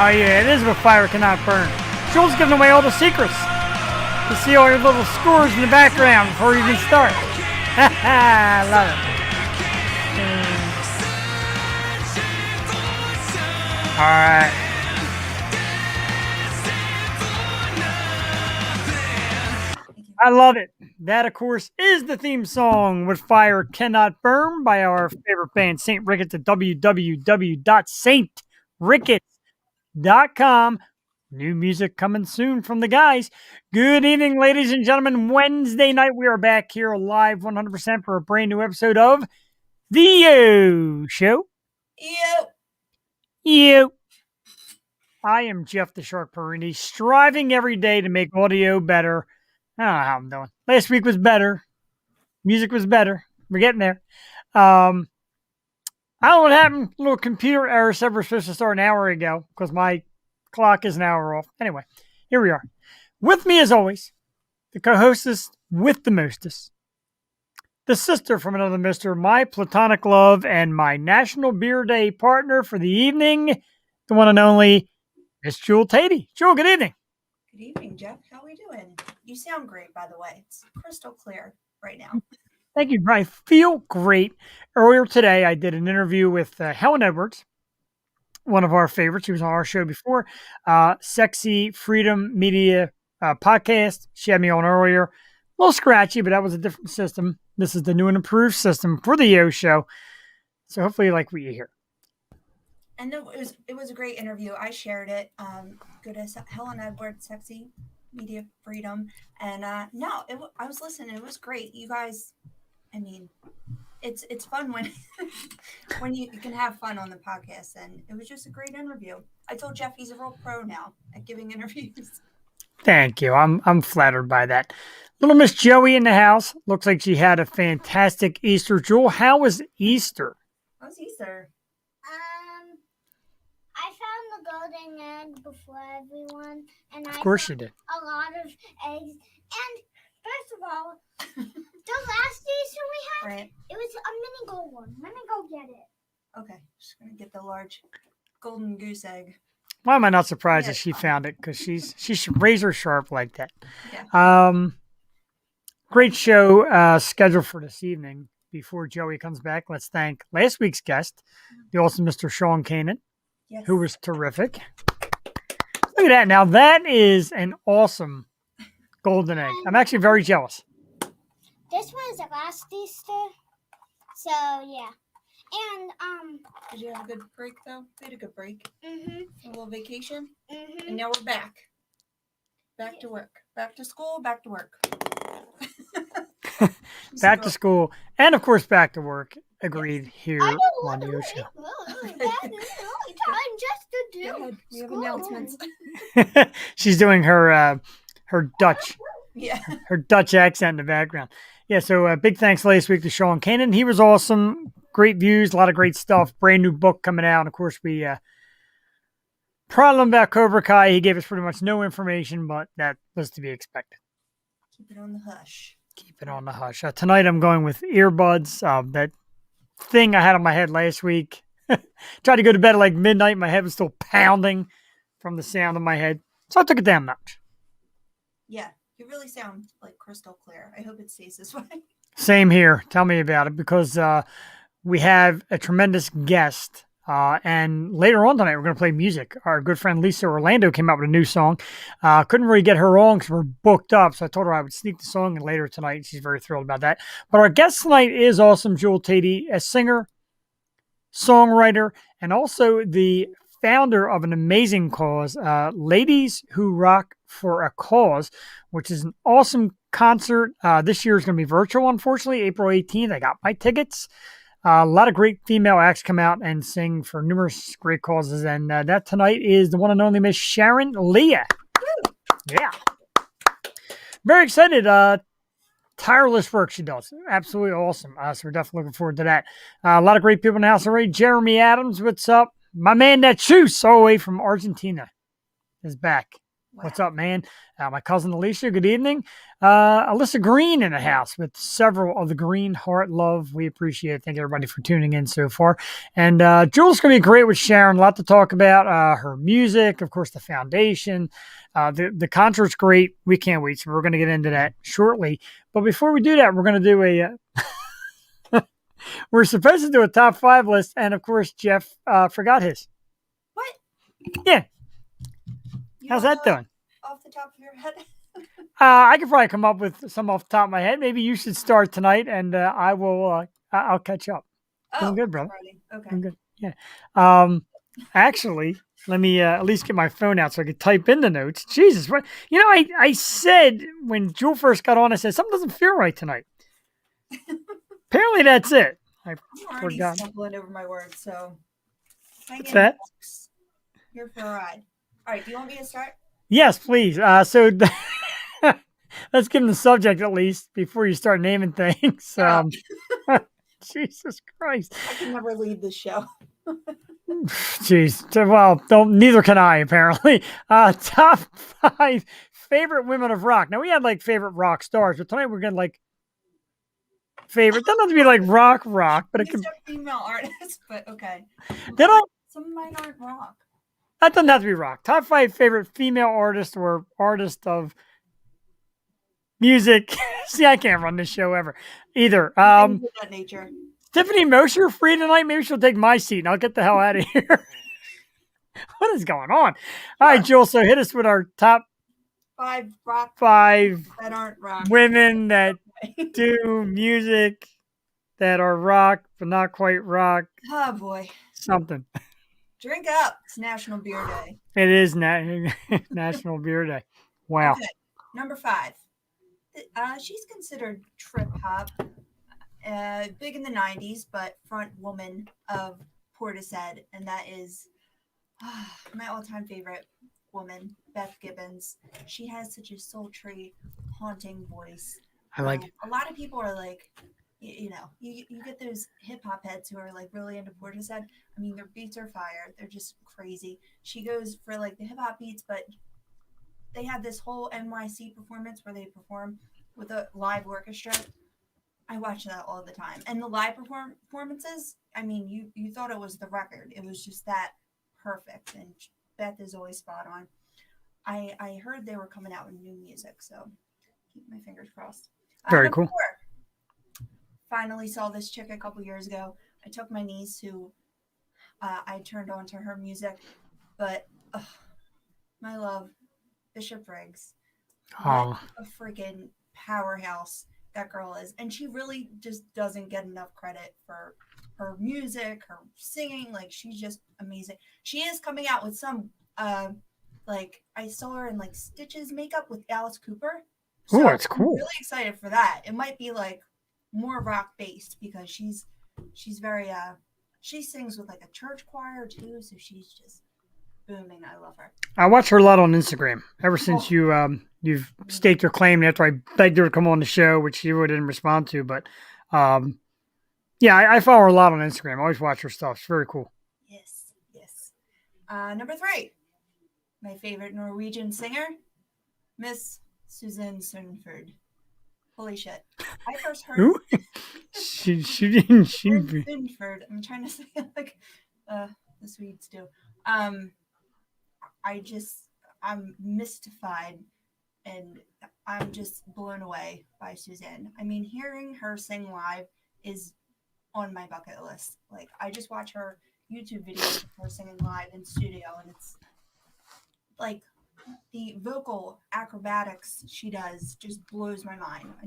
Oh yeah, it is what fire cannot burn. Joel's giving away all the secrets. You see all your little scores in the background before you even start. I love it. All right. I love it. That, of course, is the theme song "What Fire Cannot Burn" by our favorite band, St. Ricketts, at www.saintricketts.com. New music coming soon from the guys. Good evening, ladies and gentlemen. Wednesday night, we are back here live 100% for a brand new episode of The Yo Show. You. I am Jeff the Shark Perini, striving every day to make audio better. I don't know how I'm doing. Last week was better. Music was better. We're getting there. I don't know what happened. A little computer error said we're supposed to start an hour ago because my clock is an hour off. Anyway, here we are. With me, as always, the co-hostess with the mostest, the sister from another mister, my platonic love, and my National Beer Day partner for the evening, the one and only Miss Jewel Tatey. Jewel, good evening. Good evening, Jeff. How are we doing? You sound great, by the way. It's crystal clear right now. Thank you. I feel great. Earlier today, I did an interview with Helen Edwards, one of our favorites. She was on our show before. Sexy Freedom Media podcast. She had me on earlier. A little scratchy, but that was a different system. This is the new and improved system for the Yo Show. So hopefully you like what you hear. And no, it was a great interview. I shared it. Good as Helen Edwards, Sexy Media Freedom. And I was listening. It was great. You guys, I mean, it's fun when when you can have fun on the podcast. And it was just a great interview. I told Jeff he's a real pro now at giving interviews. Thank you. I'm flattered by that. Little Miss Joey in the house. Looks like she had a fantastic Easter. Jewel, how was Easter? How was Easter? I found the golden egg before everyone, and Of course you did. a lot of eggs. And first of all, the last Easter we had, Right. it was a mini gold one. Let me go get it. Okay. Just going to get the large golden goose egg. Why am I not surprised Yeah, that she fine. found it? Because she's razor sharp like that. Yeah. Great show scheduled for this evening. Before Joey comes back, let's thank last week's guest, the awesome Mr. Sean Kanan, Yes. who was terrific. Look at that. Now, that is an awesome golden egg. I'm actually very jealous. This was the last Easter, so yeah. And Did you have a good break, though? We had a good break. mhm, A little vacation. mhm. And now we're back. Back to work. Back to school, back to work. Back to school. And, of course, back to work. Agreed here I don't on want the to Yo wait. Show. That is the only time just to do. Go ahead. We have school. announcements. She's doing her Dutch Yeah. her Dutch accent in the background. Yeah, so big thanks last week to Sean Kanan. He was awesome. Great views, a lot of great stuff. Brand new book coming out. And of course, we problem about Cobra Kai. He gave us pretty much no information, but that was to be expected. Keep it on the hush. Keep it on the hush. Tonight, I'm going with earbuds. That thing I had on my head last week. Tried to go to bed at like midnight. My head was still pounding from the sound of my head. So I took it down a notch. Yeah. You really sound like crystal clear. I hope it stays this way. Same here. Tell me about it, because we have a tremendous guest. And later on tonight, we're going to play music. Our good friend Lisa Orlando came out with a new song. Couldn't really get her on because we're booked up. So I told her I would sneak the song in later tonight. She's very thrilled about that. But our guest tonight is awesome, Jewel Tatey, a singer, songwriter, and also the founder of an amazing cause, Ladies Who Rock for a Cause, which is an awesome concert. This year is going to be virtual, unfortunately, April 18th. I got my tickets. A lot of great female acts come out and sing for numerous great causes. And that tonight is the one and only Miss Sharon Lia. Yeah. Very excited. Tireless work she does. Absolutely awesome. So we're definitely looking forward to that. A lot of great people in the house already. Jeremy Adams, what's up? My man, that Chus, all the way from Argentina, is back. What's Wow. up, man? My cousin Alicia, good evening. Alyssa Green in the house with several of the Green Heart Love. We appreciate it. Thank everybody for tuning in so far. And Jules going to be great with Sharon. A lot to talk about. Her music, of course, the foundation. The concert's great. We can't wait. So we're going to get into that shortly. But before we do that, we're going to do we're supposed to do a top 5 list. And of course, Jeff forgot his. What? Yeah. You How's don't that know doing? off the top of your head? I could probably come up with some off the top of my head. Maybe you should start tonight, and I will. I'll catch up. Doing Oh, good, brother. starting. Okay. Doing good. Yeah. Actually, let me at least get my phone out so I could type in the notes. Jesus, what? I said when Jewel first got on, I said something doesn't feel right tonight. Apparently, that's it. I I'm already forgot. stumbling over my words, so hang What's in, that? folks. Here for a ride. All right, do you want me to start? Yes, please. Let's give them the subject at least before you start naming things. Oh, Jesus Christ. I can never lead this show. Jeez. Well, neither can I, apparently. Top 5 favorite women of rock. Now, we had like favorite rock stars, but tonight we're going to like favorite. Doesn't have to be like rock, but it These could. are female artists, but okay. Did I? Some of mine aren't rock. That doesn't have to be rock. Top 5 favorite female artists or artist of music. See, I can't run this show ever either. Things of that nature. Tiffany Mosher free tonight. Maybe she'll take my seat and I'll get the hell out of here. What is going on? All right, Joel. So hit us with our top 5 rock 5 that aren't rock. women that do music that are rock, but not quite rock. Oh boy. Something. Drink up. It's National Beer Day. It is National Beer Day. Wow. Okay. Number 5. She's considered trip hop. Big in the 90s, but front woman of Portishead, and that is my all-time favorite woman, Beth Gibbons. She has such a sultry, haunting voice. I like it. A lot of people are like, you get those hip-hop heads who are like really into Portishead. I mean, their beats are fire. They're just crazy. She goes for like the hip-hop beats, but they have this whole NYC performance where they perform with a live orchestra. I watch that all the time. And the live performances, I mean, you thought it was the record. It was just that perfect. And Beth is always spot on. I heard they were coming out with new music, so keep my fingers crossed. Very Number cool. 4. Finally saw this chick a couple years ago. I took my niece who I turned on to her music, but my love, Bishop Briggs. What a freaking powerhouse that girl is. And she really just doesn't get enough credit for her music, her singing. Like, she's just amazing. She is coming out with some like, I saw her in like Stitches makeup with Alice Cooper. So that's cool. I'm really excited for that. It might be like more rock based because she's very she sings with like a church choir too, so she's just booming. I love her. I watch her a lot on Instagram ever since you've staked your claim after I begged her to come on the show, which she really didn't respond to. But yeah, I follow her a lot on Instagram. I always watch her stuff. It's very cool. Yes. Number 3, my favorite Norwegian singer, Miss Susanne Sundford. Holy shit! I first heard Who? she didn't. Sundford. I'm trying to say it like the Swedes do. I'm mystified and I'm just blown away by Suzanne. I mean, hearing her sing live is on my bucket list. Like, I just watch her YouTube videos of her singing live in studio, and it's like the vocal acrobatics she does just blows my mind. I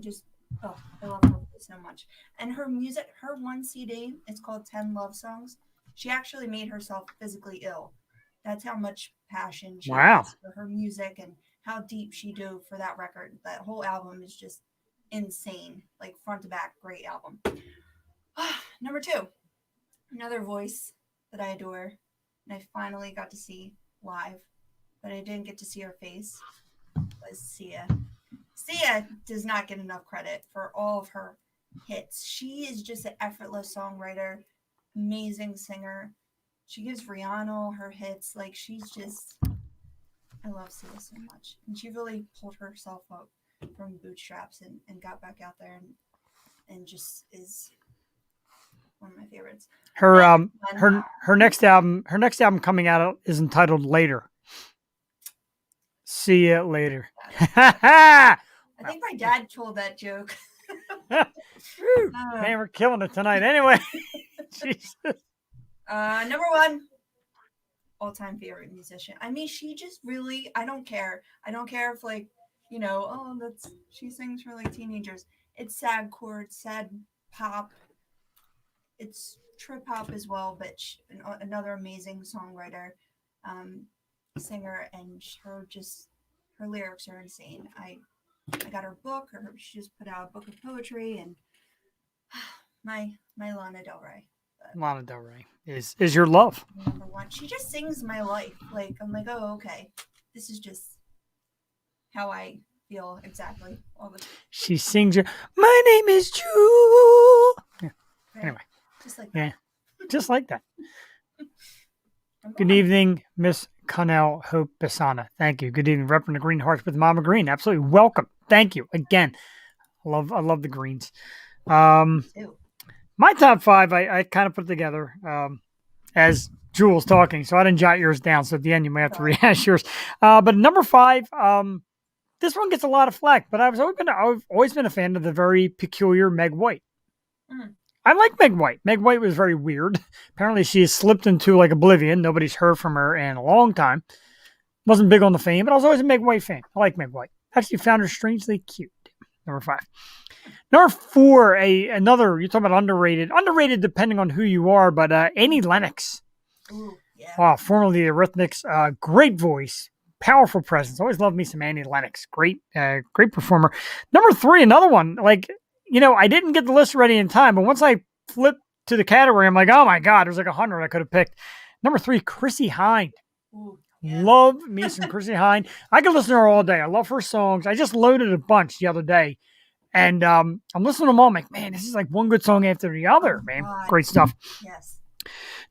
love her voice so much. And her music, her one CD, it's called 10 Love Songs. She actually made herself physically ill. That's how much passion she has for her music and how deep she dove for that record. That whole album is just insane. Like, front to back, great album. Number 2, another voice that I adore, and I finally got to see live, but I didn't get to see her face, was Sia. Sia does not get enough credit for all of her hits. She is just an effortless songwriter, amazing singer. She gives Rihanna her hits. Like, she's just, I love Sia so much. And she really pulled herself up from bootstraps and got back out there and just is one of my favorites. Her And her next album coming out is entitled Later. See you later. I think my dad told that joke. Man, we're killing it tonight. Anyway, Jesus. Number one, all-time favorite musician. I mean, she just really. I don't care. I don't care if like, she sings for like teenagers. It's sad chords, sad pop. It's trip hop as well, but another amazing songwriter, singer, and her lyrics are insane. I got her book, or she just put out a book of poetry, and my Lana Del Rey. Lana Del Rey is your love. Number one. She just sings my life. Like, I'm like, oh, okay. This is just how I feel exactly all the time. She sings my name is Jewel. Yeah. Right? Anyway. Just like that. Yeah. Just like that. Good evening, Miss Connell Hope Pisana. Thank you. Good evening, repping the Green Hearts with Mama Green. Absolutely welcome. Thank you again. I love the Greens. My top five, I kind of put together as Jewel's talking, so I didn't jot yours down. So at the end, you may have to rehash yours. But number five, this one gets a lot of flack, but I've always been a fan of the very peculiar Meg White. I like Meg White. Meg White was very weird. Apparently, she has slipped into like oblivion. Nobody's heard from her in a long time. Wasn't big on the fame, but I was always a Meg White fan. I like Meg White. Actually found her strangely cute. Number five. Number four, another, you're talking about underrated. Underrated depending on who you are, but Annie Lennox. Ooh, yeah. Formerly the Eurythmics. Great voice. Powerful presence. Always loved me some Annie Lennox. Great performer. Number three, another one. Like, I didn't get the list ready in time, but once I flipped to the category, I'm like, oh my God, there's like 100 I could have picked. Number three, Chrissy Hynde. Ooh, yeah. Love me some Chrissy Hynde. I could listen to her all day. I love her songs. I just loaded a bunch the other day, and I'm listening to them all. I'm like, man, this is like one good song after the other, man. God. Great stuff. Yes.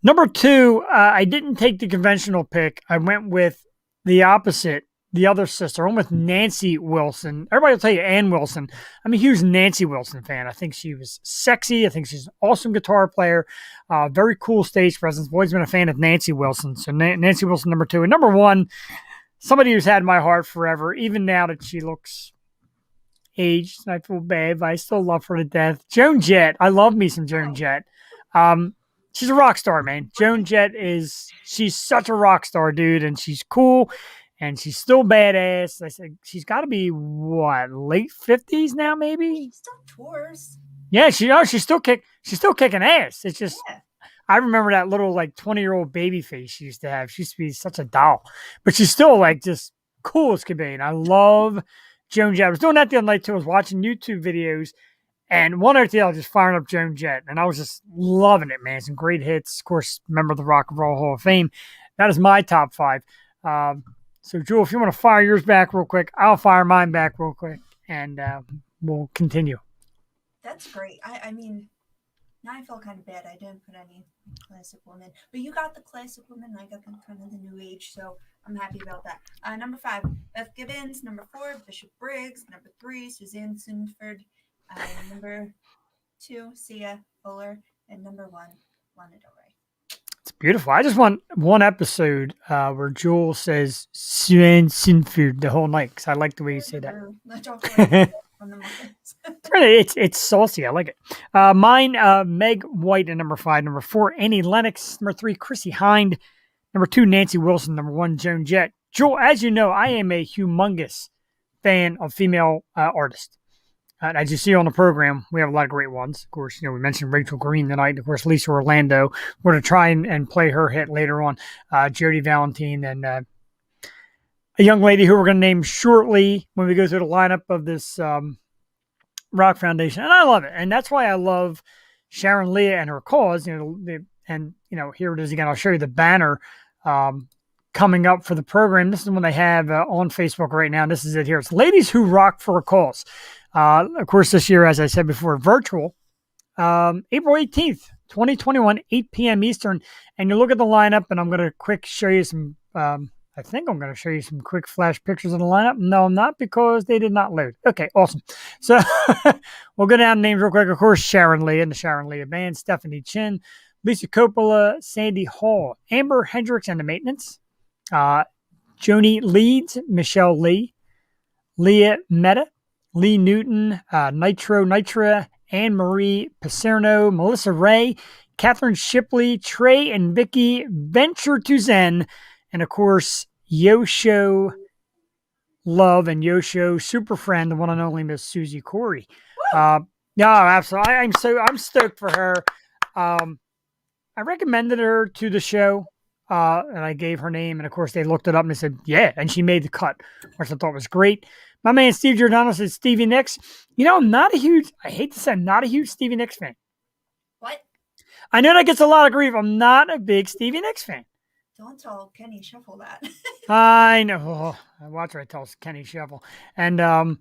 Number two, I didn't take the conventional pick. I went with the opposite. The other sister. I went with Nancy Wilson. Everybody will tell you Ann Wilson. I'm a huge Nancy Wilson fan. I think she was sexy. I think she's an awesome guitar player. Very cool stage presence. I've always been a fan of Nancy Wilson. So Nancy Wilson, number two. And number one, somebody who's had my heart forever, even now that she looks aged. And I feel bad, but I still love her to death. Joan Jett. I love me some Joan Jett. She's a rock star, man. Joan Jett she's such a rock star, dude, and she's cool. And she's still badass. I said she's got to be late 50s now, maybe. She still tours. Yeah, she's still kicking ass. It's just I remember that little like 20-year-old baby face she used to have. She used to be such a doll, but she's still like just cool as could be. And I love Joan Jett. I was doing that the other night too. I was watching YouTube videos, and one or the other just firing up Joan Jett, and I was just loving it, man. Some great hits, of course. Member of the Rock and Roll Hall of Fame. That is my top five. So, Jewel, if you want to fire yours back real quick, I'll fire mine back real quick, and we'll continue. That's great. I mean, now I feel kind of bad. I didn't put any classic women, but you got the classic women. I got the kind of the new age, so I'm happy about that. Number five, Beth Gibbons. Number four, Bishop Briggs. Number three, Suzanne Sinford. Number two, Sia Fuller. And number one, Lana Del Rey. It's beautiful. I just want one episode where Jewel says Suzanne Sinford the whole night, because I like the way you say that. It's saucy. I like it. Mine, Meg White at number five. Number four, Annie Lennox. Number three, Chrissy Hynde. Number two, Nancy Wilson. Number one, Joan Jett. Jewel, as you know, I am a humongous fan of female artists. As you see on the program, we have a lot of great ones. Of course, we mentioned Rachel Green tonight. Of course, Lisa Orlando. We're going to try and play her hit later on. Jody Valentine and a young lady who we're going to name shortly when we go through the lineup of this Rock Foundation. And I love it. And that's why I love Sharon Lia and her cause. Here it is again. I'll show you the banner coming up for the program. This is one they have on Facebook right now. This is it here. It's Ladies Who Rock for a Cause. Of course, this year, as I said before, virtual, April 18th, 2021, 8 p.m. Eastern. And you look at the lineup, and I'm going to quick show you some I think I'm going to show you some quick flash pictures of the lineup. No, I'm not, because they did not load. Okay, awesome. So we'll go down names real quick. Of course, Sharon Lia and the Sharon Lia Band, Stephanie Chin, Lisa Coppola, Sandy Hall, Amber Hendricks and the Maintenance, Joni Leeds, Michelle Lee, Leah Meta, Lee Newton, Nitro Nitra, Anne Marie Pacerno, Melissa Ray, Catherine Shipley, Trey and Vicky, Venture to Zen, and of course, Yosho Love and Yosho Super Friend, the one and only Miss Susie Corey. Yeah, absolutely. I'm stoked for her. I recommended her to the show, and I gave her name, and of course they looked it up and they said, yeah, and she made the cut, which I thought was great. My man Steve Giordano said Stevie Nicks. You know, I hate to say I'm not a huge Stevie Nicks fan. What? I know that gets a lot of grief. I'm not a big Stevie Nicks fan. Don't tell Kenny Shuffle that. I know. I watch her. I tell Kenny Shuffle. And now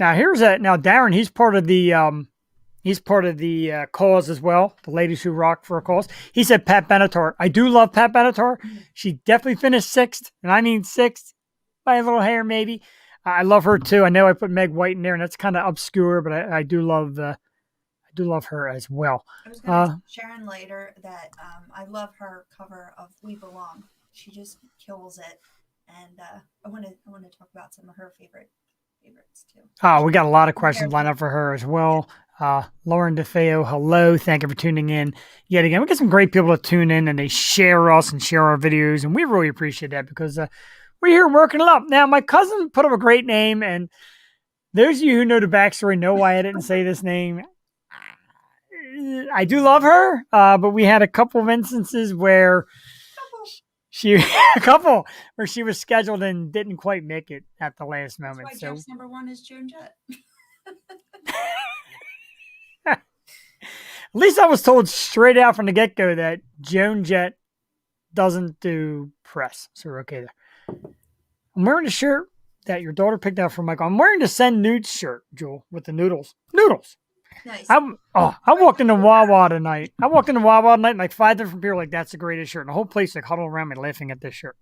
Darren, he's part of the cause as well. The ladies who rock for a cause. He said Pat Benatar. I do love Pat Benatar. She definitely finished sixth, and I mean sixth by a little hair maybe. I love her too. I know I put Meg White in there, and that's kind of obscure, but I do love her as well. I was going to Sharon later that I love her cover of We Belong. She just kills it, and I want to talk about some of her favorites too. Oh, we got a lot of questions lined up for her as well. Lauren DeFeo, hello. Thank you for tuning in yet again. We get some great people to tune in, and they share us and share our videos, and we really appreciate that, because we're here working it up. Now, my cousin put up a great name, and those of you who know the backstory know why I didn't say this name. I do love her, but we had a couple of instances where she was scheduled and didn't quite make it at the last moment. That's why Jeff's number one is Joan Jett. At least I was told straight out from the get-go that Joan Jett doesn't do press, so we're okay there. I'm wearing a shirt that your daughter picked out for Michael. I'm wearing the Send Nudes shirt, Jewel, with the noodles. Noodles. Nice. I walked into Wawa tonight. And like 5 different people like, that's the greatest shirt. And the whole place like huddled around me laughing at this shirt.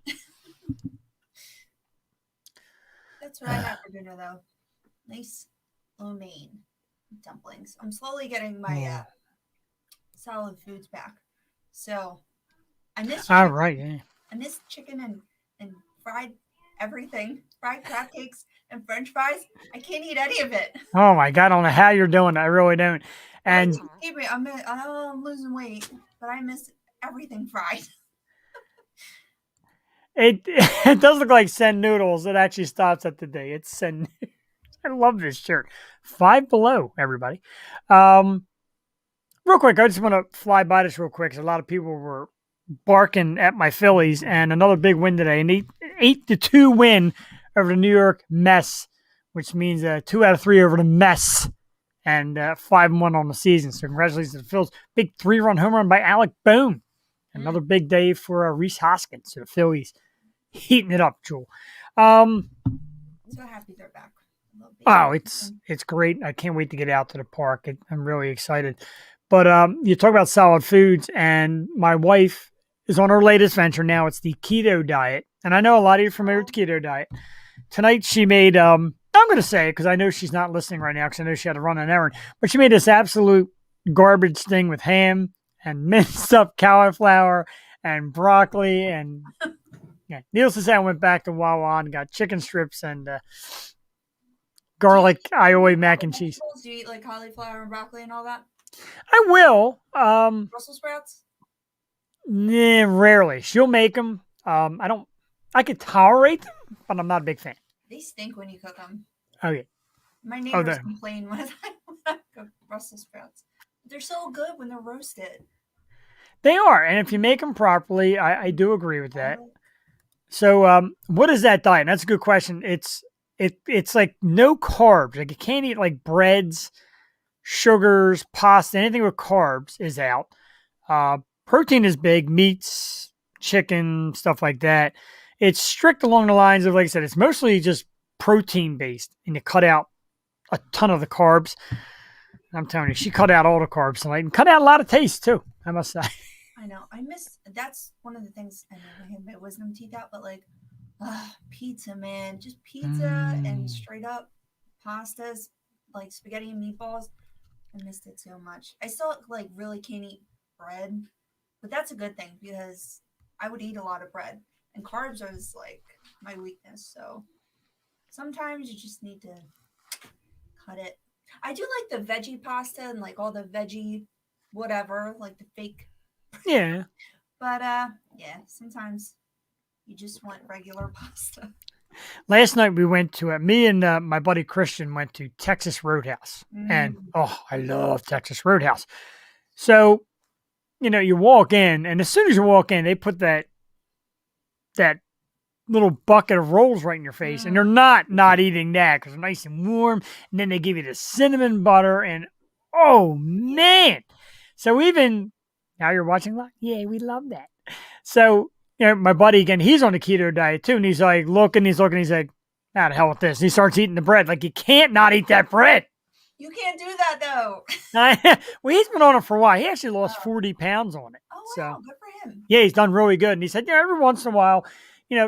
That's what I got for dinner though. Nice lo mein dumplings. I'm slowly getting my solid foods back. So I miss chicken. All right, yeah. I miss chicken and fried everything. Fried crab cakes and French fries. I can't eat any of it. Oh my God, I don't know how you're doing it. I really don't. And I'm losing weight, but I miss everything fried. It does look like Send Noodles. It actually stops at the day. It's Send. I love this shirt. Five Below, everybody. Real quick, I just want to fly by this real quick, because a lot of people were barking at my Phillies, and another big win today. An 8-2 win over the New York Mets, which means 2 out of 3 over the Mets, and 5-1 on the season. So congratulations to the Phils. Big 3-run home run by Alec Bohm. Another big day for Reese Hoskins. So the Phillies heating it up, Jewel. So happy they're back. Oh, it's great. I can't wait to get out to the park. I'm really excited. But you talk about solid foods, and my wife is on her latest venture now. It's the keto diet. And I know a lot of you are familiar with the keto diet. Tonight she made, I'm going to say it because I know she's not listening right now, because I know she had to run an errand, but she made this absolute garbage thing with ham and minced up cauliflower and broccoli. And yeah, needless to say, I went back to Wawa and got chicken strips and garlic aioli mac and cheese. Do you eat like cauliflower and broccoli and all that? I will. Brussels sprouts? Nah, rarely. She'll make them. I could tolerate them, but I'm not a big fan. They stink when you cook them. Oh, yeah. My neighbors complain when I cook Brussels sprouts. They're so good when they're roasted. They are. And if you make them properly, I do agree with that. So what is that diet? That's a good question. It's like no carbs. Like you can't eat like breads, sugars, pasta, anything with carbs is out. Protein is big, meats, chicken, stuff like that. It's strict along the lines of, like I said, it's mostly just protein based, and you cut out a ton of the carbs. I'm telling you, she cut out all the carbs tonight and cut out a lot of taste too, I must say. I know. I miss. That's one of the things. I know I had my wisdom teeth out, but like, pizza, man, just pizza and Mm. straight up pastas, like spaghetti and meatballs. I missed it so much. I still like really can't eat bread, but that's a good thing because I would eat a lot of bread, and carbs is like my weakness. So sometimes you just need to cut it. I do like the veggie pasta and like all the veggie whatever, like the fake. Yeah. But yeah, sometimes you just want regular pasta. Last night we went to me and my buddy Christian went to Texas Roadhouse, and Mm. oh, I love Texas Roadhouse. So you walk in, and as soon as you walk in, they put that little bucket of rolls right in your face, and they're Mm. not eating that because they're nice and warm. And then they give you the cinnamon butter, and oh man! So even now you're watching live. Yeah, we love that. So my buddy again, he's on the keto diet too, and he's like he's looking, he's like, "How the hell with this?" And he starts eating the bread. Like you can't not eat that bread. You can't do that though. Well, he's been on it for a while. He actually lost Oh. 40 pounds on it. Oh So wow, good for him. yeah, he's done really good. And he said, every once in a while,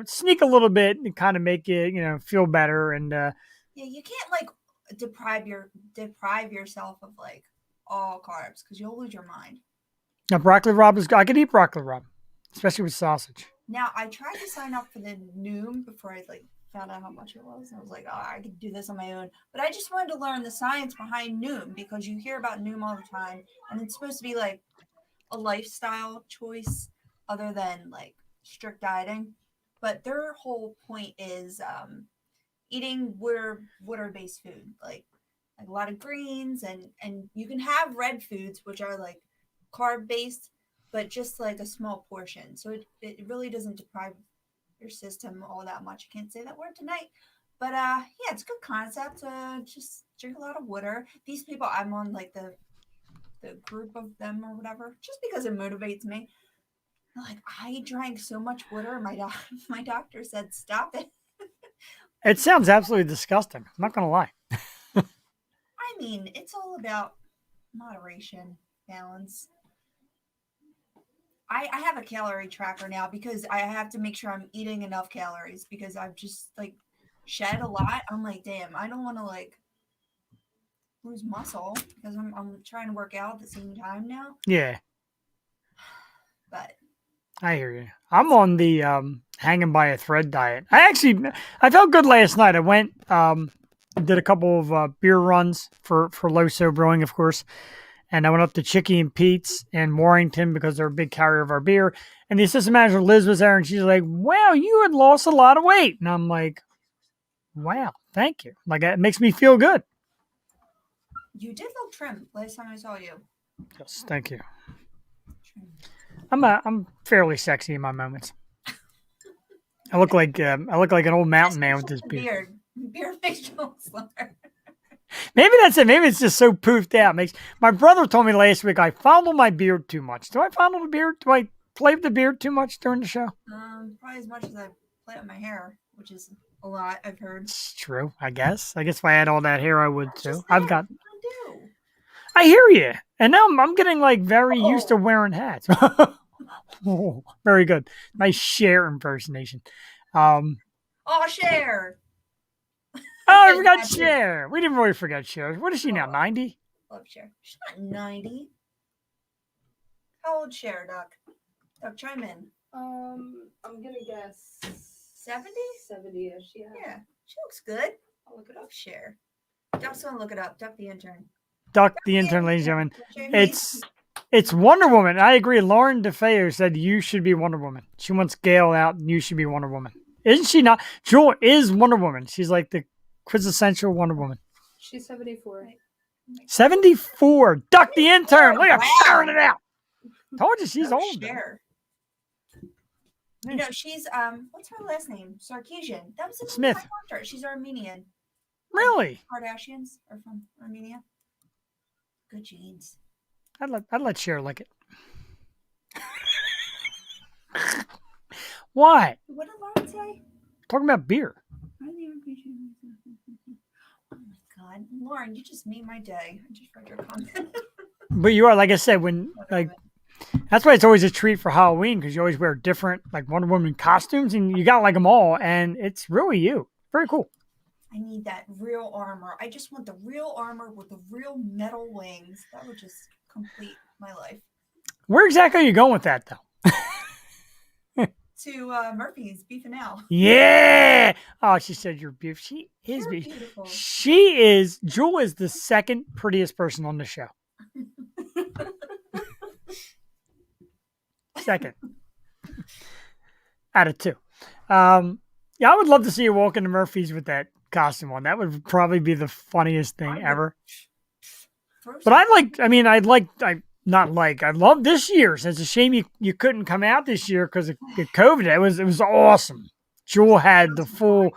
sneak a little bit and kind of make you, feel better. And Yeah, you can't like deprive yourself of like all carbs because you'll lose your mind. now broccoli rabe is good. I could eat broccoli rabe, especially with sausage. Now I tried to sign up for the Noom before I like found out how much it was. And I was like, oh, I could do this on my own. But I just wanted to learn the science behind Noom because you hear about Noom all the time, and it's supposed to be like a lifestyle choice other than like strict dieting. But their whole point is eating water based food, like a lot of greens, and you can have red foods which are like carb based, but just like a small portion. So it really doesn't deprive your system all that much. I can't say that word tonight. But yeah, it's a good concept. Just drink a lot of water. These people, I'm on like the group of them or whatever, just because it motivates me. Like I drank so much water, my doctor said stop it. It sounds absolutely disgusting. I'm not going to lie. I mean, it's all about moderation, balance. I have a calorie tracker now because I have to make sure I'm eating enough calories because I've just like shed a lot. I'm like, damn, I don't want to like lose muscle because I'm trying to work out at the same time now. Yeah, But I hear you. I'm on the hanging by a thread diet. I felt good last night. I went, did a couple of beer runs for low so brewing, of course. And I went up to Chicky and Pete's in Warrington because they're a big carrier of our beer. And the assistant manager, Liz, was there, and she's like, wow, you had lost a lot of weight. And I'm like, wow, thank you. Like, it makes me feel good. you did look trim last time I saw you. Yes, thank you. Trim. I'm fairly sexy in my moments. I look like an old mountain man with this beard. Beard makes you look slimmer. Maybe that's it. Maybe it's just so poofed out. My brother told me last week I fondle my beard too much. Do I fondle the beard? Do I play with the beard too much during the show? Probably as much as I play with my hair, which is a lot. I've heard. It's true. I guess if I had all that hair, I would too. Just I've saying, got. I do. I hear you, and now I'm getting like very used to Oh. wearing hats. Oh, very good. Nice Cher impersonation. Oh, Oh, Cher. I forgot Cher. We didn't really forget Cher. What is she now? Oh. 90? Love Cher. She's not 90. How old Cher, Duck? Duck, chime in. I'm gonna guess 70? 70-ish. Yeah. Yeah, she looks good. I'll look it Love up. Cher. Duck's gonna look it up. Duck the intern. Duck the intern, ladies and gentlemen. Cher. It's Wonder Woman. I agree. Lauren DeFeo said you should be Wonder Woman. She wants Gail out, and you should be Wonder Woman. Isn't she not? Jewel is Wonder Woman. She's like the quintessential Wonder Woman. She's 74. 74. Duck the intern. Look at Wow. firing it out. Told you she's Love old. Cher. You know, she's what's her last name? Sarkeesian. That was the Smith. name I her. She's Armenian. Really? Kardashians are from Armenia. Good genes. I'd let Cher lick it. What? What did Lauren say? Talking about beer. I didn't even appreciate it. Oh my god, Lauren, you just made my day. I just read your comment. But you are, like I said, when like That's why it's always a treat for Halloween because you always wear different like Wonder Woman costumes and you got like them all, and it's really you. Very cool. I need that real armor. I just want the real armor with the real metal wings. That would just complete my life. Where exactly are you going with that, though? To Murphy's Beef and Ale. Yeah. Oh, she said you're beautiful. She is You're beautiful. beautiful. She is. Jewel is the second prettiest person on the show. Second. Out of two. Yeah, I would love to see you walk into Murphy's with that costume on. That would probably be the funniest thing ever. But I love this year's. It's a shame you couldn't come out this year because of COVID. It was awesome. Jewel had the full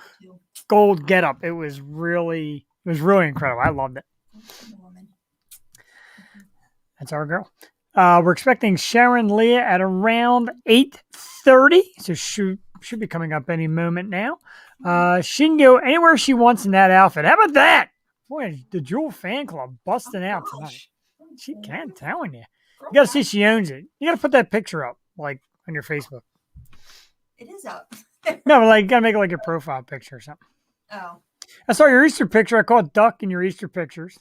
gold getup. It was really incredible. I loved it. That's our girl. We're expecting Sharon Lia at around 8:30. So should be coming up any moment now. She can go anywhere she wants in that outfit. How about that? Boy, the Jewel fan club busting out tonight. She can, telling you. You got to see she owns it. You got to put that picture up, like, on your Facebook. It is up. No, but, like, you got to make it like your profile picture or something. Oh. I saw your Easter picture. I caught duck in your Easter pictures.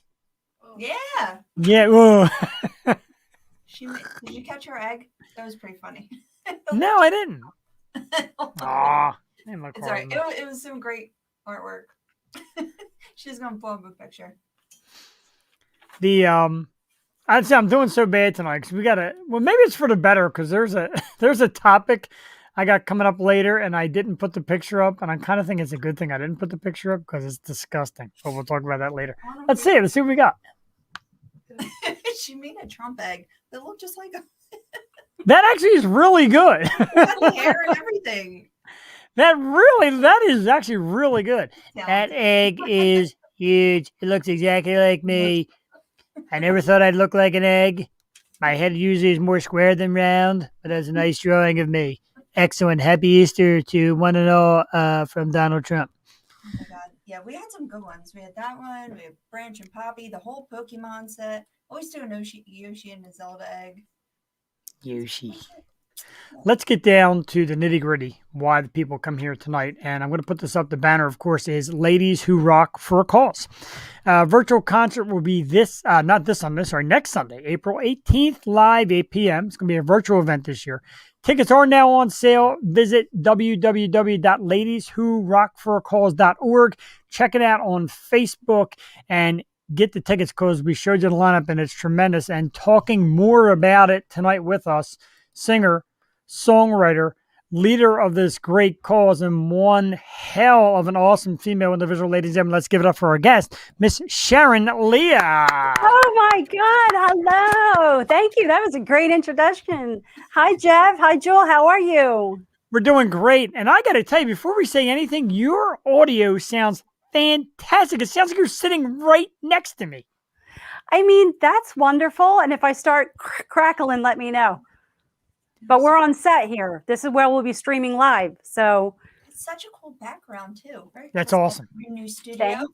Yeah. Yeah. Whoa. Did you catch her egg? That was pretty funny. No, I didn't. Aw. It's all right. It was some great artwork. She's going to pull up a picture. I'd say I'm doing so bad tonight because maybe it's for the better because there's a topic I got coming up later and I didn't put the picture up and I kind of think it's a good thing I didn't put the picture up because it's disgusting. But we'll talk about that later. Let's see what we got. She made a Trump egg that looked just like That actually is really good. hair and everything. That is actually really good. Yeah. That egg is huge. It looks exactly like me. I never thought I'd look like an egg. My head usually is more square than round, but that's a nice drawing of me. Excellent. Happy Easter to one and all from Donald Trump. Oh my God. Yeah, we had some good ones. We had that one. We had Branch and Poppy, the whole Pokemon set. Always do a Yoshi and a Zelda egg. Yoshi. Let's get down to the nitty gritty, why the people come here tonight. And I'm going to put this up. The banner, of course, is Ladies Who Rock for a Cause. Virtual concert will be next Sunday, April 18th, live, 8 p.m. It's going to be a virtual event this year. Tickets are now on sale. Visit www.ladieswhorockforacause.org. Check it out on Facebook and get the tickets because we showed you the lineup and it's tremendous. And talking more about it tonight with us, singer, songwriter, leader of this great cause, and one hell of an awesome female individual, ladies and gentlemen. Let's give it up for our guest, Miss Sharon Lia. Oh my God. Hello. Thank you. That was a great introduction. Hi, Jeff. Hi, Jewel. How are you? We're doing great. And I got to tell you, before we say anything, your audio sounds fantastic. It sounds like you're sitting right next to me. I mean, that's wonderful. And if I start crackling, let me know. But we're on set here. This is where we'll be streaming live. So it's such a cool background too. Very that's cool. awesome. Your new studio.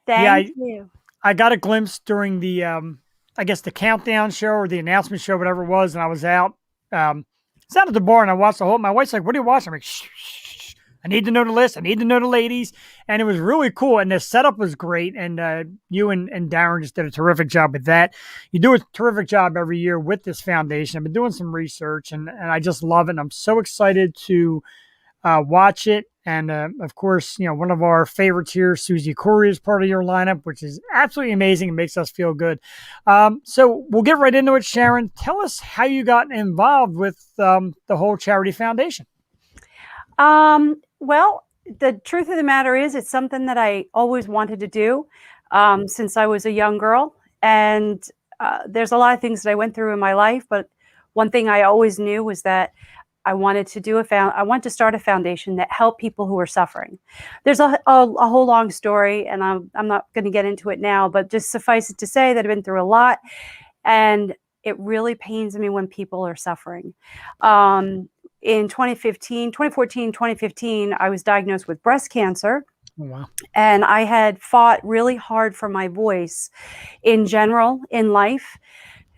Thank you. I got a glimpse during the, I guess the countdown show or the announcement show, whatever it was, and I was out. It's out at the bar, and I watched the whole. My wife's like, "What are you watching?" I'm like, shh, shh, shh. I need to know the list. I need to know the ladies, and it was really cool. And the setup was great. And you and Darren just did a terrific job with that. You do a terrific job every year with this foundation. I've been doing some research, and I just love it. And I'm so excited to watch it. And of course, one of our favorites here, Susie Corey, is part of your lineup, which is absolutely amazing. It makes us feel good. So we'll get right into it. Sharon, tell us how you got involved with the whole charity foundation. Well, the truth of the matter is it's something that I always wanted to do since I was a young girl. And there's a lot of things that I went through in my life. But one thing I always knew was that I wanted to start a foundation that helped people who are suffering. There's a whole long story, and I'm not going to get into it now, but just suffice it to say that I've been through a lot, and it really pains me when people are suffering. In 2014, I was diagnosed with breast cancer. Oh, wow. And I had fought really hard for my voice in general in life.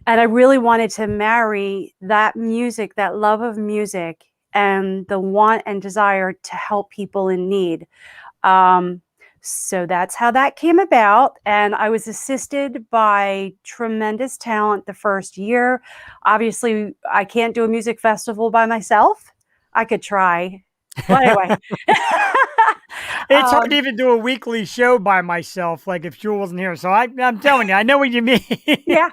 And I really wanted to marry that music, that love of music, and the want and desire to help people in need. So that's how that came about. And I was assisted by tremendous talent the first year. Obviously, I can't do a music festival by myself. I could try. Well, anyway. It's hard to even do a weekly show by myself, like if Jewel wasn't here. So I'm telling you, I know what you mean. Yeah.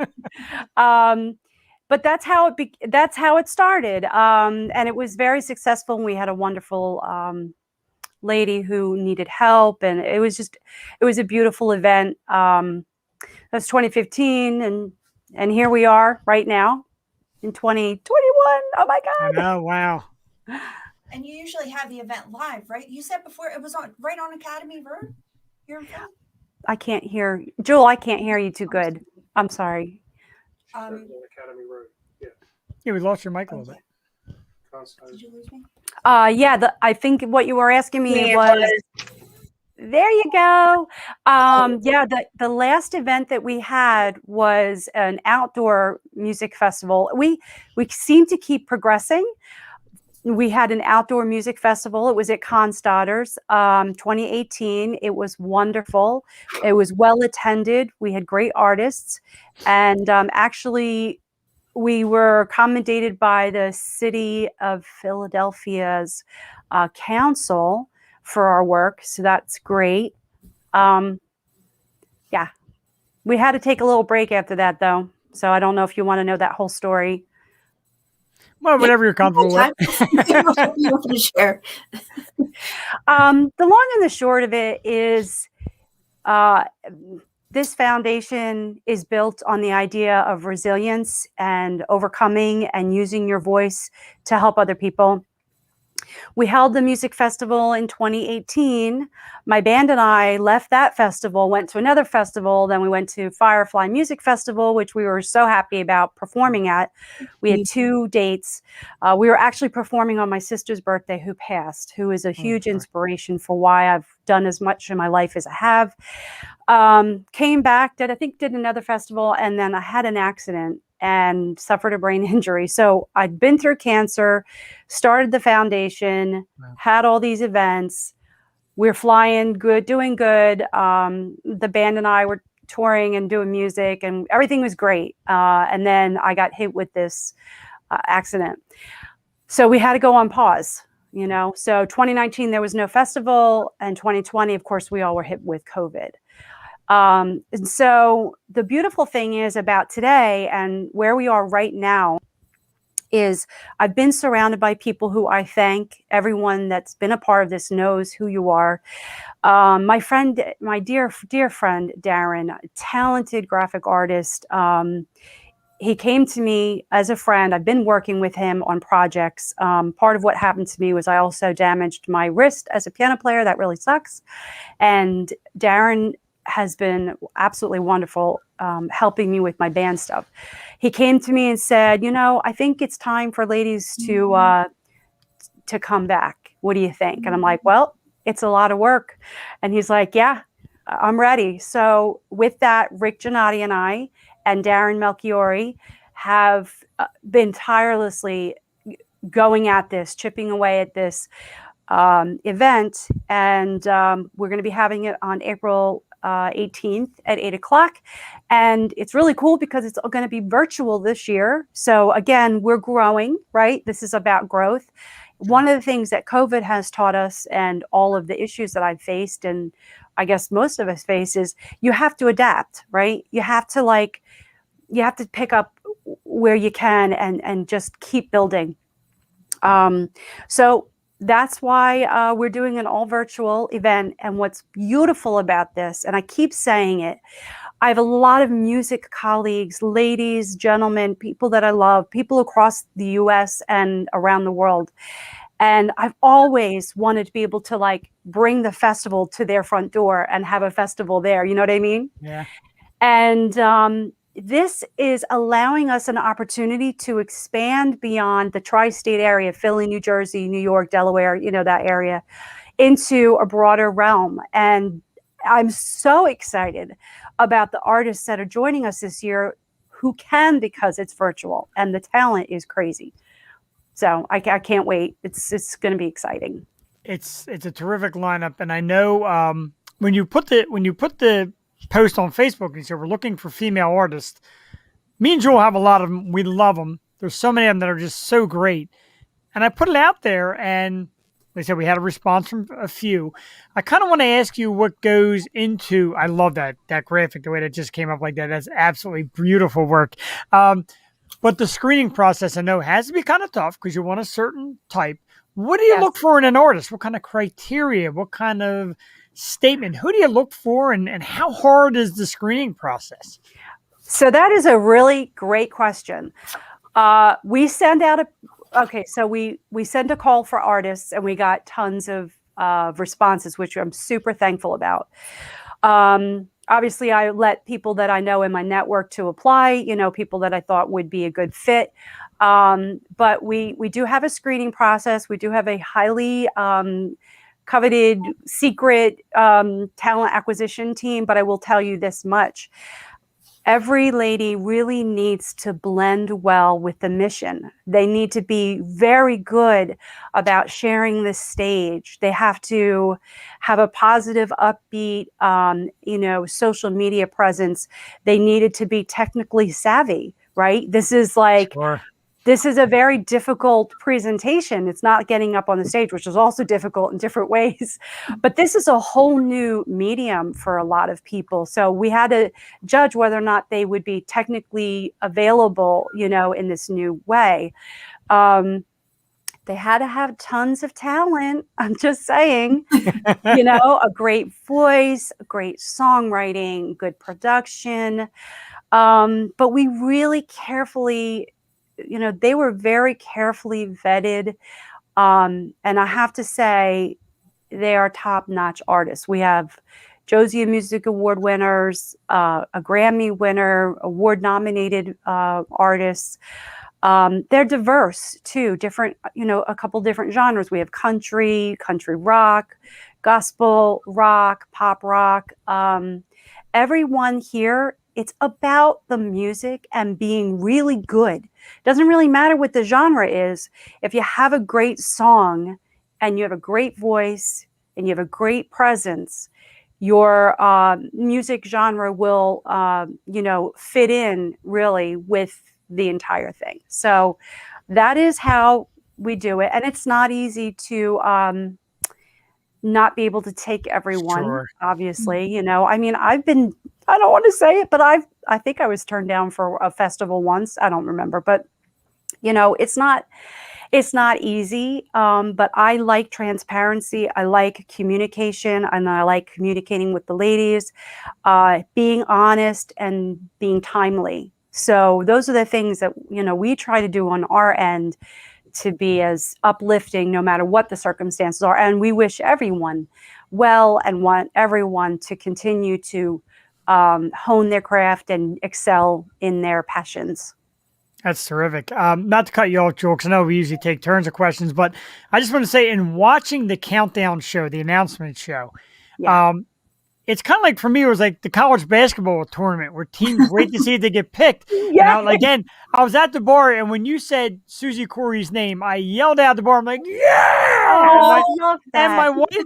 But that's how it started. And it was very successful. And we had a wonderful lady who needed help, and it was a beautiful event. That's 2015, and here we are right now in 2021. Oh my God. Oh, wow. And you usually have the event live, right? You said before it was right on Academy Road here in Philly? I can't hear Jewel. I can't hear you too good. I'm sorry. Um, Academy Road. Yeah. Yeah, we lost your mic a little bit. did you lose me? Yeah, I think what you were asking me was, there you go. Yeah, the last event that we had was an outdoor music festival. We seem to keep progressing. We had an outdoor music festival. It was at Constadter's, 2018. It was wonderful. It was well attended. We had great artists, and actually, we were commended by the city of Philadelphia's council for our work. So that's great. Yeah, we had to take a little break after that, though. So I don't know if you want to know that whole story. Well, whatever you're comfortable with. You want to share? The long and the short of it is, this foundation is built on the idea of resilience and overcoming and using your voice to help other people. We held the music festival in 2018. My band and I left that festival, went to another festival. Then we went to Firefly Music Festival, which we were so happy about performing at. We had 2 dates. We were actually performing on my sister's birthday, who passed, who is a huge inspiration for why I've done as much in my life as I have. Came back, did another festival, and then I had an accident and suffered a brain injury. So I'd been through cancer, started the foundation, had all these events. We're flying good, doing good. The band and I were touring and doing music, and everything was great. And then I got hit with this accident. So we had to go on pause, you know. So 2019, there was no festival. And 2020, of course, we all were hit with COVID. And so the beautiful thing is about today and where we are right now is I've been surrounded by people who I thank. Everyone that's been a part of this knows who you are. My friend, my dear friend, Darren, talented graphic artist. He came to me as a friend. I've been working with him on projects. Part of what happened to me was I also damaged my wrist as a piano player. That really sucks. And Darren has been absolutely wonderful, helping me with my band stuff. He came to me and said, you know, I think it's time for ladies to come back. What do you think? And I'm like, well, it's a lot of work. And he's like, yeah, I'm ready. So with that, Rick Gennady and I and Darren Melchiori have been tirelessly going at this, chipping away at this event. And we're going to be having it on April 18th at 8:00. And it's really cool because it's going to be virtual this year. So again, we're growing, right? This is about growth. One of the things that COVID has taught us, and all of the issues that I've faced, and I guess most of us face, is you have to adapt, right? You have to pick up where you can and just keep building. So that's why we're doing an all virtual event. And what's beautiful about this, and I keep saying it, I have a lot of music colleagues, ladies, gentlemen, people that I love, people across the US and around the world. And I've always wanted to be able to like bring the festival to their front door and have a festival there. You know what I mean? Yeah. And this is allowing us an opportunity to expand beyond the tri-state area, Philly, New Jersey, New York, Delaware, you know, that area, into a broader realm. And I'm so excited about the artists that are joining us this year who can because it's virtual, and the talent is crazy. So I can't wait. It's going to be exciting. It's a terrific lineup, and I know when you put the post on Facebook and you said we're looking for female artists. Me and Joel have a lot of them. We love them. There's so many of them that are just so great. And I put it out there, and they said we had a response from a few. I kind of want to ask you what goes into. I love that graphic, the way that just came up like that. That's absolutely beautiful work. But the screening process, I know, has to be kind of tough because you want a certain type. What do you look for in an artist? What kind of criteria? What kind of statement? Who do you look for, and how hard is the screening process? So that is a really great question. We send out so we sent a call for artists, and we got tons of responses, which I'm super thankful about. Obviously, I let people that I know in my network to apply, people that I thought would be a good fit. But we do have a screening process. We do have a highly coveted secret talent acquisition team. But I will tell you this much. Every lady really needs to blend well with the mission. They need to be very good about sharing the stage. They have to have a positive, upbeat, social media presence. They needed to be technically savvy, right? This is like, Sure. This is a very difficult presentation. It's not getting up on the stage, which is also difficult in different ways. But this is a whole new medium for a lot of people. So we had to judge whether or not they would be technically available, in this new way. They had to have tons of talent. I'm just saying, a great voice, great songwriting, good production. But we really carefully, they were very carefully vetted. And I have to say, they are top-notch artists. We have Josie Music Award winners, a Grammy winner, award-nominated artists. They're diverse too, different, a couple different genres. We have country rock, gospel rock, pop rock. Everyone here, it's about the music and being really good. Doesn't really matter what the genre is. If you have a great song and you have a great voice and you have a great presence, your music genre will, fit in really with the entire thing. So that is how we do it. And it's not easy to not be able to take everyone, Sure. obviously. I don't want to say it, but I think I was turned down for a festival once. I don't remember, but it's not easy. But I like transparency. I like communication, and I like communicating with the ladies, being honest and being timely. So those are the things that, we try to do on our end to be as uplifting no matter what the circumstances are. And we wish everyone well and want everyone to continue to hone their craft and excel in their passions. That's terrific. Not to cut you off, Joel, because I know we usually take turns of questions, but I just want to say, in watching the countdown show, the announcement show, it's kind of like, for me, it was like the college basketball tournament where teams wait to see if they get picked. Yeah. Again, I was at the bar, and when you said Susie Corey's name, I yelled out the bar. I'm like, yeah! Oh, I love that. And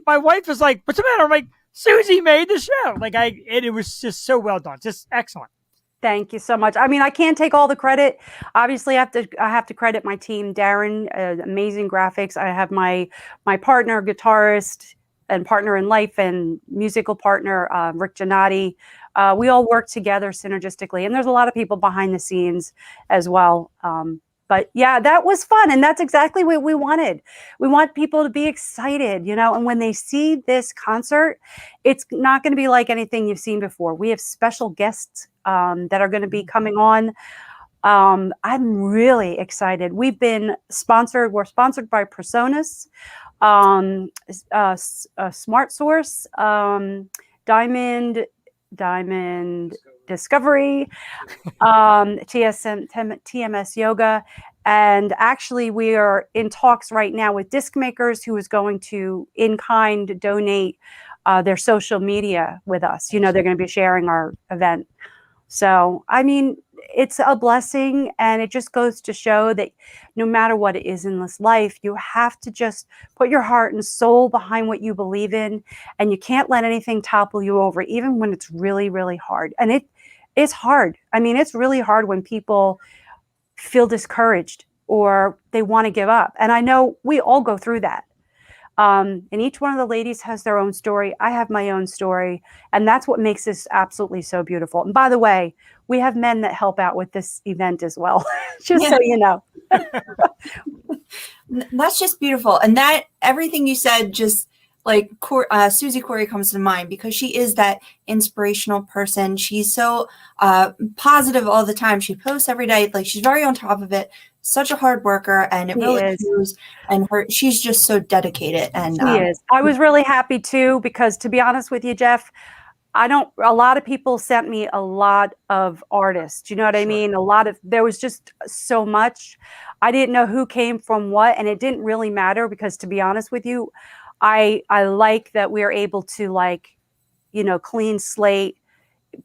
my wife was like, what's the matter? I'm like, Susie made the show. It was just so well done. Just excellent. Thank you so much. I can't take all the credit. Obviously, I have to credit my team, Darren, amazing graphics. I have my partner, guitarist, and partner in life and musical partner, Rick Giannotti. We all work together synergistically, and there's a lot of people behind the scenes as well. But yeah, that was fun, and that's exactly what we wanted. We want people to be excited, and when they see this concert, it's not going to be like anything you've seen before. We have special guests that are going to be coming on. I'm really excited. We've been sponsored. We're sponsored by Personas, Smart Source, Diamond Discovery, TMS Yoga. And actually, we are in talks right now with Disc Makers, who is going to in-kind donate their social media with us. They're going to be sharing our event. So, it's a blessing, and it just goes to show that no matter what it is in this life, you have to just put your heart and soul behind what you believe in, and you can't let anything topple you over, even when it's really, really hard. And it's hard. I mean, it's really hard when people feel discouraged or they want to give up. And I know we all go through that. And each one of the ladies has their own story. I have my own story. And that's what makes this absolutely so beautiful. And by the way, we have men that help out with this event as well, just so you know. That's just beautiful. And that everything you said, just like Susie Corey comes to mind, because she is that inspirational person. She's so positive all the time. She posts every day. Like, she's very on top of it. Such a hard worker, and it really shows. And she's just so dedicated. And she is. I was really happy too, because to be honest with you, Jeff, a lot of people sent me a lot of artists. You know what I mean? There was just so much. I didn't know who came from what, and it didn't really matter, because to be honest with you, I like that we're able to, like, you know, clean slate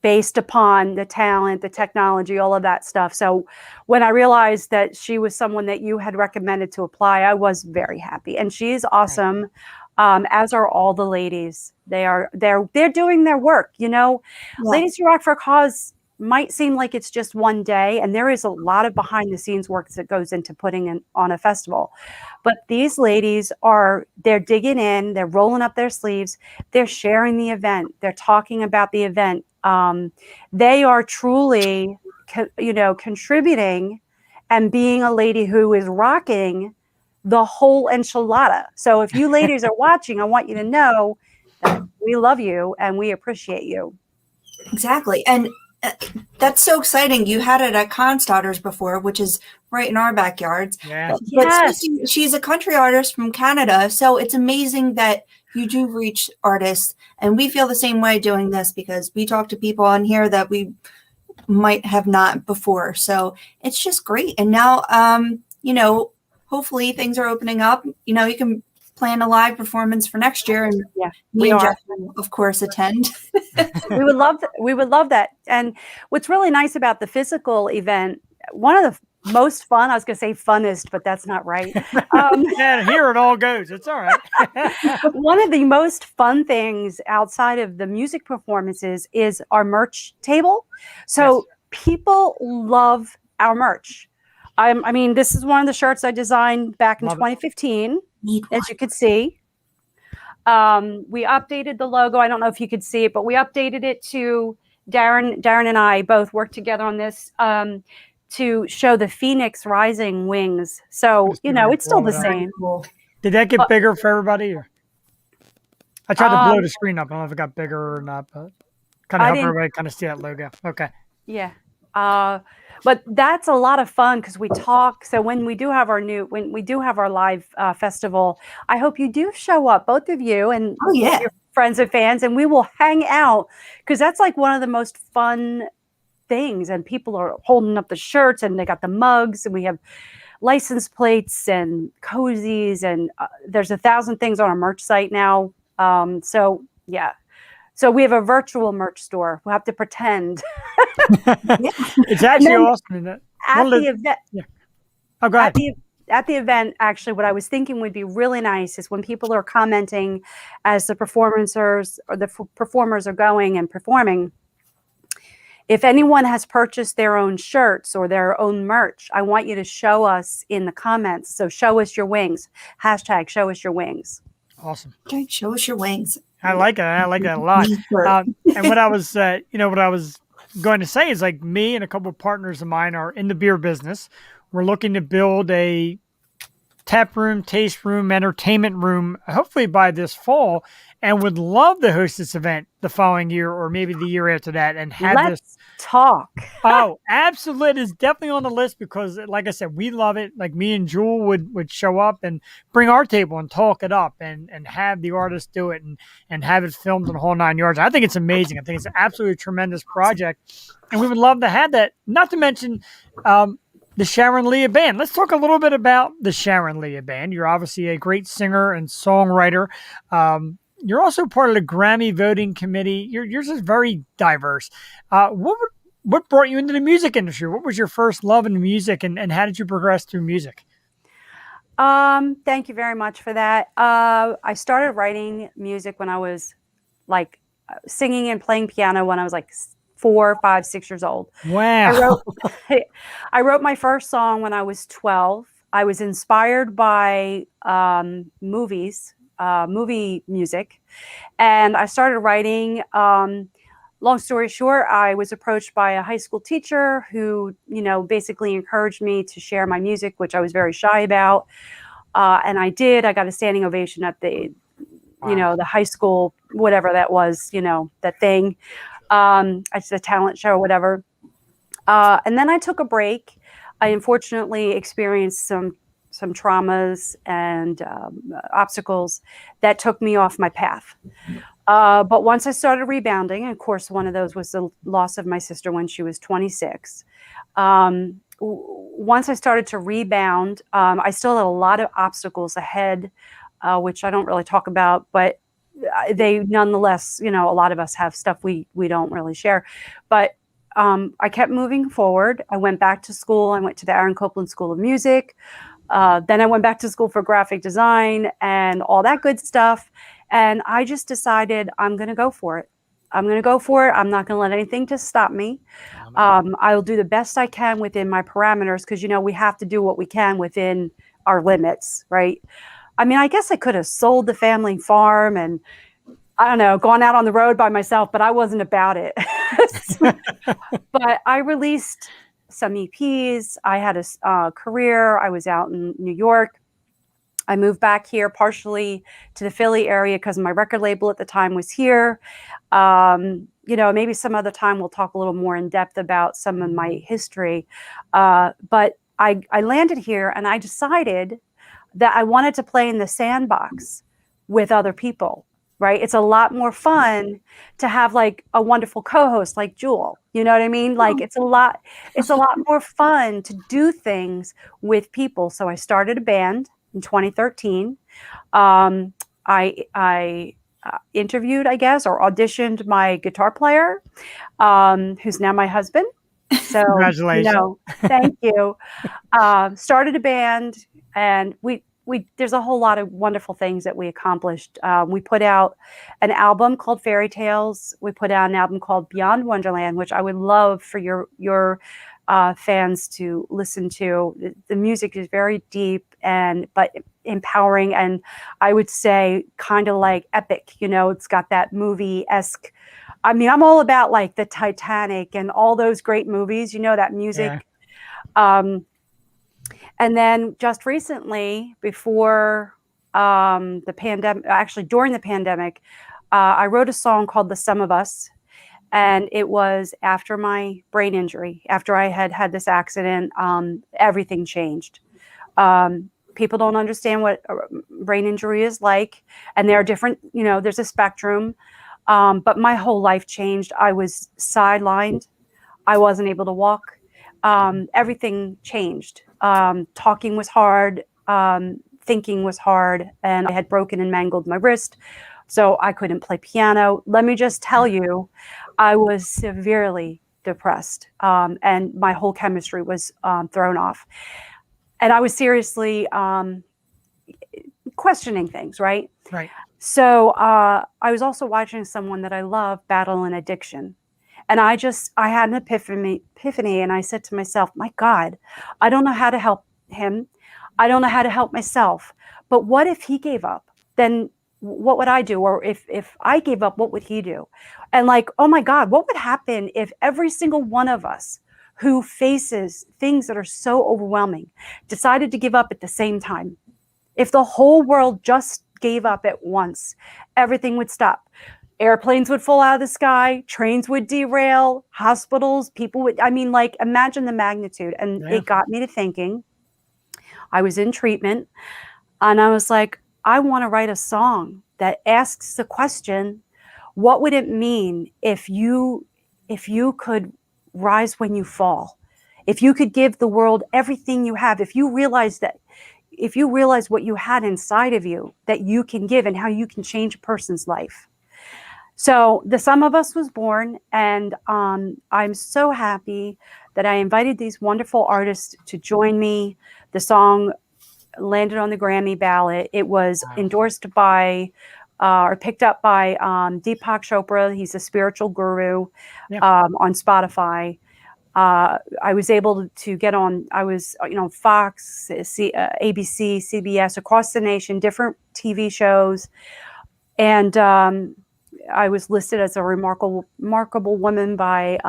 based upon the talent, the technology, all of that stuff. So when I realized that she was someone that you had recommended to apply, I was very happy. And she's awesome, as are all the ladies. They're doing their work, you know. Yeah. Ladies Who Rock for a Cause might seem like it's just one day, and there is a lot of behind the scenes work that goes into putting on a festival. But these ladies they're digging in, they're rolling up their sleeves, they're sharing the event, they're talking about the event. They are truly, contributing and being a lady who is rocking the whole enchilada. So if you ladies are watching, I want you to know that we love you and we appreciate you. Exactly. And that's so exciting. You had it at Constarters before, which is right in our backyards. Yeah. But Yes. she's a country artist from Canada. So it's amazing that you do reach artists. And we feel the same way doing this, because we talk to people on here that we might have not before. So it's just great. And now, hopefully things are opening up. You know, you can plan a live performance for next year, and me and Jeff will, of course, attend. We would love that. And what's really nice about the physical event, one of the most fun, I was going to say funnest, but that's not right. Yeah, here it all goes. It's all right. One of the most fun things outside of the music performances is our merch table. So people love our merch. I mean, this is one of the shirts I designed back in 2015, as you could see. We updated the logo. I don't know if you could see it, but we updated it to Darren and I both worked together on this to show the Phoenix rising wings. So, it's still the same. Did that get bigger for everybody? Or? I tried to blow the screen up. I don't know if it got bigger or not, but kind of help everybody kind of see that logo. Okay. Yeah. But that's a lot of fun because we talk. So when we do have our live festival, I hope you do show up, both of you and your friends and fans, and we will hang out, because that's like one of the most fun things. And people are holding up the shirts, and they got the mugs, and we have license plates and cozies, and there's 1,000 things on our merch site now. So we have a virtual merch store. We'll have to pretend. It's actually awesome. At the event, Oh, go ahead. At the event, actually, what I was thinking would be really nice is when people are commenting as the performers are going and performing, if anyone has purchased their own shirts or their own merch, I want you to show us in the comments. So show us your wings. # show us your wings. Awesome. Okay, show us your wings. I like it. I like that a lot. And what I was, what I was going to say is, like, me and a couple of partners of mine are in the beer business. We're looking to build a tap room, taste room, entertainment room, hopefully by this fall, and would love to host this event the following year or maybe the year after that and have Let's talk. Oh, Absolute is definitely on the list because, like I said, we love it. Like, me and Jewel would show up and bring our table and talk it up and have the artists do it and have it filmed in the whole 9 yards. I think it's amazing. I think it's an absolutely tremendous project, and we would love to have that. Not to mention the Sharon Lia Band. Let's talk a little bit about the Sharon Lia Band. You're obviously a great singer and songwriter. You're also part of the Grammy voting committee. Yours is very diverse. What what brought you into the music industry? What was your first love in music, and how did you progress through music? Thank you very much for that. I started writing music when I was like singing and playing piano when I was like 4, 5, 6 years old. I Wow. wrote I wrote my first song when I was 12. I was inspired by movie music, and I started writing. Long story short, I was approached by a high school teacher who, basically encouraged me to share my music, which I was very shy about. And I did. I got a standing ovation at Wow. the high school, whatever that was, that thing. It's a talent show or whatever. And then I took a break. I unfortunately experienced some traumas and obstacles that took me off my path. But once I started rebounding, and of course, one of those was the loss of my sister when she was 26. Once I started to rebound, I still had a lot of obstacles ahead, which I don't really talk about, but they nonetheless, a lot of us have stuff we don't really share. But I kept moving forward. I went back to school. I went to the Aaron Copland School of Music. Then I went back to school for graphic design and all that good stuff. And I just decided I'm going to go for it. I'm going to go for it. I'm not going to let anything to stop me. I'll do the best I can within my parameters because, we have to do what we can within our limits, right? I mean, I guess I could have sold the family farm and, I don't know, gone out on the road by myself, but I wasn't about it. But I released some EPs. I had a career. I was out in New York. I moved back here partially to the Philly area because my record label at the time was here. Maybe some other time we'll talk a little more in depth about some of my history. But I landed here and I decided that I wanted to play in the sandbox with other people, right? It's a lot more fun to have like a wonderful co-host like Jewel. You know what I mean? Like it's a lot more fun to do things with people. So I started a band in 2013. I interviewed, I guess, or auditioned my guitar player, who's now my husband. So, Congratulations. thank you. Started a band, and we there's a whole lot of wonderful things that we accomplished. We put out an album called Fairy Tales. We put out an album called Beyond Wonderland, which I would love for your fans to listen to. The music is very deep but empowering, and I would say kind of like epic. It's got that movie-esque. I mean, I'm all about like the Titanic and all those great movies. That music. Yeah. And then just recently, before the pandemic, actually during the pandemic, I wrote a song called "The Sum of Us." And it was after my brain injury, after I had this accident, everything changed. People don't understand what a brain injury is like. And there are different, there's a spectrum. But my whole life changed. I was sidelined. I wasn't able to walk. Everything changed. Talking was hard. Thinking was hard. And I had broken and mangled my wrist. So I couldn't play piano. Let me just tell you, I was severely depressed, and my whole chemistry was thrown off. And I was seriously questioning things, right? Right. So I was also watching someone that I love battle an addiction. And I had an epiphany, and I said to myself, my God, I don't know how to help him. I don't know how to help myself. But what if he gave up? Then what would I do? Or if I gave up, what would he do? And like, oh my God, what would happen if every single one of us who faces things that are so overwhelming decided to give up at the same time? If the whole world just gave up at once, everything would stop. Airplanes would fall out of the sky, trains would derail, hospitals, people would, imagine the magnitude. And Yeah. It got me to thinking. I was in treatment, and I was like, I want to write a song that asks the question, what would it mean if you could rise when you fall? If you could give the world everything you have, if you realize what you had inside of you that you can give and how you can change a person's life. So the Sum of Us was born, and I'm so happy that I invited these wonderful artists to join me. The song landed on the Grammy ballot. It was Wow. endorsed by or picked up by Deepak Chopra. He's a spiritual guru Yeah. on Spotify. I was able to get on, I was, Fox, ABC, CBS, across the nation, different TV shows. And I was listed as a remarkable woman by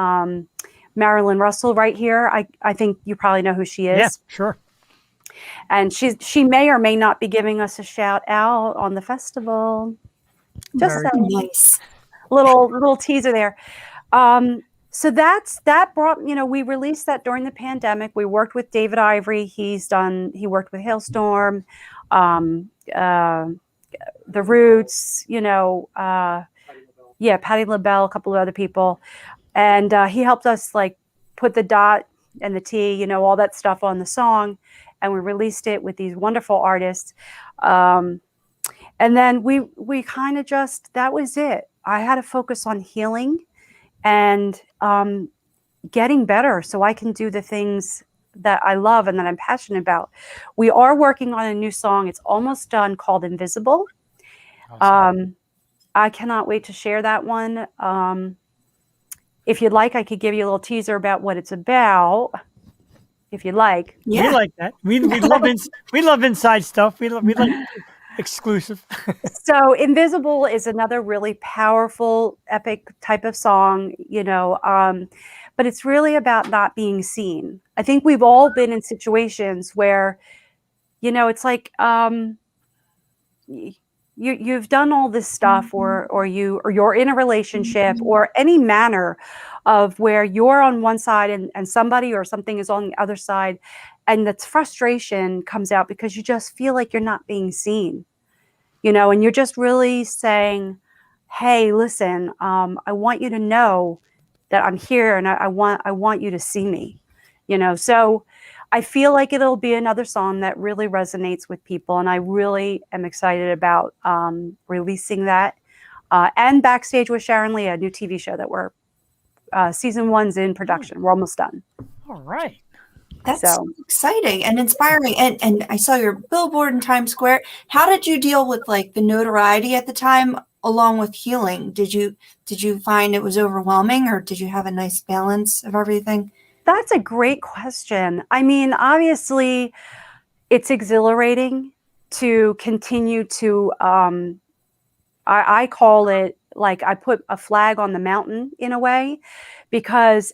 Marilyn Russell right here. I think you probably know who she is. Yeah, sure. And she may or may not be giving us a shout out on the festival. Just Very saying. Nice. Little teaser there. So that brought, we released that during the pandemic. We worked with David Ivory. He worked with Hailstorm, The Roots, Patti LaBelle, a couple of other people. And he helped us like put the dot and the T, all that stuff on the song. And we released it with these wonderful artists. And then we kind of that was it. I had to focus on healing and getting better so I can do the things that I love and that I'm passionate about. We are working on a new song. It's almost done, called Invisible. awesome. I cannot wait to share that one. If you'd like, I could give you a little teaser about what it's about. If you'd like. We Yeah. like that. We love inside stuff. We like exclusive. So Invisible is another really powerful, epic type of song, but it's really about not being seen. I think we've all been in situations where, it's like you've done all this stuff, or you're in a relationship, or any manner of where you're on one side and somebody or something is on the other side, and the frustration comes out because you just feel like you're not being seen, and you're just really saying, hey, listen, I want you to know that I'm here, and I want you to see me, so I feel like it'll be another song that really resonates with people, and I really am excited about releasing that. And Backstage with Sharon Lia, a new TV show that we're season 1's in production. We're almost done. All right. That's So- so exciting and inspiring. And I saw your billboard in Times Square. How did you deal with like the notoriety at the time along with healing? Did you find it was overwhelming, or did you have a nice balance of everything? That's a great question. I mean, obviously, it's exhilarating to continue to, I call it like I put a flag on the mountain in a way, because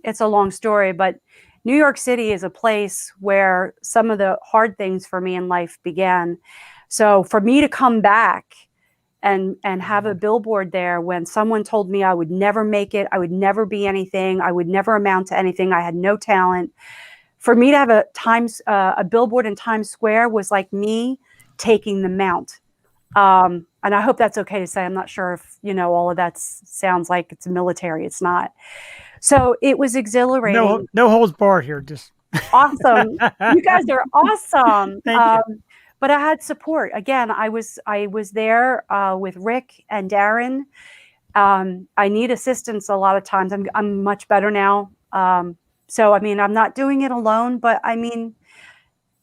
it's a long story, but New York City is a place where some of the hard things for me in life began. So for me to come back and have a billboard there when someone told me I would never make it, I would never be anything, I would never amount to anything, I had no talent. For me to have a billboard in Times Square was like me taking the mount. And I hope that's okay to say. I'm not sure if, all of that sounds like it's military. It's not. So it was exhilarating. No holds barred here. Just Awesome. You guys are awesome. Thank you. But I had support. Again, I was there with Rick and Darren. I need assistance a lot of times. I'm much better now. So I mean, I'm not doing it alone, but I mean,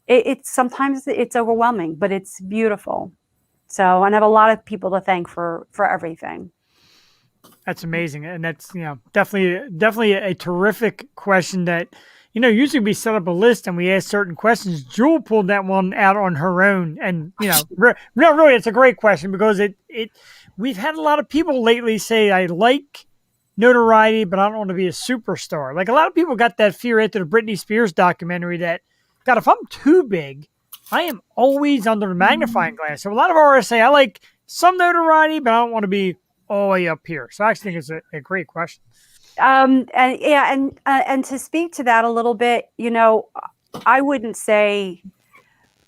it's sometimes it's overwhelming, but it's beautiful. So and I have a lot of people to thank for everything. That's amazing, and that's definitely a terrific question. That usually we set up a list and we ask certain questions. Jewel pulled that one out on her own, and really, it's a great question because we've had a lot of people lately say, I like notoriety, but I don't want to be a superstar. Like a lot of people got that fear after the Britney Spears documentary that, God, if I'm too big, I am always under the magnifying glass. So a lot of artists say, I like some notoriety, but I don't want to be all the way up here. So I actually think it's a great question. And to speak to that a little bit, I wouldn't say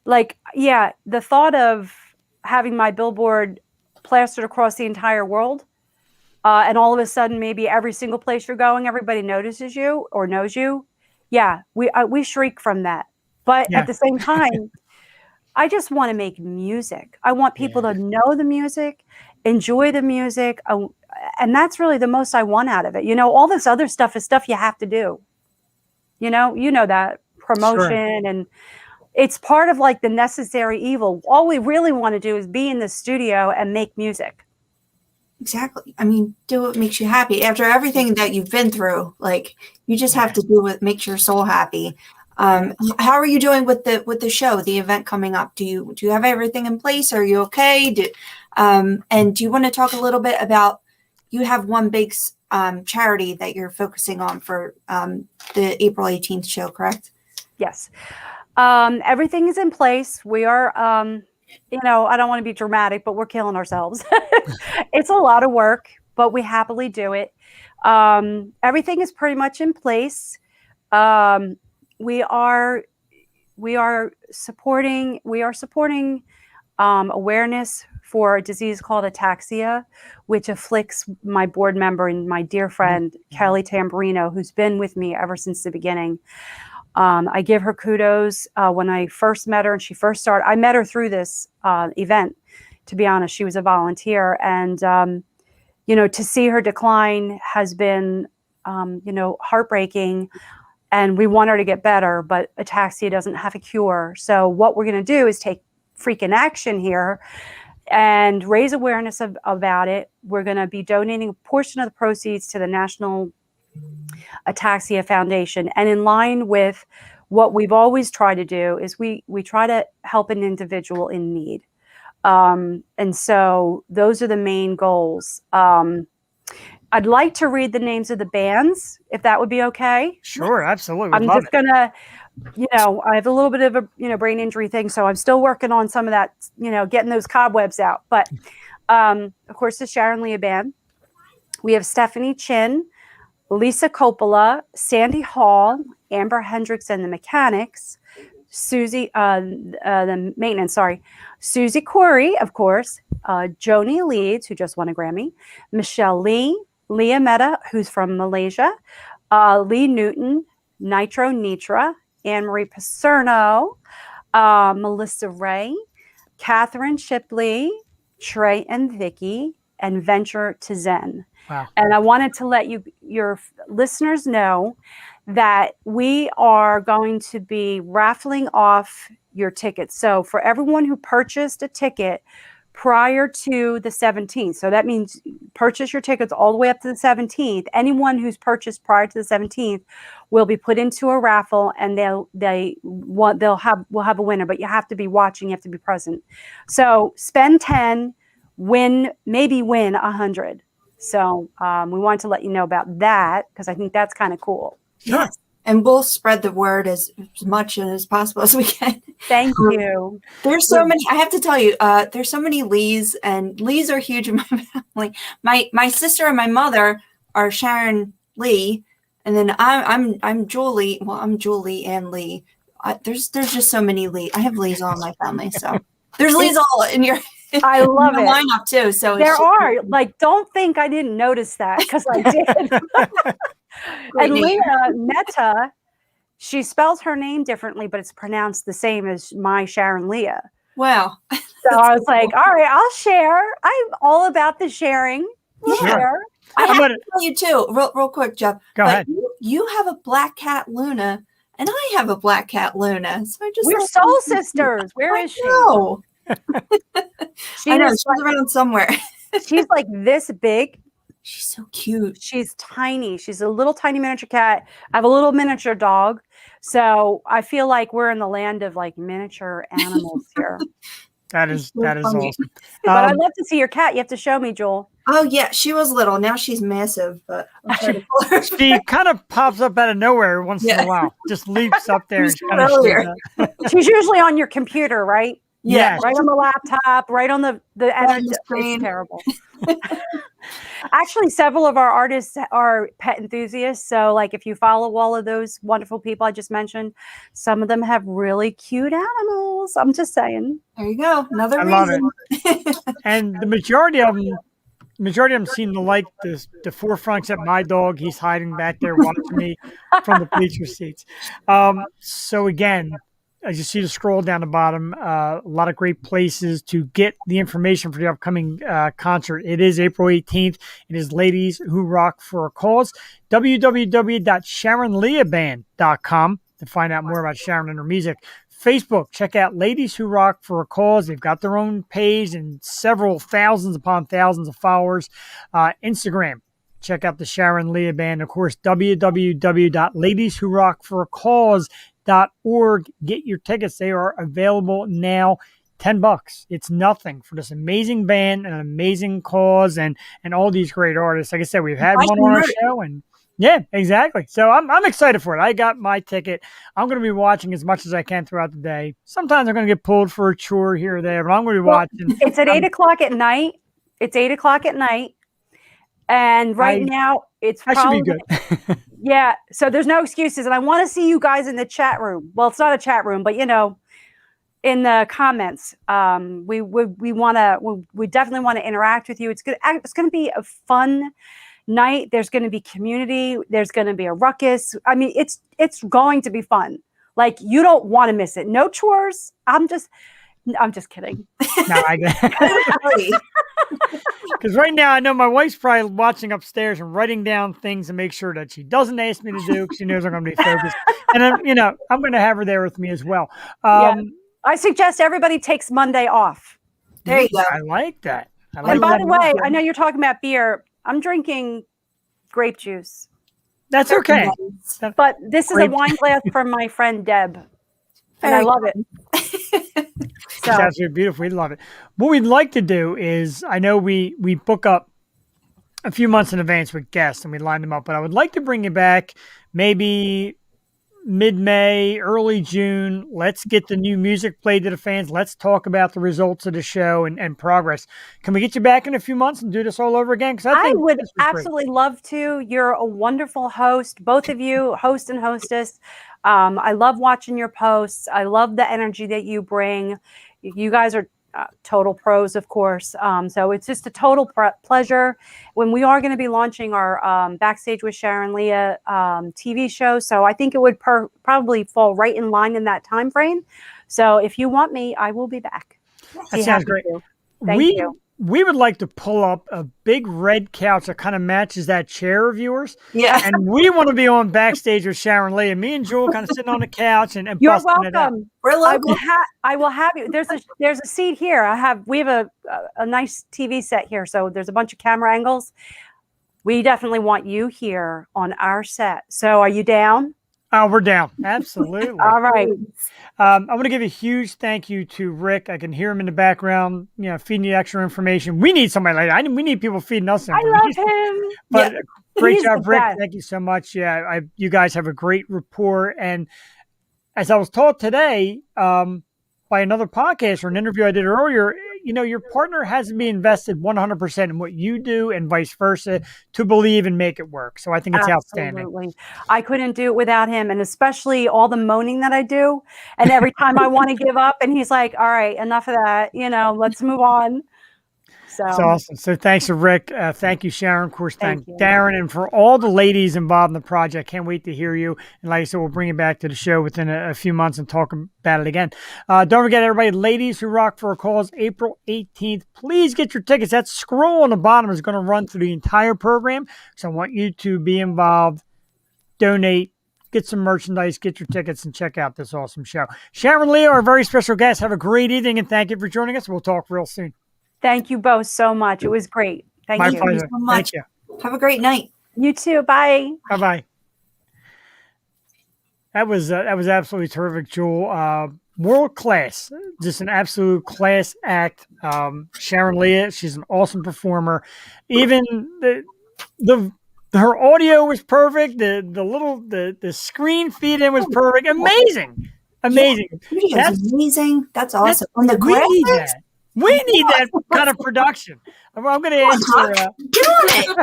the thought of having my billboard plastered across the entire world, and all of a sudden, maybe every single place you're going, everybody notices you or knows you. Yeah, we shriek from that. But at the same time, I just want to make music. I want people to know the music, enjoy the music, and that's really the most I want out of it. All this other stuff is stuff you have to do. You know that Sure. promotion, and it's part of like the necessary evil. All we really want to do is be in the studio and make music. Exactly. I mean, do what makes you happy. After everything that you've been through, like you just have to do what makes your soul happy. How are you doing with the show, the event coming up? Do you have everything in place? Are you okay? And do you want to talk a little bit about, you have one big charity that you're focusing on for the April 18th show, correct? Yes. Everything is in place. We are, I don't want to be dramatic, but we're killing ourselves. It's a lot of work, but we happily do it. Everything is pretty much in place. We are supporting awareness for a disease called ataxia, which afflicts my board member and my dear friend, Kelly Tamburino, who's been with me ever since the beginning. I give her kudos. When I first met her and she first started, I met her through this event, to be honest. She was a volunteer. And, to see her decline has been, heartbreaking. And we want her to get better, but ataxia doesn't have a cure. So what we're going to do is take freaking action here and raise awareness about it. We're going to be donating a portion of the proceeds to the National Ataxia Foundation. And in line with what we've always tried to do is we try to help an individual in need. And so those are the main goals. I'd like to read the names of the bands, if that would be okay. Sure, absolutely. I'm just going to, I have a little bit of a, brain injury thing. So I'm still working on some of that, getting those cobwebs out. But of course, the Sharon Lia Band. We have Stephanie Chin, Lisa Coppola, Sandy Hall, Amber Hendricks and the Mechanics, Susie, the maintenance, Susie Corey, of course, Joni Leeds, who just won a Grammy, Michelle Lee, Leah Mehta, who's from Malaysia, Lee Newton, Nitro Nitra, Anne-Marie Paserno, Melissa Ray, Catherine Shipley, Trey and Vicky, and Venture to Zen. Wow. And I wanted to let your listeners know that we are going to be raffling off your tickets. So for everyone who purchased a ticket prior to the 17th, so that means purchase your tickets all the way up to the 17th. Anyone who's purchased prior to the 17th will be put into a raffle, and we'll have a winner. But you have to be watching, you have to be present. So spend 10, maybe win 100. So we wanted to let you know about that because I think that's kind of cool. Yes. And we'll spread the word as much as possible as we can. Thank you. There's so many, I have to tell you, there's so many Lees, and Lees are huge in my family. My sister and my mother are Sharon Lee, and then I'm Julie. Well, I'm Julie and Lee. There's just so many Lee. I have Lees all in my family, so there's Lees all in your I love it. lineup too. So there are, don't think I didn't notice that, because I did. And Leah Mehta, she spells her name differently, but it's pronounced the same as my Sharon Lia. Wow. So I was like, all right, I'll share. I'm all about the sharing. We'll share. I have to tell you too, real quick, Jeff. Go ahead. You have a black cat Luna, and I have a black cat Luna. So we're soul sisters. Where is she? No. I know she's around somewhere. She's like this big. She's so cute. She's tiny. She's a little tiny miniature cat. I have a little miniature dog. So I feel like we're in the land of like miniature animals here. That is awesome. But I'd love to see your cat. You have to show me, Joel. Oh yeah, she was little. Now she's massive, but she kind of pops up out of nowhere once in a while. Just leaps up there. And she's usually on your computer, right? Yeah, right on the laptop, right on the screen. It's terrible. Actually, several of our artists are pet enthusiasts. So, like, if you follow all of those wonderful people I just mentioned, some of them have really cute animals. I'm just saying. There you go. Another reason. Love it. And the majority of them seem to like the forefront, except my dog. He's hiding back there watching me from the bleacher seats. So again, as you see the scroll down the bottom, a lot of great places to get the information for the upcoming concert. It is April 18th. It is Ladies Who Rock for a Cause. www.sharonliaband.com to find out more about Sharon and her music. Facebook, check out Ladies Who Rock for a Cause. They've got their own page and several thousands upon thousands of followers. Instagram, check out the Sharon Lia Band. Of course, www.ladieswhorockforacause.org. Get your tickets. They are available now. $10. It's nothing for this amazing band and an amazing cause and all these great artists. Like I said, we've had one on our show, and yeah, exactly. So I'm excited for it. I got my ticket. I'm going to be watching as much as I can throughout the day. Sometimes I'm going to get pulled for a chore here or there, but I'm going to be watching. It's at 8:00 at night. It's 8:00 at night. And now it's probably, should be good. Yeah. So there's no excuses. And I want to see you guys in the chat room. Well, it's not a chat room, but in the comments, we definitely want to interact with you. It's going to be a fun night. There's going to be community. There's going to be a ruckus. I mean, it's going to be fun. Like, you don't want to miss it. No chores. I'm just kidding. No, I get because right now I know my wife's probably watching upstairs and writing down things to make sure that she doesn't ask me to do because she knows I'm going to be focused. And I'm going to have her there with me as well. I suggest everybody takes Monday off. There you go. I like that. And by the way, I know you're talking about beer. I'm drinking grape juice. That's okay. But this is a wine glass from my friend Deb. And I love it. It's absolutely beautiful. We love it. What we'd like to do is, I know we book up a few months in advance with guests and we line them up, but I would like to bring you back maybe mid-May, early June. Let's get the new music played to the fans. Let's talk about the results of the show and progress. Can we get you back in a few months and do this all over again? Because I would absolutely love to. You're a wonderful host, both of you, host and hostess. I love watching your posts. I love the energy that you bring. You guys are total pros, of course. So it's just a total pleasure. When we are going to be launching our Backstage with Sharon Lia TV show, so I think it would probably fall right in line in that time frame. So if you want me, I will be back. That sounds great. Thank you. We would like to pull up a big red couch that kind of matches that chair of yours. Yeah. And we want to be on Backstage with Sharon Lia. Me and Jewel kind of sitting on the couch and You're busting it out. welcome. I will have you. There's a seat here. We have a nice TV set here. So there's a bunch of camera angles. We definitely want you here on our set. So are you down? Oh, we're down. Absolutely. All right. I want to give a huge thank you to Rick. I can hear him in the background, feeding you extra information. We need somebody like that. We need people feeding us information. I love him. But great job, Rick. Thank you so much. Yeah, you guys have a great rapport. And as I was taught today by another podcast or an interview I did earlier, your partner has to be invested 100% in what you do and vice versa to believe and make it work. So I think it's outstanding. I couldn't do it without him, and especially all the moaning that I do. And every time I want to give up, and he's like, all right, enough of that. Let's move on. So that's awesome. So thanks to Rick. Thank you, Sharon. Of course, thank you. Darren. And for all the ladies involved in the project, can't wait to hear you. And like I said, we'll bring you back to the show within a few months and talk about it again. Don't forget, everybody, Ladies Who Rock for a Cause, April 18th. Please get your tickets. That scroll on the bottom is going to run through the entire program. So I want you to be involved, donate, get some merchandise, get your tickets, and check out this awesome show. Sharon Lia, our very special guest, have a great evening, and thank you for joining us. We'll talk real soon. Thank you both so much. It was great. Thank you. My pleasure. So much. Thank you. Have a great night. You too. Bye. Bye-bye. That was absolutely terrific, Jewel. World class, just an absolute class act. Sharon Lia, she's an awesome performer. Even her audio was perfect. The screen feed in was perfect. Amazing. Yeah, that's amazing. That's awesome. On the graphics. We need that kind of production. I'm going to ask her. Get on it.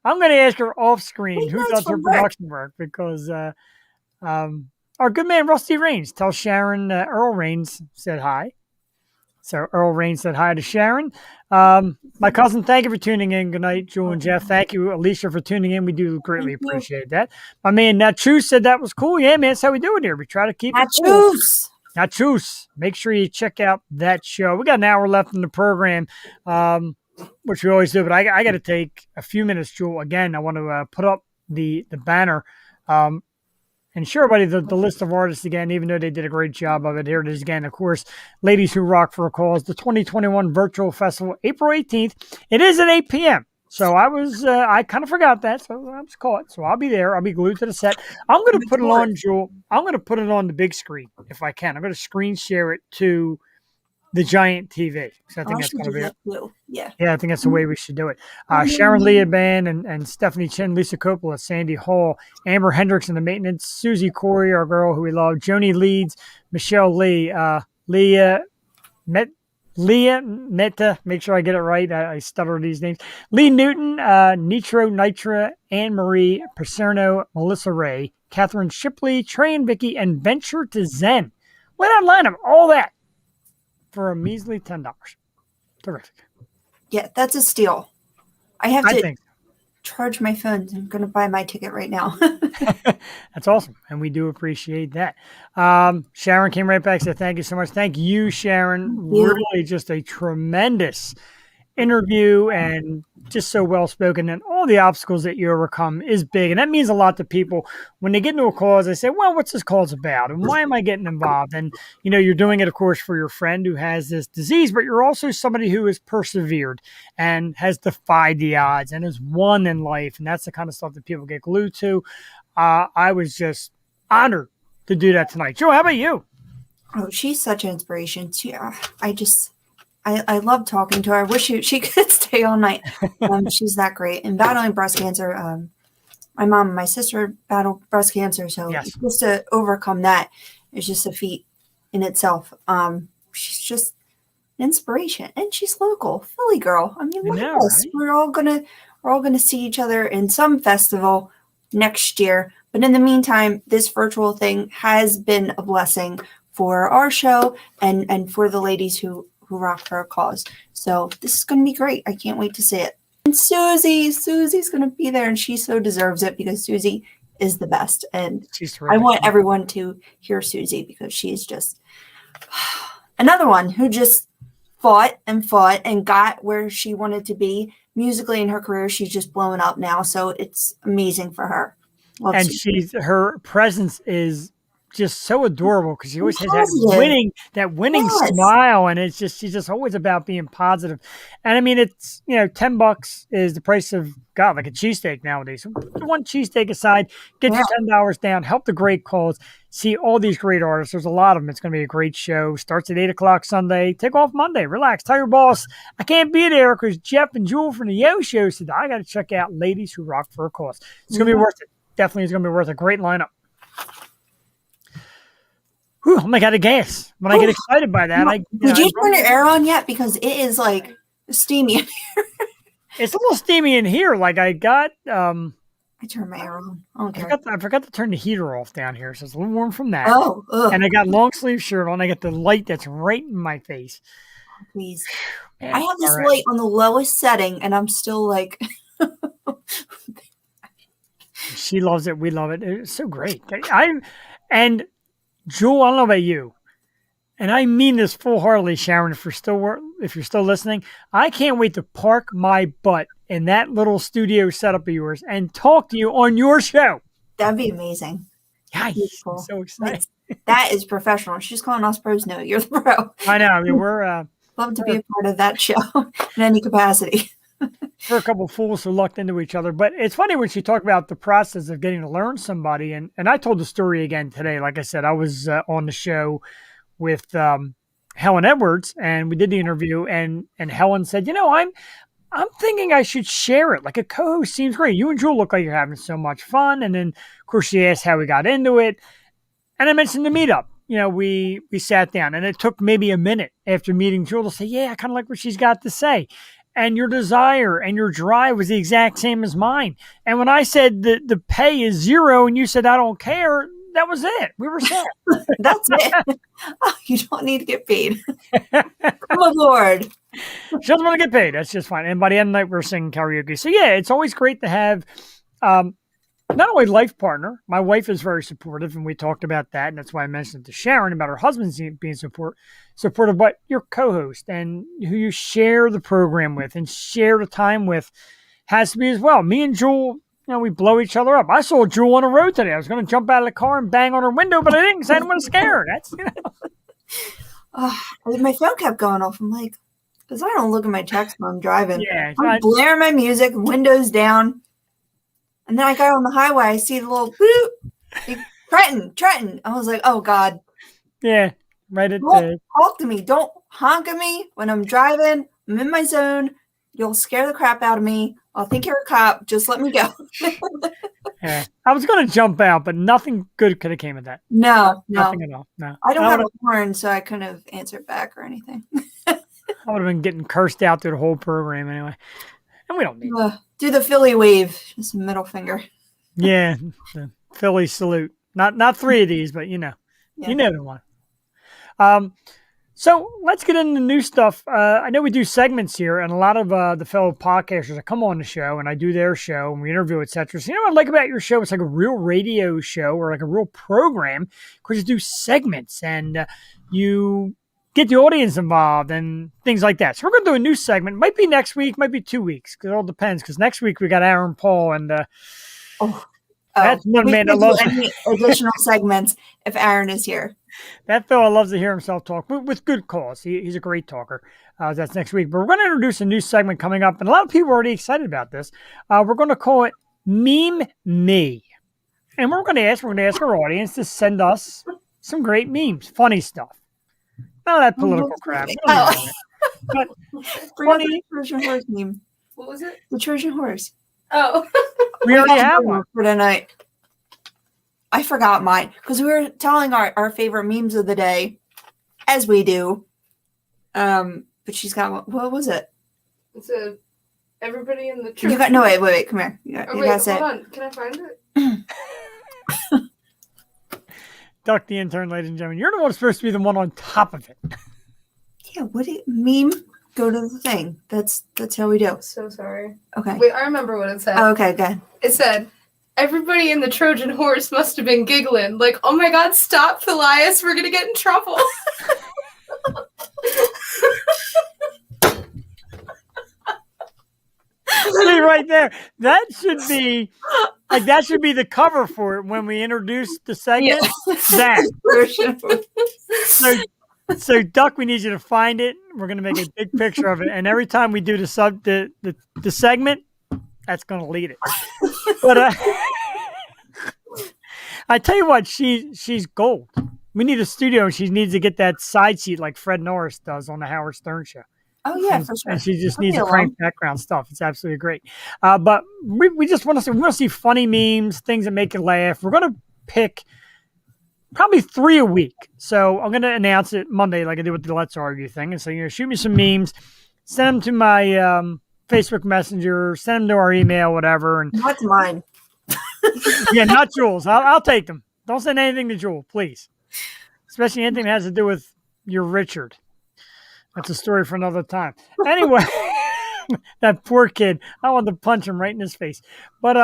I'm going to ask her off screen who does her production work because our good man Rusty Rains. Tell Sharon Earl Rains said hi. So Earl Rain said hi to Sharon. My cousin, thank you for tuning in. Good night, Jewel and Jeff. Thank you, Alicia, for tuning in. We do greatly Thank you. appreciate that. My man Nachu said that was cool. Yeah, man, that's how we do it here. We try to keep it cool. Nachos. Nachos. Make sure you check out that show. We got an hour left in the program, which we always do, but I got to take a few minutes, Jewel. Again, I want to put up the banner and show everybody the list of artists again, even though they did a great job of it. Here it is again, of course, Ladies Who Rock for a Cause, the 2021 Virtual Festival, April 18th. It is at 8 p.m. So I kind of forgot that, so I was caught. So I'll be there. I'll be glued to the set. I'm going to put it on, Jewel. I'm going to put it on the big screen if I can. I'm going to screen share it to the giant TV. So I think that's going to be it. Yeah, I think that's the way we should do it. Sharon Lia Band and Stephanie Chin, Lisa Coppola, Sandy Hall, Amber Hendricks in the maintenance, Susie Corey, our girl who we love, Joni Leeds, Michelle Lee, Leah Meta, make sure I get it right. I stutter these names. Lee Newton, Nitra, Anne Marie, Pacerno, Melissa Ray, Catherine Shipley, Trey and Vicky, and Venture to Zen. Look at that lineup, all that for a measly $10. Terrific. Yeah, that's a steal. I have to think charge my phone. I'm going to buy my ticket right now. that's awesome, and we do appreciate that. Sharon came right back and said, thank you so much. Thank you, Sharon. Really just a tremendous interview and just so well-spoken, and all the obstacles that you overcome is big, and that means a lot to people. When they get into a cause, they say, well, what's this cause about, and why am I getting involved? And you're doing it, of course, for your friend who has this disease, but you're also somebody who has persevered and has defied the odds and has won in life, and that's the kind of stuff that people get glued to. I was just honored to do that tonight. Joe, how about you? Oh, she's such an inspiration. I love talking to her. I wish she could stay all night. She's that great. And battling breast cancer, my mom and my sister battled breast cancer. So just to overcome that is just a feat in itself. She's just an inspiration. And she's local, Philly girl. I mean, look at us. Right? We're all gonna see each other in some festival next year. But in the meantime, this virtual thing has been a blessing for our show and for the ladies who rock for a cause. So this is going to be great. I can't wait to see it. And Susie's going to be there, and she so deserves it because Susie is the best. And I want everyone to hear Susie because she's just another one who just fought and got where she wanted to be musically in her career. She's just blowing up now. So it's amazing for her. And her presence is just so adorable because she always has that winning smile, and she's just always about being positive. And I mean, it's $10 is the price of like a cheesesteak nowadays. So put one cheesesteak aside, get your $10 down, help the great cause, see all these great artists. There's a lot of them. It's going to be a great show. Starts at 8:00 Sunday. Take off Monday. Relax. Tell your boss I can't be there because Jeff and Jewel from the Yo Show said I got to check out Ladies Who Rock for a Cause. It's going to be worth it. Definitely, it's going to be worth a great lineup. Whew, I'm like out of gas when I get excited by that. Did you turn your air on yet? Because it is like steamy in here. It's a little steamy in here. Like I got. I turned my air on. Okay. I forgot to turn the heater off down here, so it's a little warm from that. And I got long sleeve shirt on. I got the light that's right in my face. Please, man, I have this light on the lowest setting, and I'm still like. She loves it. We love it. It's so great. And Jewel, I don't know about you, and I mean this full-heartedly, Sharon, if you're still listening, I can't wait to park my butt in that little studio setup of yours and talk to you on your show. That'd be amazing. Yeah, I'm so excited. That is professional. She's calling us pros. No, you're the pro. I know. I mean, we're love to be a part of that show in any capacity. We're a couple of fools who lucked into each other. But it's funny when she talked about the process of getting to learn somebody. And I told the story again today. Like I said, I was on the show with Helen Edwards, and we did the interview. And Helen said, I'm thinking I should share it. Like a co-host seems great. You and Jewel look like you're having so much fun. And then, of course, she asked how we got into it. And I mentioned the meetup. We sat down. And it took maybe a minute after meeting Jewel to say, yeah, I kind of like what she's got to say. And your desire and your drive was the exact same as mine. And when I said the pay is zero and you said, I don't care, that was it. We were set. That's it. Oh, you don't need to get paid. I'm aboard. She doesn't want to get paid. That's just fine. And by the end of the night, we're singing karaoke. So yeah, it's always great to have not only life partner. My wife is very supportive, and we talked about that, and that's why I mentioned it to Sharon about her husband being supportive, but your co-host and who you share the program with and share the time with has to be as well. Me and Jewel, we blow each other up. I saw Jewel on the road today. I was going to jump out of the car and bang on her window, but I didn't because I didn't want to scare her. That's My phone kept going off. I'm like, because I don't look at my text when I'm driving. Yeah, I'm blaring my music, windows down. And then I got on the highway. I see the little Trenton. I was like, oh, God. Yeah, right at Don't talk to me. Don't honk at me when I'm driving. I'm in my zone. You'll scare the crap out of me. I'll think you're a cop. Just let me go. Yeah, I was going to jump out, but nothing good could have came of that. No. Nothing at all. No. I don't have a horn, so I couldn't have answered back or anything. I would have been getting cursed out through the whole program anyway. And we don't need it. Do the Philly wave. Just middle finger. Yeah, the Philly salute. Not three of these, but you know the one. So let's get into new stuff. I know we do segments here, and a lot of the fellow podcasters that come on the show, and I do their show, and we interview, etc. So what I like about your show? It's like a real radio show or like a real program because you do segments and you get the audience involved and things like that. So we're going to do a new segment. Might be next week, might be 2 weeks, because it all depends. Because next week we got Aaron Paul, and that's one man that loves any additional segments if Aaron is here. That fellow loves to hear himself talk with good cause. He's a great talker. That's next week. But we're going to introduce a new segment coming up, and a lot of people are already excited about this. We're going to call it Meme Me. And we're going to ask our audience to send us some great memes, funny stuff. None of that political crap. But funny. Trojan horse meme. What was it? The Trojan horse. Oh. We already have one for tonight. I forgot mine because we were telling our favorite memes of the day, as we do. But she's got one. What was it? It's everybody in the church. Wait, come here. You hold on. Can I find it? Duck the intern, ladies and gentlemen. You're the one supposed to be the one on top of it. Yeah, meme? Go to the thing. That's how we do. So sorry. Okay. Wait, I remember what it said. Oh, okay, good. It said, everybody in the Trojan horse must have been giggling. Like, oh my God, stop, Phileas. We're going to get in trouble. See right there. That should be the cover for it when we introduce the segment. Yeah. That. So Duck, we need you to find it. We're gonna make a big picture of it, and every time we do the segment, that's gonna lead it. But I tell you what, she's gold. We need a studio, and she needs to get that side seat like Fred Norris does on the Howard Stern show. Oh yeah, for sure. And she just needs to crank background stuff. It's absolutely great. But we just want to see funny memes, things that make you laugh. We're gonna pick probably 3 a week. So I'm going to announce it Monday like I did with the Let's Argue thing. And so, shoot me some memes, send them to my Facebook Messenger, send them to our email, whatever. And not to mine. Yeah, not Jules. I'll take them. Don't send anything to Jewel, please. Especially anything that has to do with your Richard. That's a story for another time. Anyway, that poor kid. I want to punch him right in his face. But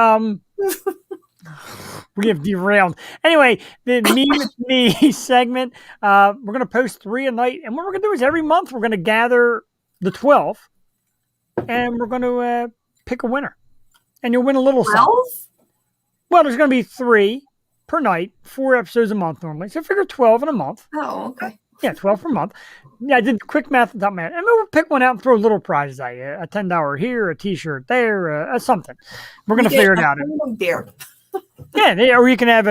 we have derailed. Anyway, the Meme with Me segment, we're going to post 3 a night. And what we're going to do is every month we're going to gather the 12 and we're going to pick a winner. And you'll win a little 12? something. Well, there's going to be 3 per night, 4 episodes a month normally. So figure 12 in a month. Oh, okay. Yeah, 12 per month. Yeah, I did quick math on top of my head. And we'll pick one out and throw little prizes at you. A $10 here, a T-shirt there, something. We're going to figure it out. Beer. Yeah, or you can have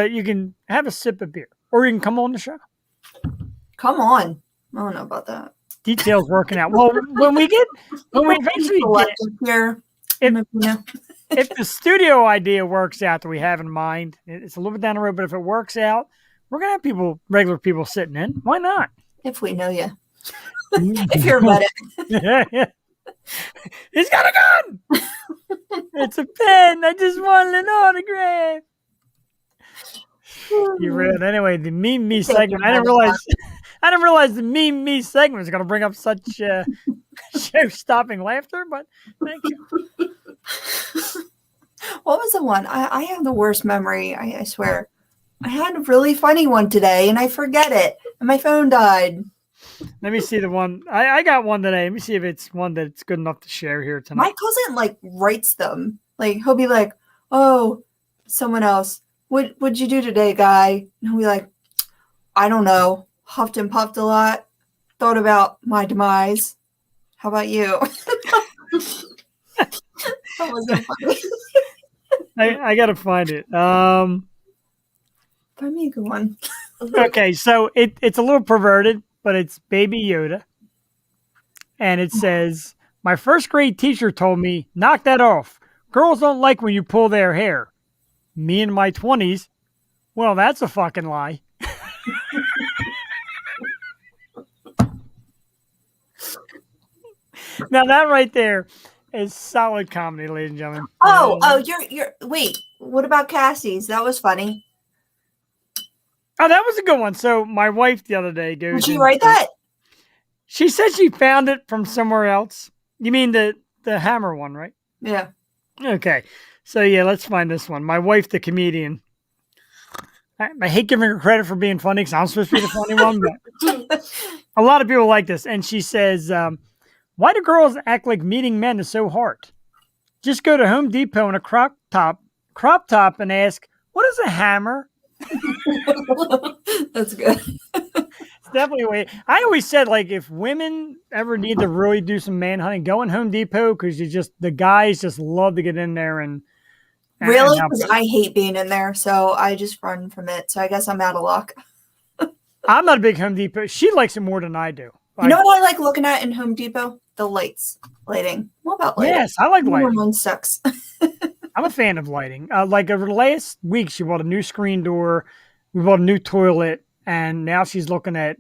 a sip of beer, or you can come on the show. Come on, I don't know about that. Details working out. Well, when we eventually get here, if the studio idea works out that we have in mind, it's a little bit down the road, but if it works out, we're gonna have regular people sitting in. Why not? If we know you, if you're vetted. Yeah. He's got a gun. It's a pen. I just wanted an autograph. You read anyway. The meme me Thank segment. you, I didn't Mom. realize. I didn't realize the meme me segment was going to bring up such show-stopping laughter. But thank you. What was the one? I have the worst memory. I swear. I had a really funny one today, and I forget it, and my phone died. Let me see the one. I got one today. Let me see if it's one that's good enough to share here tonight. My cousin like writes them. Like he'll be like, "Oh, someone else. What'd you do today, guy?" And he'll be like, "I don't know. Huffed and puffed a lot. Thought about my demise. How about you?" That wasn't funny. I got to find it. Find me a good one. Okay, so it's a little perverted, but it's Baby Yoda. And it says, my first grade teacher told me, knock that off. Girls don't like when you pull their hair. Me in my 20s, well, that's a fucking lie. Now that right there is solid comedy, ladies and gentlemen. Oh, you're wait. What about Cassie's? That was funny. Oh, that was a good one. So my wife the other day goes. Did she write that? She said she found it from somewhere else. You mean the hammer one, right? Yeah. Okay. So yeah, let's find this one. My wife, the comedian. I hate giving her credit for being funny because I'm supposed to be the funny one, but a lot of people like this. And she says, why do girls act like meeting men is so hard? Just go to Home Depot in a crop top and ask, what is a hammer? That's good. It's definitely a way. I always said, like, if women ever need to really do some man hunting, go in Home Depot because the guys just love to get in there and Really? help. Because I hate being in there, so I just run from it. So I guess I'm out of luck. I'm not a big Home Depot. She likes it more than I do. You know what I like looking at in Home Depot? The lighting. What about lighting? Yes, I like lighting. One sucks. I'm a fan of lighting. Like over the last week, she bought a new screen door. We bought a new toilet, and now she's looking at,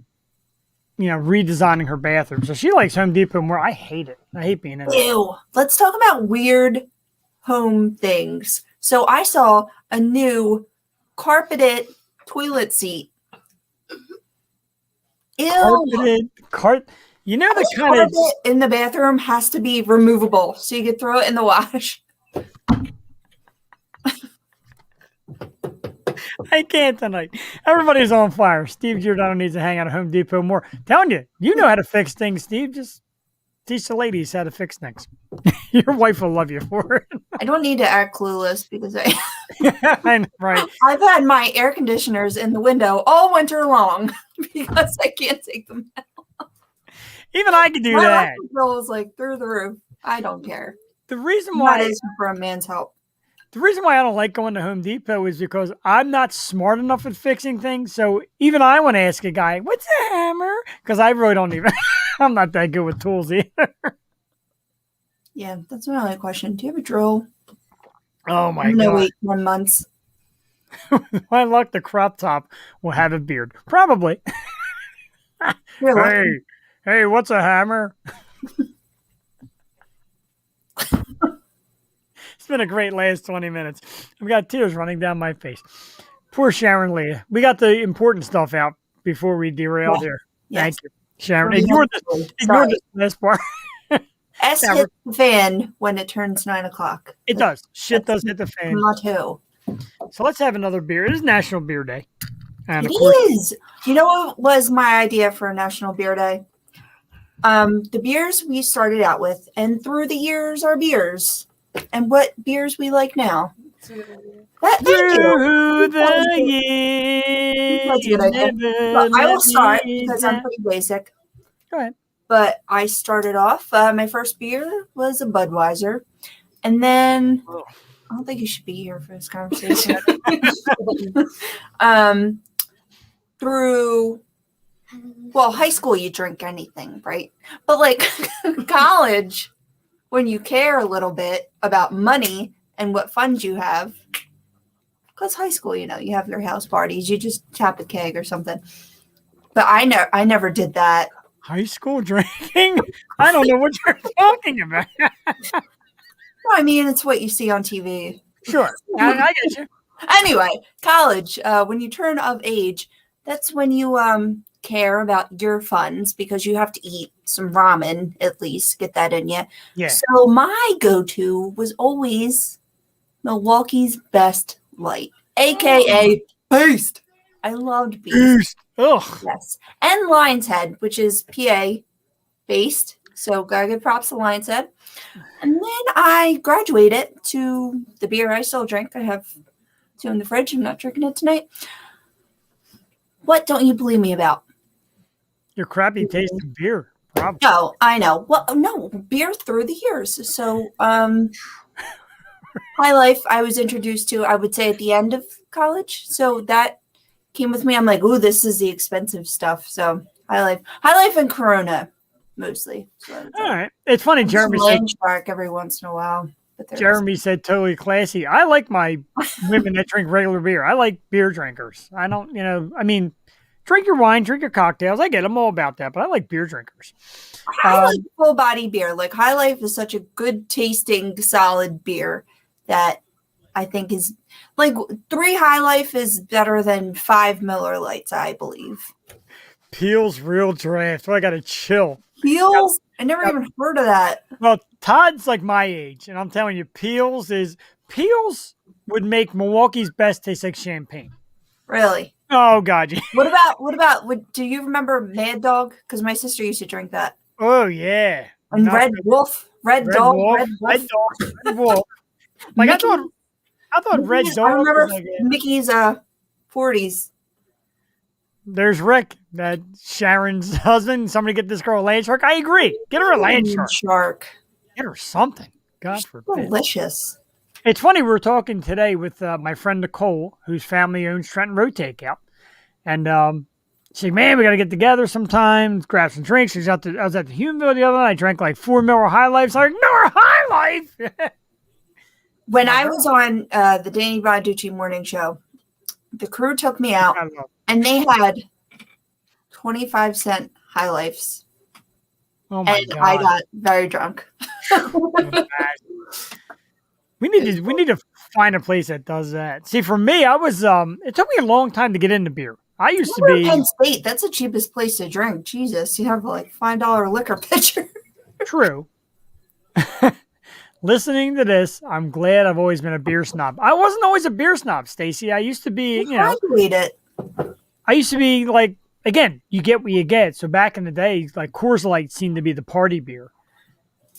redesigning her bathroom. So she likes Home Depot more. I hate it. I hate being in there. Ew. Let's talk about weird home things. So I saw a new carpeted toilet seat. Ew. You know the kind of in the bathroom has to be removable, so you could throw it in the wash. I can't tonight. Everybody's on fire. Steve Giordano needs to hang out at Home Depot more. Telling you know how to fix things, Steve. Just teach the ladies how to fix things. Your wife will love you for it. I don't need to act clueless because I know, right. I've had my air conditioners in the window all winter long because I can't take them out. Even I could do my that. electric bill is like through the roof. I don't care. The reason I'm why not asking for a man's help. The reason why I don't like going to Home Depot is because I'm not smart enough at fixing things. So even I want to ask a guy, what's a hammer? Because I really don't even, I'm not that good with tools either. Yeah, that's my only question. Do you have a drill? Oh my No, God. wait, 1 month. My luck, the crop top will have a beard. Probably. You're lucky. Hey, what's a hammer? It's been a great last 20 minutes. I've got tears running down my face. Poor Sharon Lia. We got the important stuff out before we derailed here. Yes. Thank you, Sharon. Ignore this last part. S hits the fan when it turns 9 o'clock. It does. Shit does hit the fan. Motto. So let's have another beer. It is National Beer Day. And It of course, is. You know what was my idea for National Beer Day? The beers we started out with, and through the years, our beers, and what beers we like now. Thank you. through the That's a years, good idea. Look, I will start because I'm down. pretty basic. Go ahead. But I started off, my first beer was a Budweiser. And then, I don't think you should be here for this conversation. Through, high school, you drink anything, right? But like college, when you care a little bit about money and what funds you have, because high school, you have your house parties, you just tap a keg or something. But I never did that. High school drinking? I don't know what you're talking about. No, I mean, it's what you see on TV. Sure. I get you. Anyway, college. When you turn of age, that's when you care about your funds because you have to eat some ramen at least, get that in you. Yeah. So my go-to was always Milwaukee's Best Light, aka Beast. I loved Beast. Ugh. Yes, and Lion's Head, which is PA based. So gotta give props to Lion's Head. And then I graduated to the beer I still drink. I have 2 in the fridge. I'm not drinking it tonight. What don't you believe me about? Your crappy taste of beer. Probably. No, I know. Well, no, beer through the years. So, High Life, I was introduced to, I would say, at the end of college. So that came with me. I'm like, ooh, this is the expensive stuff. So High Life and Corona, mostly. So All right. It's funny. Jeremy said, Land Shark every once in a while. But Jeremy said totally classy. I like my women that drink regular beer. I like beer drinkers. I don't, I mean, drink your wine, drink your cocktails. I get them all about that, but I like beer drinkers. I like full body beer. Like High Life is such a good tasting, solid beer that I think is like 3 High Life is better than 5 Miller Lights, I believe. Peel's Real Draft. Well, I got to chill. Peel's? I never even heard of that. Well, Todd's like my age, and I'm telling you, Peel's would make Milwaukee's Best taste like champagne. Really? Oh God! Yeah. Do you remember Mad Dog? Because my sister used to drink that. Oh yeah. And Red Wolf, Red Dog, Wolf, Red Dog, Red Wolf. Like I thought Red Dog. I remember was like Mickey's 40s. There's Rick, that Sharon's husband. Somebody get this girl a land shark. I agree. Get her a land shark. Get her something. God forbid. Delicious. It's funny. We were talking today with my friend Nicole, whose family owns Trenton Road Takeout, and she's like, "Man, we got to get together sometime, grab some drinks." I was at the Humanville the other night. I drank like 4 Miller High Lifes. I'm like, Miller High Life. When I was on the Danny Bonaducci morning show, the crew took me out, and they had 25-cent High Lifes. Oh my and God. I got very drunk. We need to find a place that does that. See, for me, I was it took me a long time to get into beer. I used to be Penn State. That's the cheapest place to drink. Jesus, you have like $5 liquor pitcher. True. Listening to this, I'm glad I've always been a beer snob. I wasn't always a beer snob, Stacy. I used to be, I used to be like, again, you get what you get. So back in the day, like Coors Light seemed to be the party beer.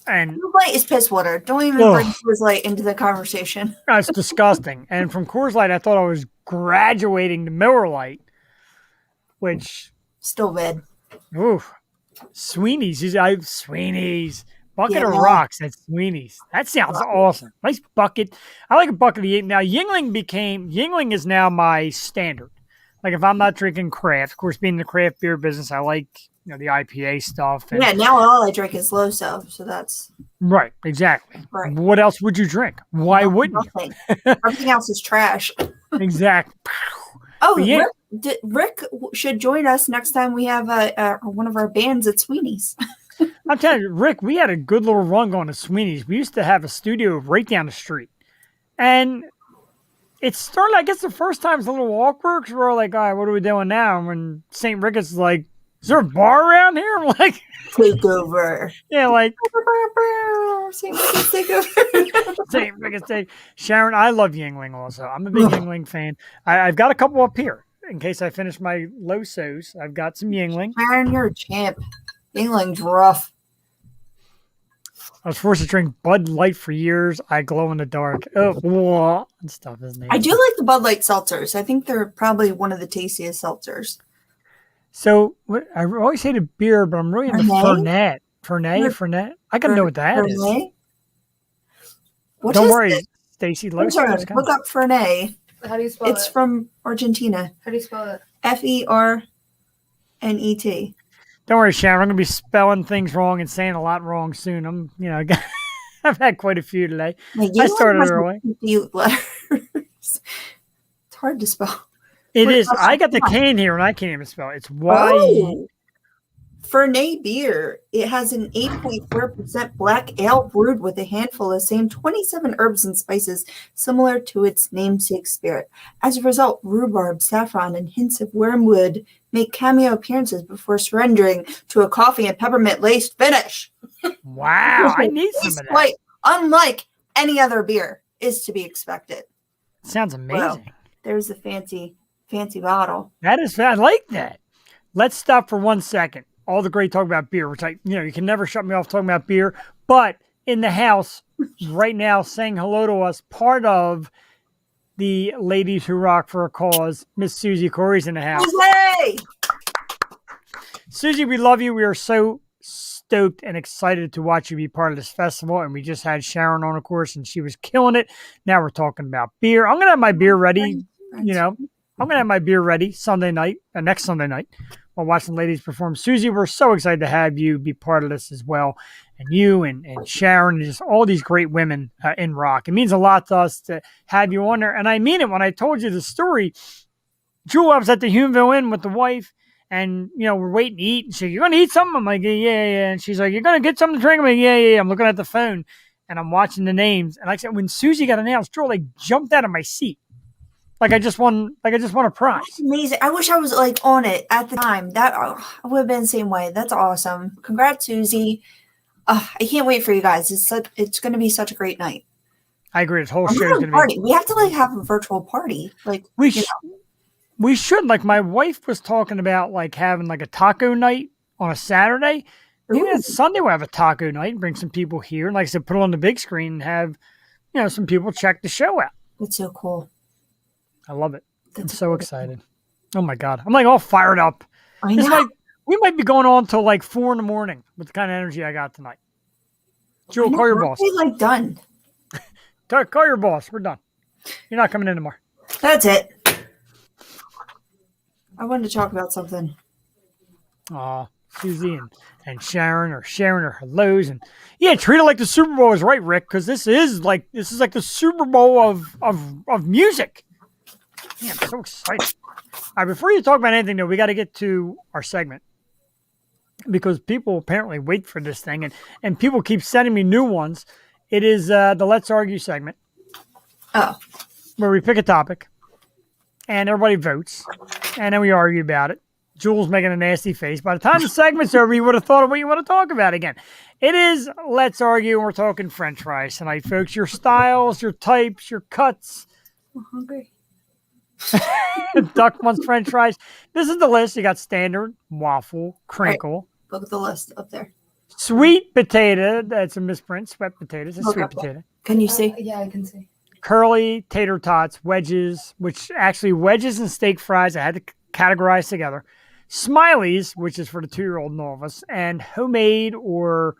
And Coors Light is piss water. Don't even bring Coors Light into the conversation. That's disgusting. And from Coors Light, I thought I was graduating to Miller Lite, which still bad. Oof. Sweeney's. Sweeney's. Bucket of rocks at Sweeney's. That sounds awesome. Nice bucket. I like a bucket of now. Yingling is now my standard. Like if I'm not drinking craft, of course, being in the craft beer business, I like the IPA stuff. And, now all I drink is low so that's right. Exactly. Right. What else would you drink? Why wouldn't you? Everything else is trash. Exactly. Oh, yeah. Rick should join us next time we have one of our bands at Sweeney's. I'm telling you, Rick, we had a good little run going to Sweeney's. We used to have a studio right down the street. And it started, I guess the first time was a little awkward because we're like, all right, what are we doing now? And when St. Ricketts is like, is there a bar around here? I'm like, take over. Yeah, like, St. Ricketts take over. St. Ricketts take. Sharon, I love Yingling also. I'm a big Yingling fan. I've got a couple up here in case I finish my Losos. I've got some Yingling. Sharon, you're a champ. Yingling's rough. I was forced to drink Bud Light for years. I glow in the dark. Oh, and stuff, isn't it? I do like the Bud Light seltzers. I think they're probably one of the tastiest seltzers. So I always hated beer, but I'm really into Fernet. Fernet. I gotta know what that is. Don't worry, Stacy. Look up Fernet. How do you spell it? It's from Argentina. How do you spell it? Fernet. Don't worry, Sharon. I'm gonna be spelling things wrong and saying a lot wrong soon. I've had quite a few today. I started early. It's hard to spell. It is. I got the can here and I can't even spell it. It's Y. Fernet beer. It has an 8.4% black ale brewed with a handful of the same 27 herbs and spices, similar to its namesake spirit. As a result, rhubarb, saffron, and hints of wormwood make cameo appearances before surrendering to a coffee and peppermint laced finish. Wow, I need some It's of that. quite unlike any other beer is to be expected. Sounds amazing. Well, there's the fancy bottle. That is, I like that. Let's stop for 1 second. All the great talk about beer, which you can never shut me off talking about beer. But in the house right now, saying hello to us, part of the Ladies Who Rock for a Cause, Miss Susie Corey's in the house. Jose! Susie, we love you. We are so stoked and excited to watch you be part of this festival. And we just had Sharon on, of course, and she was killing it. Now we're talking about beer. I'm going to have my beer ready, I'm going to have my beer ready Sunday night, next Sunday night, while watching ladies perform. Susie, we're so excited to have you be part of this as well. And you and Sharon and just all these great women in rock. It means a lot to us to have you on there. And I mean it when I told you the story. Jewel, I was at the Humeville Inn with the wife, and, we're waiting to eat. And she's like, "You're going to eat something?" I'm like, yeah. And she's like, "You're going to get something to drink?" I'm like, yeah. I'm looking at the phone, and I'm watching the names. And like I said, when Susie got announced, Jewel, jumped out of my seat. Like I just won a prize. That's amazing. I wish I was on it at the time. That I would have been the same way. That's awesome. Congrats, Susie. I can't wait for you guys. It's going to be such a great night. I agree. This whole show is going to be. We have to have a virtual party. We should. Like my wife was talking about having a taco night on a Saturday. Maybe on Sunday we'll have a taco night and bring some people here. And like I said, put it on the big screen and have some people check the show out. That's so cool. I love it. I'm so excited. Oh my God. I'm all fired up. I know. We might be going on till 4 in the morning with the kind of energy I got tonight. Jewel, call your boss. We're done. Call your boss. We're done. You're not coming in tomorrow. That's it. I wanted to talk about something. Susie and Sharon are sharing her hellos, and treat it like the Super Bowl is right, Rick, because this is like the Super Bowl of music. Man, I'm so excited. All right, before you talk about anything, though, we got to get to our segment because people apparently wait for this thing, and people keep sending me new ones. It is the Let's Argue segment. Oh. Where we pick a topic, and everybody votes, and then we argue about it. Jules making a nasty face. By the time the segment's over, you would have thought of what you want to talk about again. It is Let's Argue, and we're talking French fries tonight, folks. Your styles, your types, your cuts. I'm hungry. Duck wants French fries. This is the list. You got standard, waffle, crinkle. Right. Look at the list up there. Sweet potato. That's a misprint. Sweet potatoes. It's sweet potato. Can you see? Yeah, I can see. Curly, tater tots, wedges, which actually wedges and steak fries I had to categorize together. Smileys, which is for the 2-year-old and all of us, and homemade or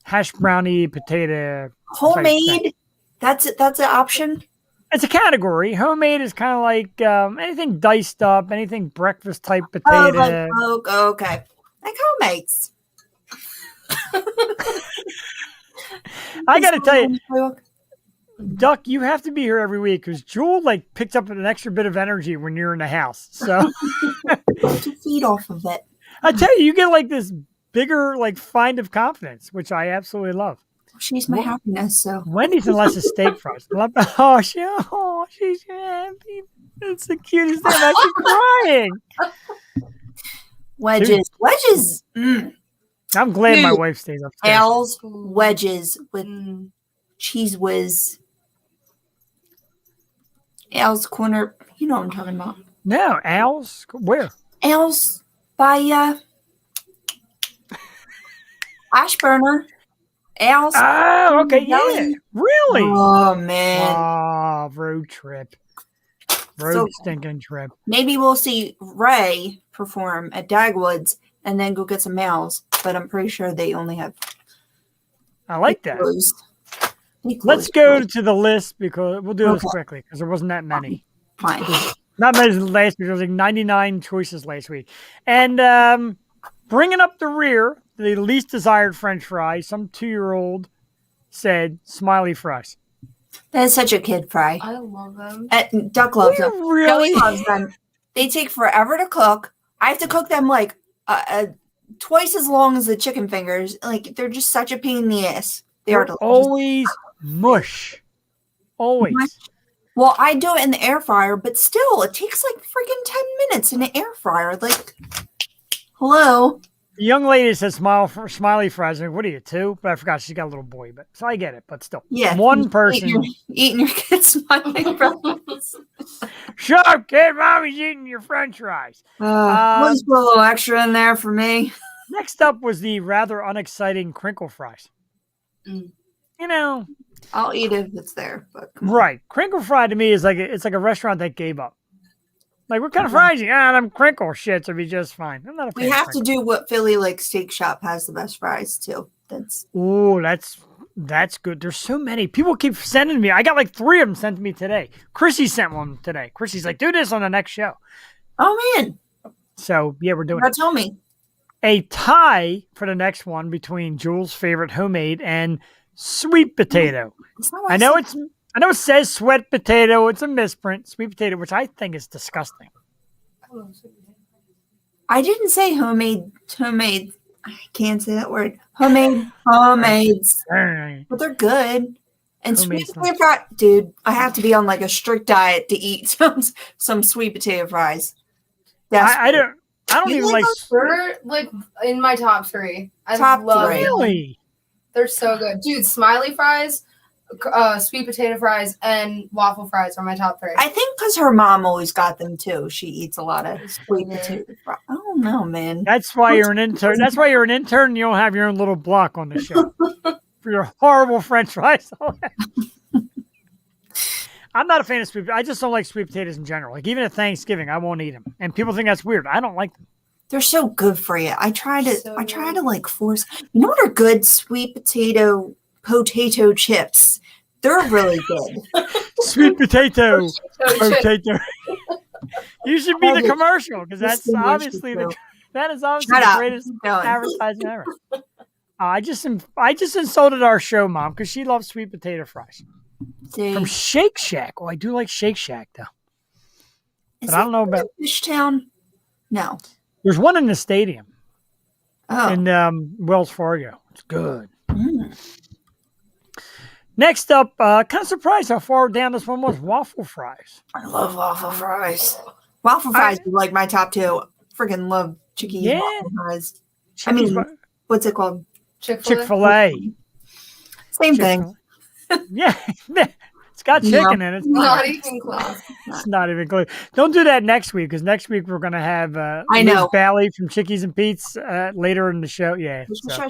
hash brownie potato. Homemade? That's an option? It's a category. Homemade is kind of like anything diced up, anything breakfast type potato. Oh, okay. Like homemades. I got to tell you, Duck, you have to be here every week because Jewel picks up an extra bit of energy when you're in the house. So to feed off of it. I tell you get this bigger find of confidence, which I absolutely love. She's my happiness. So Wendy's unless it's steak fries. She's happy. It's the cutest thing. I'm actually crying. Wedges. I'm glad my wife stays upstairs. Al's wedges with cheese whiz. Al's Corner. You know what I'm talking about. No, Al's. Where? Al's by Ashburner. Al's. Oh, okay, yeah. Really? Oh, man. Oh, road trip. Stinking trip. Maybe we'll see Ray perform at Dagwood's and then go get some Al's, but I'm pretty sure they only have. I like that. Let's go to the list because we'll do this quickly because there wasn't that many. Fine. Not many as last week. There was 99 choices last week. And bringing up the rear, the least desired French fry, some 2-year-old said smiley fries. That is such a kid fry. I love them. Duck loves them. Really? Joey loves them. They take forever to cook. I have to cook them twice as long as the chicken fingers. Like they're just such a pain in the ass. They are delicious. Always mush. Always. Well, I do it in the air fryer, but still, it takes like freaking 10 minutes in the air fryer. Like, hello. The young lady says smiley fries. I'm like, what are you, 2? But I forgot she's got a little boy. But so I get it. But still, Yeah, one person. Eating your kid's smiling fries. Shut up, kid. Mommy's eating your French fries. Let's put a little extra in there for me. Next up was the rather unexciting crinkle fries. Mm. You know, I'll eat it if it's there. But come on. right? Crinkle fry to me is like it's like a restaurant that gave up. Like, what kind of fries? Them crinkle shits would be just fine. I'm not a fan. We of have to crinkle. do what Philly like Steak Shop has the best fries too. Ooh, that's good. There's so many. People keep sending me. I got like 3 of them sent to me today. Chrissy sent one today. Chrissy's like, do this on the next show. Oh man, So yeah, we're doing now tell me. a tie for the next one between Jules' favorite homemade and sweet potato. It's not what I know it says sweat potato. It's a misprint. Sweet potato, which I think is disgusting. I didn't say homemade. I can't say that word. Homemades, but they're good. And Homemade sweet potato fries, dude. I have to be on like a strict diet to eat some sweet potato fries. I don't You even like like. They're like in my top 3. I Top love 3. them. Really? They're so good, dude. Smiley fries, sweet potato fries, and waffle fries are my top 3. I think because her mom always got them too. She eats a lot of sweet potato fries. I don't know, man. That's why you're an intern. That's why you're an intern and you don't have your own little block on the show for your horrible French fries. I'm not a fan of sweet. I just don't like sweet potatoes in general. Like even at Thanksgiving, I won't eat them, and people think that's weird. I don't like them. They're so good for you. I try to like force. You know what are good? Sweet potato chips. They're really good. Sweet potato. You should be the commercial because that's obviously that is obviously Shut the up. greatest Keep going. advertising ever. I just insulted our show mom because she loves sweet potato fries See, from Shake Shack. Oh, I do like Shake Shack though, is but I don't know about. Fishtown. No. There's one in the stadium Oh. in Wells Fargo. It's good. Mm. Next up, kind of surprised how far down this one was. Waffle fries. I love waffle fries. Waffle fries is like my top 2. Freaking love Chickies Yeah. waffle fries. I mean, what's it called? Chick-fil-A. Same thing. Yeah, it's got chicken in it. It's Not even close. It's not even close. Don't do that next week because next week we're going to have I know. Liz Bally from Chickies and Pete's later in the show. Yeah, so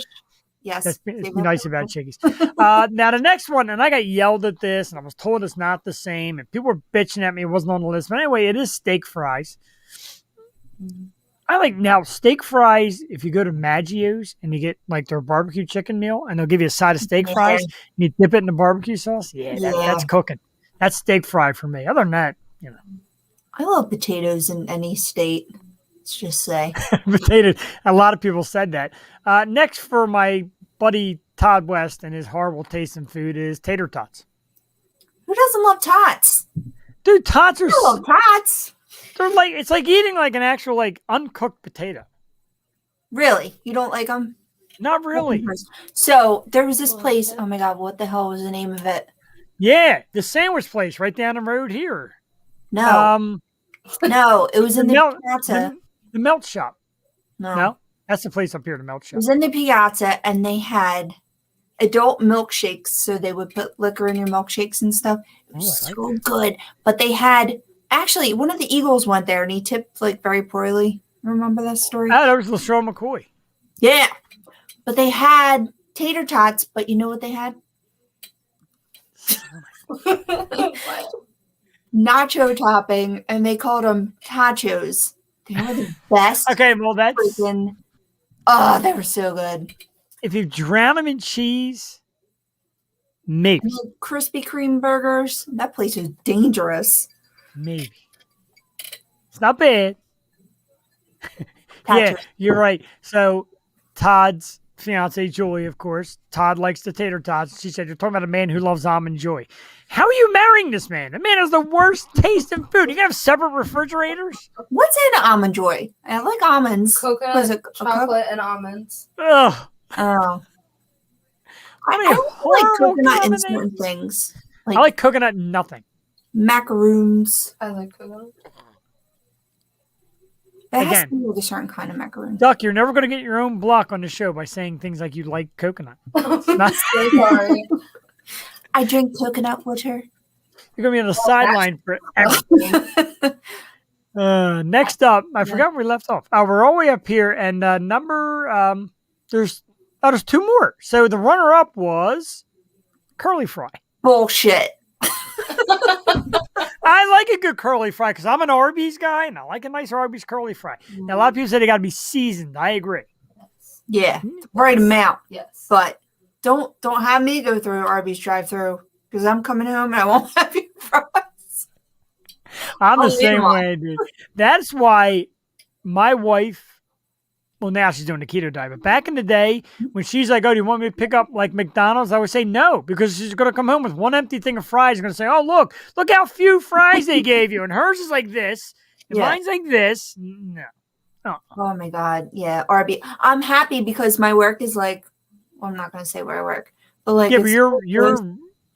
Yes. let's be nice about Chickies. Now the next one, and I got yelled at this, and I was told it's not the same, and people were bitching at me. It wasn't on the list, but anyway, it is steak fries. I like now steak fries. If you go to Maggio's and you get like their barbecue chicken meal, and they'll give you a side of steak fries, and you dip it in the barbecue sauce. That's cooking. That's steak fry for me. Other than that, you know, I love potatoes in any state. Let's just say. potato. A lot of people said that. Next for my buddy Todd West and his horrible taste in food is tater tots. Who doesn't love tots? Dude, tots are. I love tots. They're like it's like eating like an actual like uncooked potato. Really? You don't like them? Not really. So there was this place. Oh my God, what the hell was the name of it? Yeah, the sandwich place right down the road here. No, no, it was in the melt, Piazza. the melt shop. No. No, that's the place up here, the melt It shop. was in the Piazza, and they had adult milkshakes. So they would put liquor in your milkshakes and stuff. It was I like so good. But they had actually one of the Eagles went there, and he tipped like very poorly. Remember that story? Oh, there was LaShawn McCoy. Yeah, but they had tater tots. But you know what they had? Nacho topping, and they called them tachos. They were the best. Okay, well that's Freaking, oh, they were so good. if you drown them in cheese, maybe, And the Krispy Kreme burgers. That place is dangerous. maybe it's not bad. Yeah, Tachos. you're right. So Todd's fiance, Julie, of course. Todd likes the tater tots. She said, you're talking about a man who loves almond joy. How are you marrying this man? The man has the worst taste in food. You can have separate refrigerators? What's in almond joy? I like almonds. Coconut, Was it chocolate, and almonds. Ugh. Oh. I mean, I don't like horrible coconut in combination. certain things. I like coconut in nothing. Macaroons. I like coconut. It has Again. to be with a certain kind of macaroon. Duck, you're never going to get your own block on the show by saying things like you like coconut. Not- So sorry. I drink coconut water. You're going to be on the sideline for everything. Next up, I forgot where we left off. We're all the way up here, and there's two more. So the runner-up was curly fry. Bullshit. I like a good curly fry because I'm an Arby's guy, and I like a nice Arby's curly fry. Now, a lot of people say they got to be seasoned. I agree. Yeah, the right amount. Yes. But don't have me go through Arby's drive-through because I'm coming home and I won't have your fries. I'm the I'll leave same them on. way, dude. That's why my wife, well, now she's doing the keto diet, but back in the day, when she's like, oh, do you want me to pick up like McDonald's? I would say no, because she's going to come home with one empty thing of fries and going to say, oh, look how few fries they gave you. And hers is like this, and Yeah. mine's like this. No. Oh my God. Yeah, Arby. I'm happy because my work is like, well, I'm not going to say where I work, but like, Yeah, but it's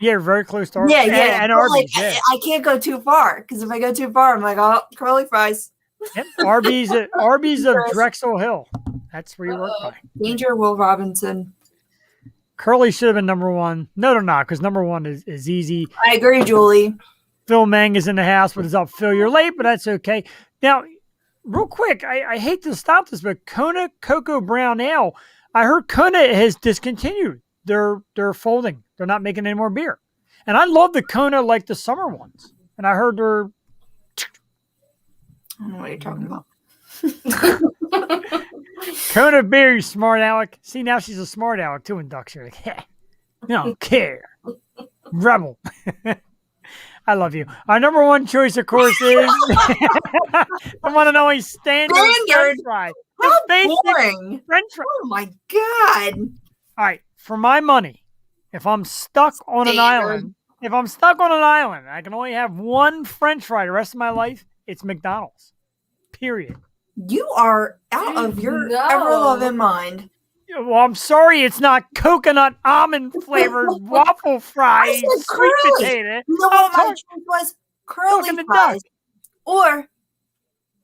you're very close to Arby's. yeah. And but, Arby's, like, yeah. I can't go too far because if I go too far, I'm like, oh, curly fries. Yep. Arby's of Drexel Hill. That's where you work by. Danger, Will Robinson. Curly should have been number one. No, they're not, because number one is easy. I agree, Julie. Phil Mang is in the house. What is up, Phil? You're late, but that's okay. Now, real quick, I hate to stop this, but Kona Cocoa Brown Ale, I heard Kona has discontinued. They're folding. They're not making any more beer. And I love the Kona, like the summer ones. And I heard they're I don't know what you're talking about. Kona beer, you smart Alec. See, now she's a smart Alec too in Ducks. You're like, hey, you don't care. Rebel. I love you. Our number one choice, of course, is the one and only standard French fry. The How basic boring. French fry. Oh my God. All right, for my money, if I'm stuck on an island, I can only have one French fry the rest of my life. It's McDonald's. Period. You are out of your No. ever-loving mind. Well, I'm sorry, it's not coconut almond flavored waffle fries, I said sweet curly. potato. You know what my choice was? Curly talking to fries. Or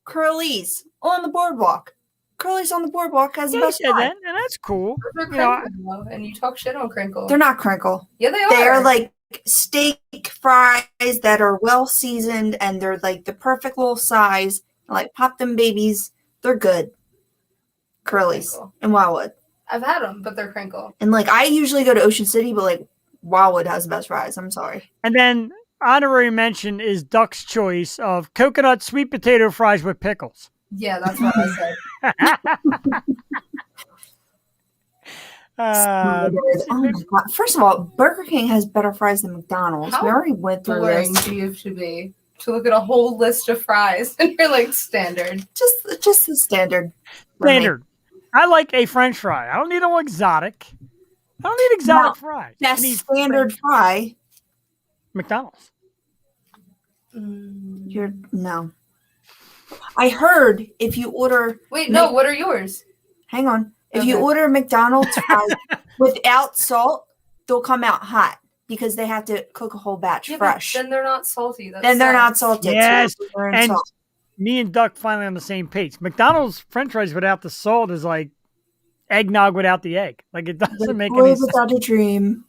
Curly's on the boardwalk. Curly's on the boardwalk has the Yeah, you best said fry. that, and that's cool. They're You know, crinkle, though, and you talk shit on crinkle. They're not crinkle. Yeah, they are. They're like steak fries that are well seasoned and they're like the perfect little size. Like pop them babies. They're good. Curly's Crinkle. in Wildwood. I've had them, but they're crinkle. And like I usually go to Ocean City, but like Wildwood has the best fries. I'm sorry. And then honorary mention is Duck's choice of coconut sweet potato fries with pickles. Yeah, that's what I said. Uh, Oh my God. First of all, Burger King has better fries than McDonald's. How We already went through Boring this. do you have to be to look at a whole list of fries and you're like standard. Just the standard. for me. standard. I like a French fry. I don't need all exotic. I don't need exotic fries. I That's need standard fry. McDonald's. You're no. I heard if you order Wait, no, what are yours? hang on. If you Okay. order McDonald's fries without salt, they'll come out hot because they have to cook a whole batch Yeah, but fresh. then they're not salty. That Then they're not sucks. salted. Yes, so they're in and salt. me and Duck finally on the same page. McDonald's French fries without the salt is like eggnog without the egg. Like it doesn't make Boy any sense. without a dream.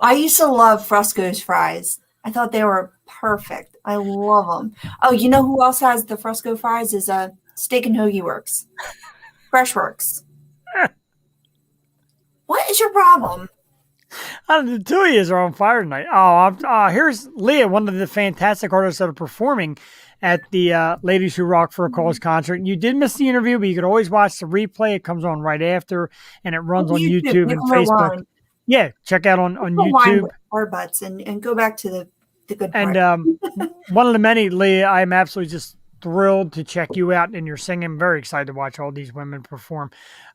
I used to love Fresco's fries. I thought they were perfect. I love them. Oh, you know who else has the Fresco fries? Is Steak and Hoagie Works, Fresh Works. What is your problem? The two of you are on fire tonight. Oh, here's Leah, one of the fantastic artists that are performing at the Ladies Who Rock for a Cause concert. And you did miss the interview, but you could always watch the replay. It comes on right after, and it runs on YouTube and Facebook. Yeah, check out on YouTube. Our butts and go back to the good part. And one of the many, Leah, I'm absolutely just thrilled to check you out and your singing. I'm very excited to watch all these women perform.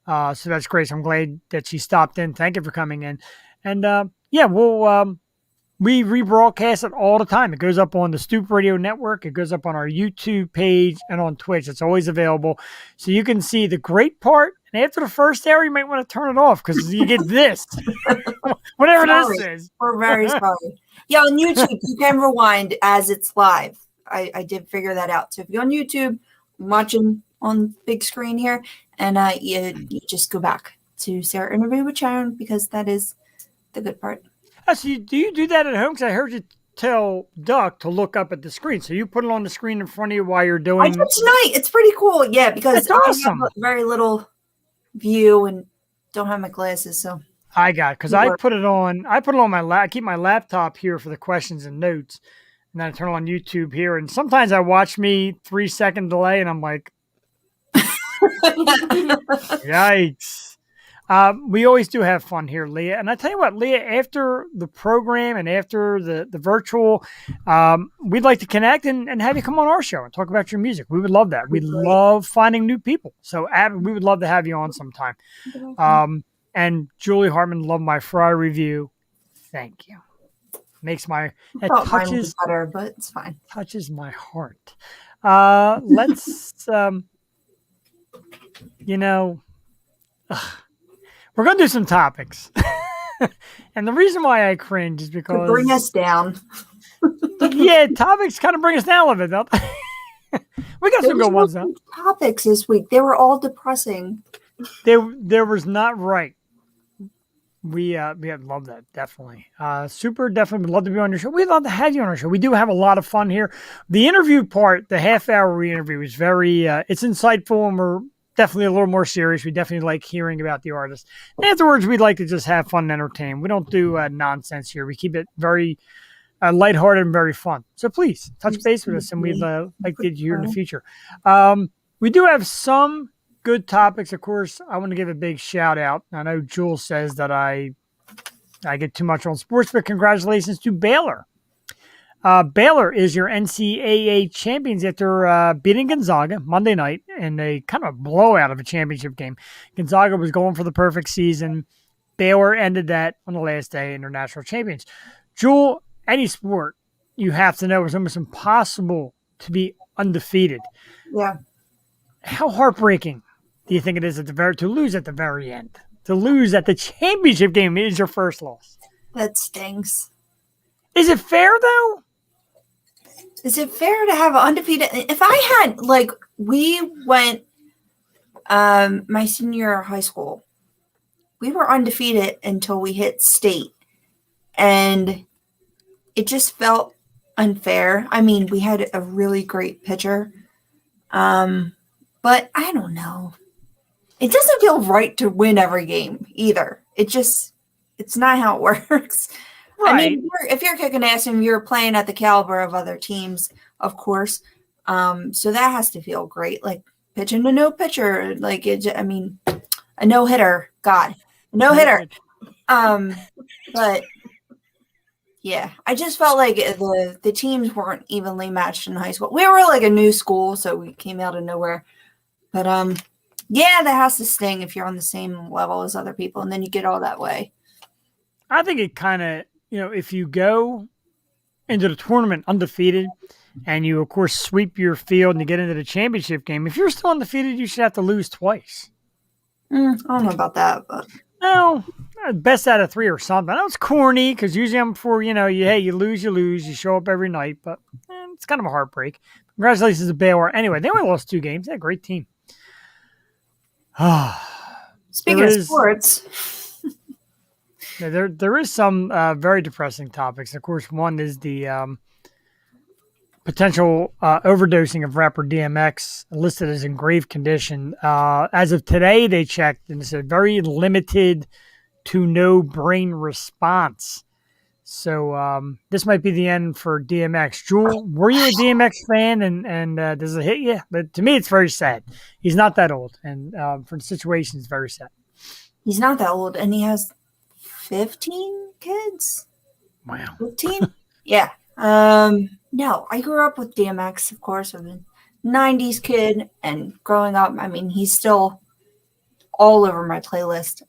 So that's great. So I'm glad that she stopped in. Thank you for coming in. And yeah, we rebroadcast it all the time. It goes up on the Stoop Radio Network. It goes up on our YouTube page and on Twitch. It's always available. So you can see the great part. And after the first hour, you might want to turn it off because you get this. Whatever this is. We're very sorry. Yeah, on YouTube, you can rewind as it's live. I did figure that out. So if you're on YouTube, watching on big screen here, and you just go back to Sarah Interview with Sharon because that is the good part. So do you do that at home? Because I heard you tell Duck to look up at the screen. So you put it on the screen in front of you while you're doing. I did tonight. It's pretty cool. Yeah, because That's awesome. I have a very little view and don't have my glasses, so I got because I put it on. I put it on my I keep my laptop here for the questions and notes, and then I turn it on YouTube here. And sometimes I watch me 3-second delay, and I'm like, yikes. We always do have fun here, Leah. And I tell you what, Leah, after the program and after the virtual, we'd like to connect and have you come on our show and talk about your music. We would love that. We love finding new people. So we would love to have you on sometime. And Julie Hartman, love my Fry review. Thank you. Makes my touches better, but it's fine. Touches my heart. Let's we're going to do some topics. And the reason why I cringe is because... To bring us down. Yeah, topics kind of bring us down a little bit, don't they? We got some good ones, though. Topics this week. They were all depressing. There was not right. We love that, definitely. Super, definitely would love to be on your show. We'd love to have you on our show. We do have a lot of fun here. The interview part, the half-hour interview is very... it's insightful, and we're definitely a little more serious. We definitely like hearing about the artist. And afterwards, we'd like to just have fun and entertain. We don't do nonsense here. We keep it very lighthearted and very fun. So please touch base with us, and we'd like to get you here in the future. We do have some good topics. Of course, I want to give a big shout out. I know Jules says that I get too much on sports, but congratulations to Baylor. Baylor is your NCAA champions after beating Gonzaga Monday night in a kind of blowout of a championship game. Gonzaga was going for the perfect season. Baylor ended that on the last day, and they're national champions. Jewel, any sport, you have to know it's almost impossible to be undefeated. Yeah. How heartbreaking do you think it is to lose at the very end? To lose at the championship game is your first loss. That stings. Is it fair, though? Is it fair to have an undefeated? If I had, we went my senior year of high school, we were undefeated until we hit state. And it just felt unfair. I mean, we had a really great pitcher. But I don't know. It doesn't feel right to win every game either. It's not how it works. Right. I mean, if you're kicking ass and you're playing at the caliber of other teams, of course. So that has to feel great. Like pitching to no pitcher, a no hitter. God, a no hitter. But yeah, I just felt like the teams weren't evenly matched in high school. We were like a new school, so we came out of nowhere. But yeah, that has to sting if you're on the same level as other people, and then you get all that way. I think it kind of, if you go into the tournament undefeated and you, of course, sweep your field and you get into the championship game, if you're still undefeated, you should have to lose twice. I don't know about that, but... No, best out of 3 or something. I know it's corny because usually I'm for, you lose, you show up every night, but it's kind of a heartbreak. Congratulations to Baylor. Anyway, they only lost 2 games. They're a great team. Speaking of sports... There is some very depressing topics. Of course, one is the potential overdosing of rapper DMX, listed as in grave condition. As of today, they checked, and it said very limited to no brain response. So this might be the end for DMX. Jewel, were you a DMX fan, and does it hit you? But to me, it's very sad. He's not that old, and for the situation, it's very sad. He's not that old, and he has 15 kids. Wow. 15? Yeah. No, I grew up with DMX, of course. I've been 90s kid, and growing up, I mean, he's still all over my playlist.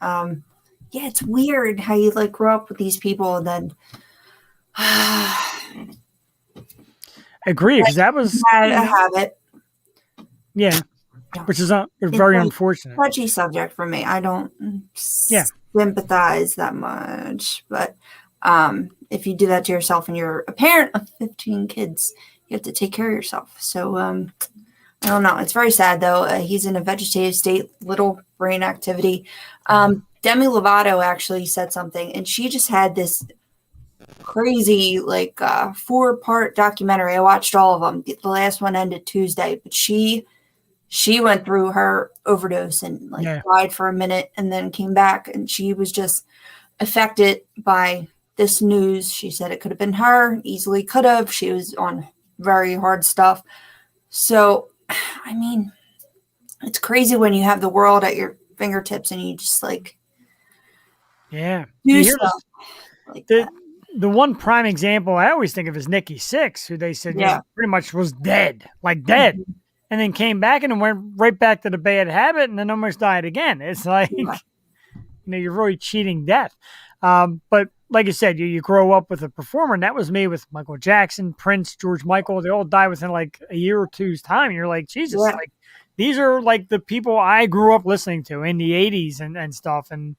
Yeah, it's weird how you like grow up with these people and then I agree, because that was, had a habit. yeah, which is It's very like unfortunate. touchy subject for me. I don't Yeah. sympathize that much, but if you do that to yourself and you're a parent of 15 kids, you have to take care of yourself. So I don't know. It's very sad though. He's in a vegetative state, little brain activity. Demi Lovato actually said something, and she just had this crazy 4-part documentary. I watched all of them. The last one ended Tuesday, but she went through her overdose and died for a minute and then came back, and she was just affected by this news. She said it could have been her, easily could have. She was on very hard stuff. So, I mean, it's crazy when you have the world at your fingertips and you just Yeah. do You hear stuff like the, that. the one prime example I always think of is Nikki Sixx, who they said pretty much was dead, dead. And then came back and then went right back to the bad habit and then almost died again. It's like, you're really cheating death. But like you said, you grow up with a performer, and that was me with Michael Jackson, Prince, George Michael. They all die within like a year or two's time. And you're like, Jesus, these are like the people I grew up listening to in the 80s and stuff. And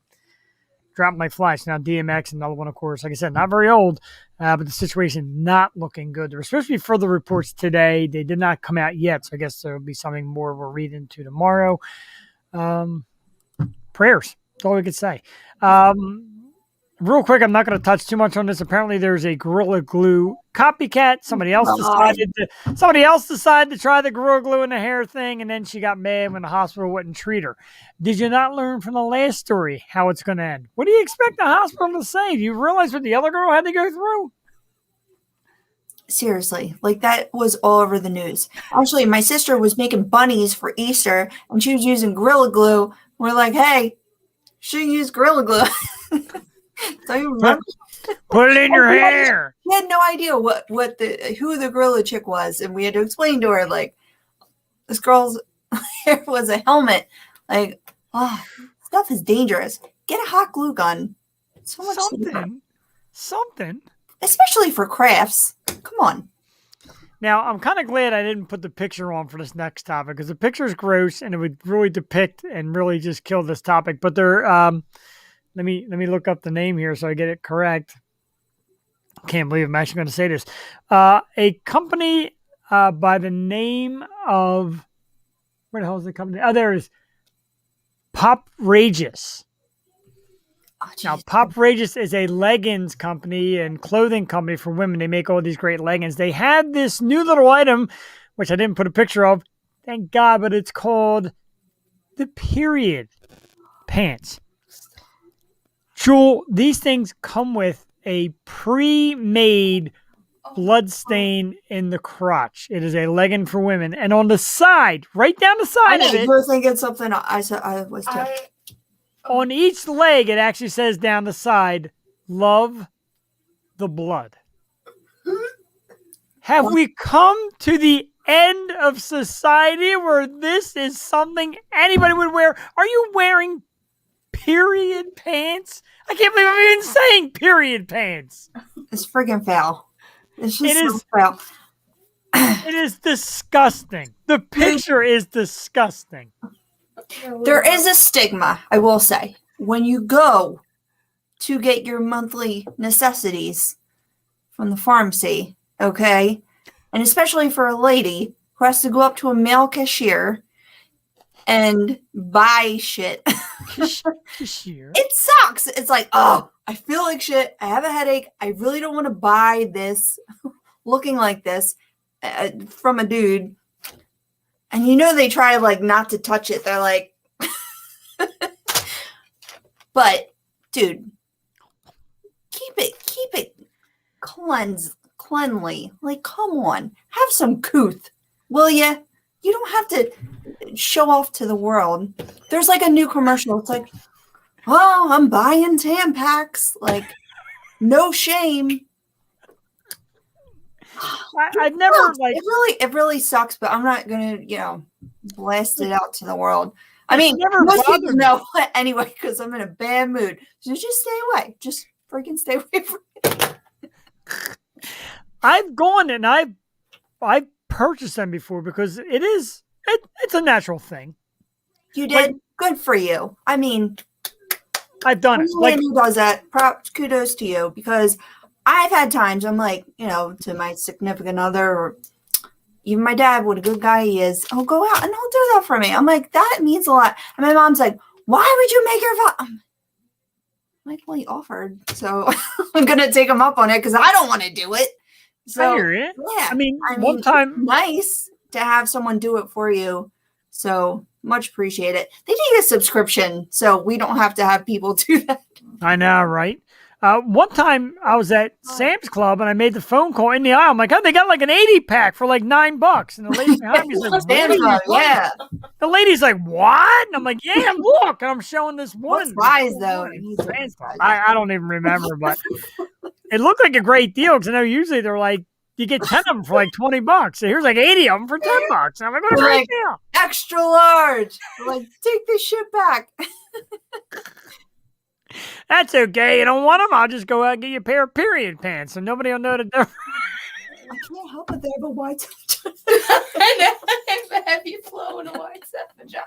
dropped my flash. Now DMX, another one, of course, like I said, not very old, but the situation not looking good. There were supposed to be further reports today. They did not come out yet, so I guess there will be something more we'll read into tomorrow. Prayers. That's all we could say. Real quick, I'm not going to touch too much on this. Apparently, there's a Gorilla Glue copycat. Somebody else decided to try the Gorilla Glue in the hair thing, and then she got mad when the hospital wouldn't treat her. Did you not learn from the last story how it's going to end? What do you expect the hospital to say? Do you realize what the other girl had to go through? Seriously, that was all over the news. Actually, my sister was making bunnies for Easter, and she was using Gorilla Glue. We're like, hey, she used Gorilla Glue. So you remember? Put it in your hair. We had no idea who the gorilla chick was, and we had to explain to her this girl's hair was a helmet. Stuff is dangerous. Get a hot glue gun. So much something, especially for crafts. Come on. Now, I'm kind of glad I didn't put the picture on for this next topic, because the picture is gross and it would really depict and really just kill this topic. But they're let me look up the name here so I get it correct. Can't believe I'm actually going to say this. A company by the name of, where the hell is the company? Oh, there is Poprageous. Now, Poprageous is a leggings company and clothing company for women. They make all these great leggings. They had this new little item, which I didn't put a picture of, thank God, but it's called the period pants. Jewel, these things come with a pre-made blood stain in the crotch. It is a legging for women. And on the side, right down the side of it. You're thinking something I was too. On each leg, it actually says down the side, love the blood. Have we come to the end of society where this is something anybody would wear? Are you wearing period pants? I can't believe I'm even saying period pants. It's friggin' foul. It's just foul. It is disgusting. The picture is disgusting. There is a stigma, I will say, when you go to get your monthly necessities from the pharmacy, okay? And especially for a lady who has to go up to a male cashier and buy shit. Cashier. It sucks. It's like, oh, I feel like shit. I have a headache. I really don't want to buy this looking like this from a dude. And they try not to touch it. They're like, but dude, keep it cleanly. Come on, have some couth, will ya? You don't have to show off to the world. There's a new commercial. It's like, oh, I'm buying Tampax. No shame. I've never like it really sucks, but I'm not gonna, blast it out to the world. I It's mean, never most people bothered me. know anyway because I'm in a bad mood. So just stay away. Just freaking stay away from I've gone and I've purchased them before because it's a natural thing. You did good for you. I mean, I've done it. anyone who does that, kudos to you because I've had times I'm like, to my significant other or even my dad, what a good guy he is, he'll go out and he'll do that for me. I'm like, that means a lot. And my mom's like, why would you make your I'm like, well, he offered, so I'm gonna take him up on it because I don't want to do it. So I hear it. yeah, I mean, one time nice to have someone do it for you. So much appreciate it. They need a subscription, so we don't have to have people do that. I know, right? One time I was at Sam's Club and I made the phone call in the aisle. I'm like, oh, they got like an 80 pack for like $9. And the lady behind me is like, Yeah. The lady's like, what? And I'm like, yeah, look. And I'm showing this What one. size though? Sam's Club. I don't even remember, but it looked like a great deal because I know usually they're like, you get 10 of them for like $20. So here's like 80 of them for $10. And I'm like, what a great deal. Extra large. Like, take this shit back. That's okay. You don't want them? I'll just go out and get you a pair of period pants, so nobody will know the difference. I can't help it. They have a wide touch. I know. Have a heavy flow and a wide set vagina.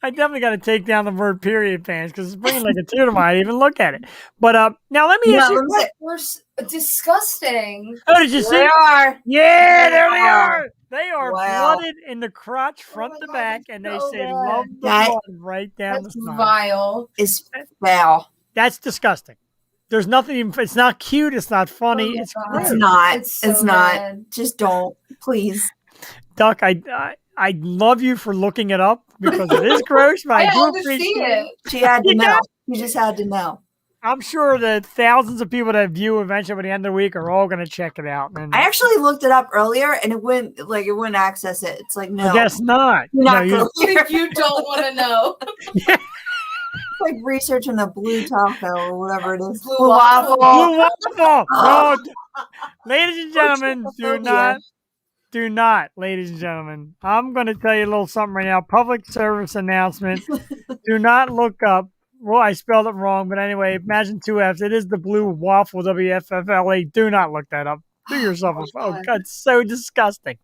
I definitely got to take down the word period pants because it's bringing like a tear to my eye to even look at it. But now let me ask you. We're disgusting. Oh, did you see? They are. Yeah, there they are. They are Wow. flooded in the crotch, front to God, back, it's and they so say bad. love the That- blood right down That's the spine. vile. Is foul. That's disgusting. There's nothing. It's not cute. It's not funny. Oh my It's God. gross. It's not. It's so It's not. bad. Just don't. Please. Duck, I love you for looking it up because it is gross, but I do always see appreciate it. She had to You know. got- You just had to know. I'm sure that thousands of people that view eventually by the end of the week are all going to check it out. And I actually looked it up earlier and it wouldn't access it. It's like, no. I guess not. You're No, not you- clear. You don't want to know. It's like researching a blue taco or whatever it is. Blue Blue waffle. Blue waffle. No, ladies and gentlemen, do not, ladies and gentlemen. I'm going to tell you a little something right now. Public service announcement. Do not look up. Well, I spelled it wrong, but anyway, imagine two F's. It is the blue waffle, WFFLA. Do not look that up. Do yourself a oh God, it's so disgusting.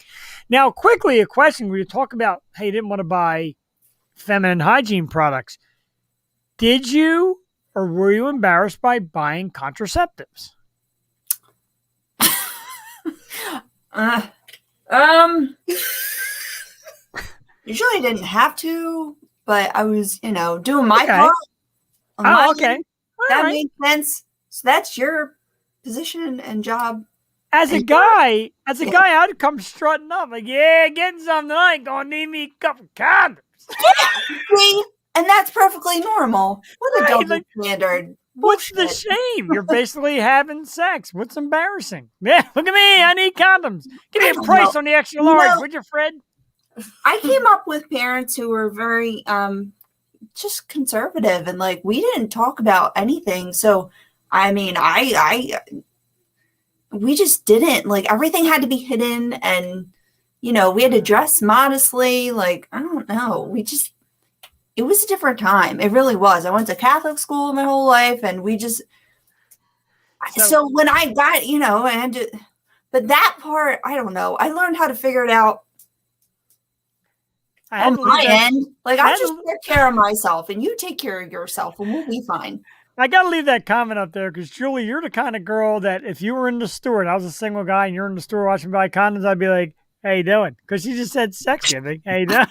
Now, quickly, a question. We talk about, hey, you didn't want to buy feminine hygiene products. Did you or were you embarrassed by buying contraceptives? Usually I didn't have to, but I was, doing my Okay. part. on my Oh, okay. end. All That right. makes sense. So that's your position and job. As a and- guy, I'd come strutting up like, yeah, getting something tonight. Gonna need me a couple condoms. See? And that's perfectly normal. What a Right, double like, standard. What's the Bullshit. shame? You're basically having sex. What's embarrassing? Yeah, look at me. I need condoms. Give me a price on the extra large, No. would you, Fred? I came up with parents who were very just conservative and like we didn't talk about anything. So I mean we just didn't, like, everything had to be hidden and we had to dress modestly. Like, I don't know. It was a different time. It really was. I went to Catholic school my whole life and we just so when I got, but that part, I don't know. I learned how to figure it out I had on to my leave that- end. Like, I I had just to- take care of myself and you take care of yourself and we'll be fine. I got to leave that comment up there because, Julie, you're the kind of girl that if you were in the store and I was a single guy and you're in the store watching me buy condoms, I'd be like, how you doing? Because she just said sexy. I'd be, how you doing?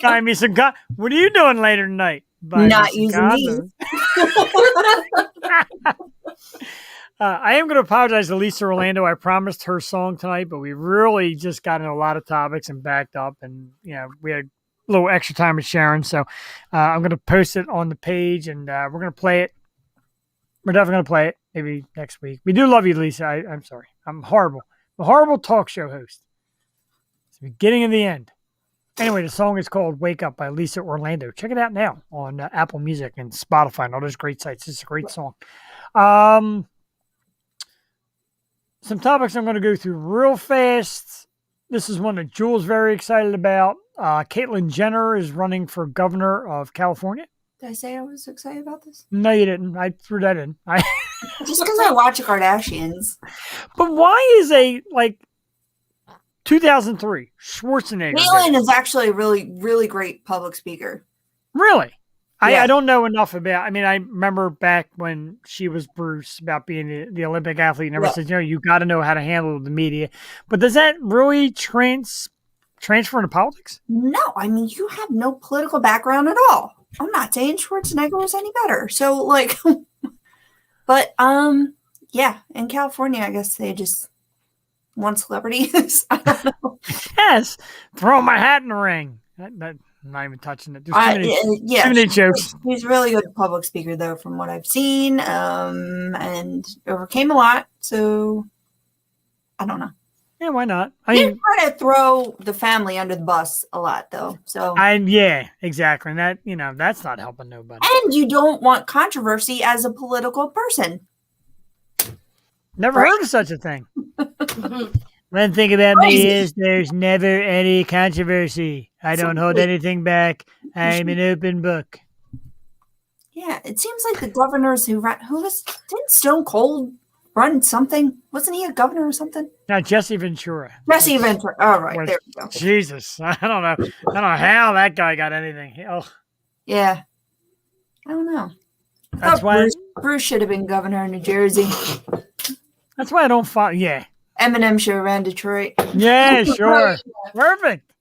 Buy me some condoms. What are you doing later tonight? Buying me Not some using these. condoms. I am going to apologize to Lisa Orlando. I promised her song tonight, but we really just got into a lot of topics and backed up. And, we had a little extra time with Sharon. So I'm going to post it on the page and we're going to play it. We're definitely going to play it maybe next week. We do love you, Lisa. I'm sorry. I'm horrible. A horrible talk show host. It's the beginning and the end. Anyway, the song is called Wake Up by Lisa Orlando. Check it out now on Apple Music and Spotify and all those great sites. It's a great song. some topics I'm going to go through real fast. This is one that Jules very excited about. Caitlyn Jenner is running for governor of California. Did I say I was excited about this? No, you didn't. I threw that in. Just because I watch the Kardashians. But why is 2003 Schwarzenegger? Caitlyn is actually a really, really great public speaker. Really? Yeah. I don't know enough about. I mean, I remember back when she was Bruce about being the Olympic athlete. And everyone said, you got to know how to handle the media. But does that really transfer into politics? No, I mean, you have no political background at all. I'm not saying Schwarzenegger was any better. So, like, but yeah, in California, I guess they just want celebrities. I don't know. Yes, throw my hat in the ring. I'm not even touching it. There's too many jokes. He's a really good public speaker, though, from what I've seen, and overcame a lot. So, I don't know. Yeah, why not? I They mean, try to throw the family under the bus a lot, though. So, yeah, exactly. And that, that's not helping nobody. and you don't want controversy as a political person. Never heard of such a thing. One thing about me is there's never any controversy. I don't hold anything back. I'm an open book. Yeah, it seems like the governors didn't Stone Cold run something? Wasn't he a governor or something? Now, Jesse Ventura. Jesse Ventura. All right, there we go. Jesus, I don't know. I don't know how that guy got anything. Oh, yeah, I don't know. That's why Bruce should have been governor of New Jersey. That's why I don't follow. Yeah. Eminem should have ran Detroit. Yeah, sure. Perfect.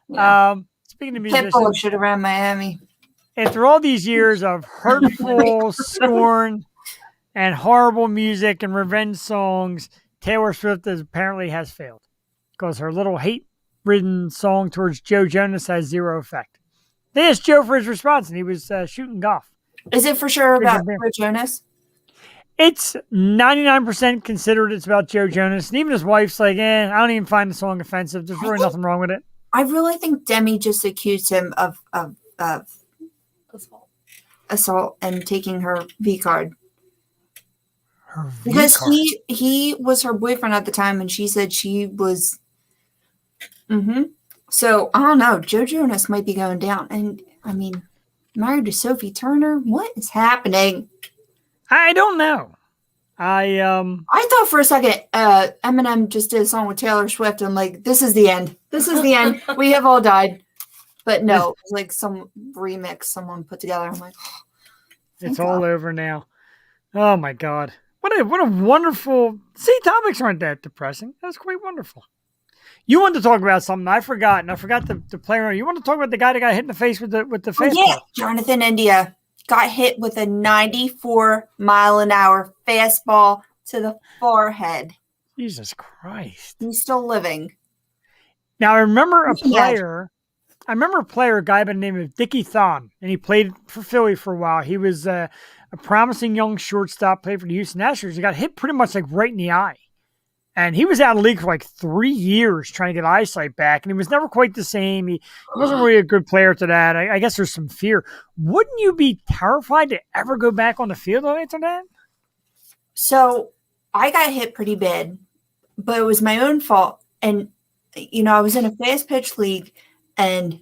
Yeah. Speaking of Pitbull musicians, should have ran Miami. after all these years of hurtful scorn and horrible music and revenge songs, Taylor Swift apparently has failed because her little hate-ridden song towards Joe Jonas has zero effect. They asked Joe for his response, and he was shooting golf. Is it for sure about Joe Jonas? It's 99% considered it's about Joe Jonas. And even his wife's like, I don't even find the song offensive. There's really nothing wrong with it. I really think Demi just accused him of assault and taking her V card. Because he was her boyfriend at the time, and she said she was. So I don't know. Joe Jonas might be going down, and I mean, married to Sophie Turner. What is happening? I don't know. I thought for a second Eminem just did a song with Taylor Swift. And I'm like, this is the end. This is the end. We have all died. But no, it was like some remix someone put together. I'm like, it's all over now. Oh my God. What a wonderful topics aren't that depressing. That's quite wonderful. You wanted to talk about something I forgot, and I forgot to play around. You want to talk about the guy that got hit in the face with the fastball? Yeah, Jonathan India got hit with a 94-mile-an-hour fastball to the forehead. Jesus Christ. He's still living. Now, I remember a player, a guy by the name of Dickie Thon, and he played for Philly for a while. He was a promising young shortstop, played for the Houston Astros. He got hit pretty much like right in the eye. And he was out of the league for like 3 years trying to get eyesight back, and he was never quite the same. He wasn't really a good player to that. I guess there's some fear. Wouldn't you be terrified to ever go back on the field after that? So I got hit pretty bad, but it was my own fault. And, I was in a fast pitch league, and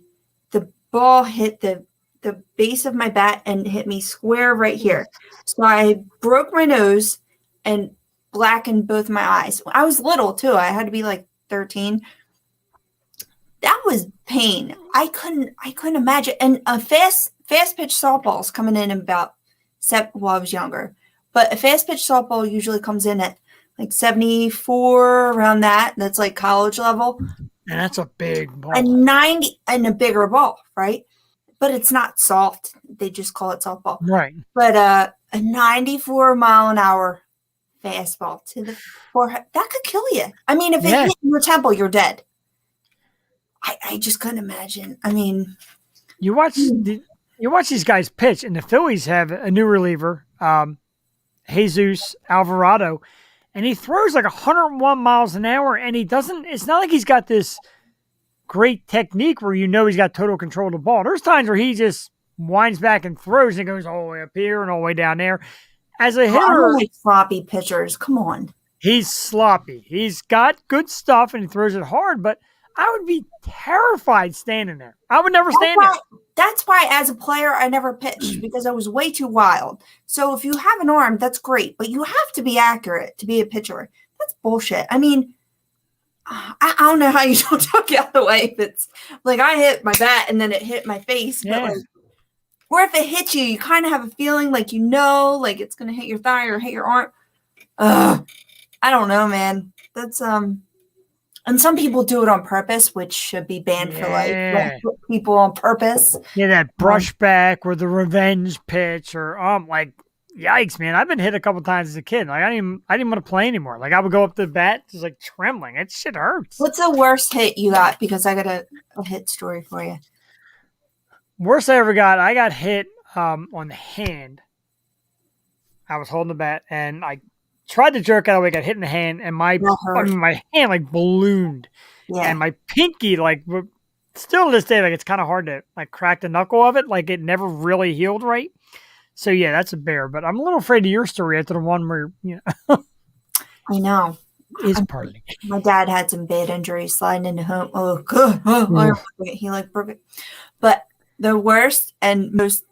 the ball hit the base of my bat and hit me square right here. So I broke my nose and blackened both my eyes. I was little too. I had to be like 13. That was pain. I couldn't imagine. And a fast pitch softball's coming in about I was younger, but a fast pitch softball usually comes in at like 74, around that. That's like college level. And that's a big ball. And 90 and a bigger ball, right? But it's not soft. They just call it softball. Right. But a 94-mile-an-hour fastball to the forehead, that could kill you. I mean, if it hit your temple, you're dead. I just couldn't imagine. I mean, you watch these guys pitch, and the Phillies have a new reliever, Jesus Alvarado, and he throws like 101 miles an hour, and it's not like he's got this great technique where he's got total control of the ball. There's times where he just winds back and throws, and it goes all the way up here and all the way down there. As a hitter, like sloppy pitchers. Come on. He's sloppy. He's got good stuff and he throws it hard, but I would be terrified standing there. I would never stand there. That's why, as a player, I never pitched because I was way too wild. So if you have an arm, that's great, but you have to be accurate to be a pitcher. That's bullshit. I mean, I don't know how you don't tuck it out of the way if it's like I hit my bat and then it hit my face. Yeah. But like, or if it hits you, you kind of have a feeling like like it's gonna hit your thigh or hit your arm. I don't know, man. That's and some people do it on purpose, which should be banned for life. Like, people on purpose. Yeah, that brush back or the revenge pitch or like yikes, man. I've been hit a couple times as a kid. Like I didn't want to play anymore. Like I would go up to the bat, just like trembling. That shit hurts. What's the worst hit you got? Because I got a hit story for you. Worst I ever got, I got hit on the hand. I was holding the bat and I tried to jerk out of the way, got hit in the hand, and my hand like ballooned. Yeah. And my pinky, like still to this day, like it's kind of hard to like crack the knuckle of it. Like it never really healed right. So yeah, that's a bear. But I'm a little afraid of your story after the one where I know. Is part of it. My dad had some bad injuries sliding into home. Oh god. He like broke it. But the worst and most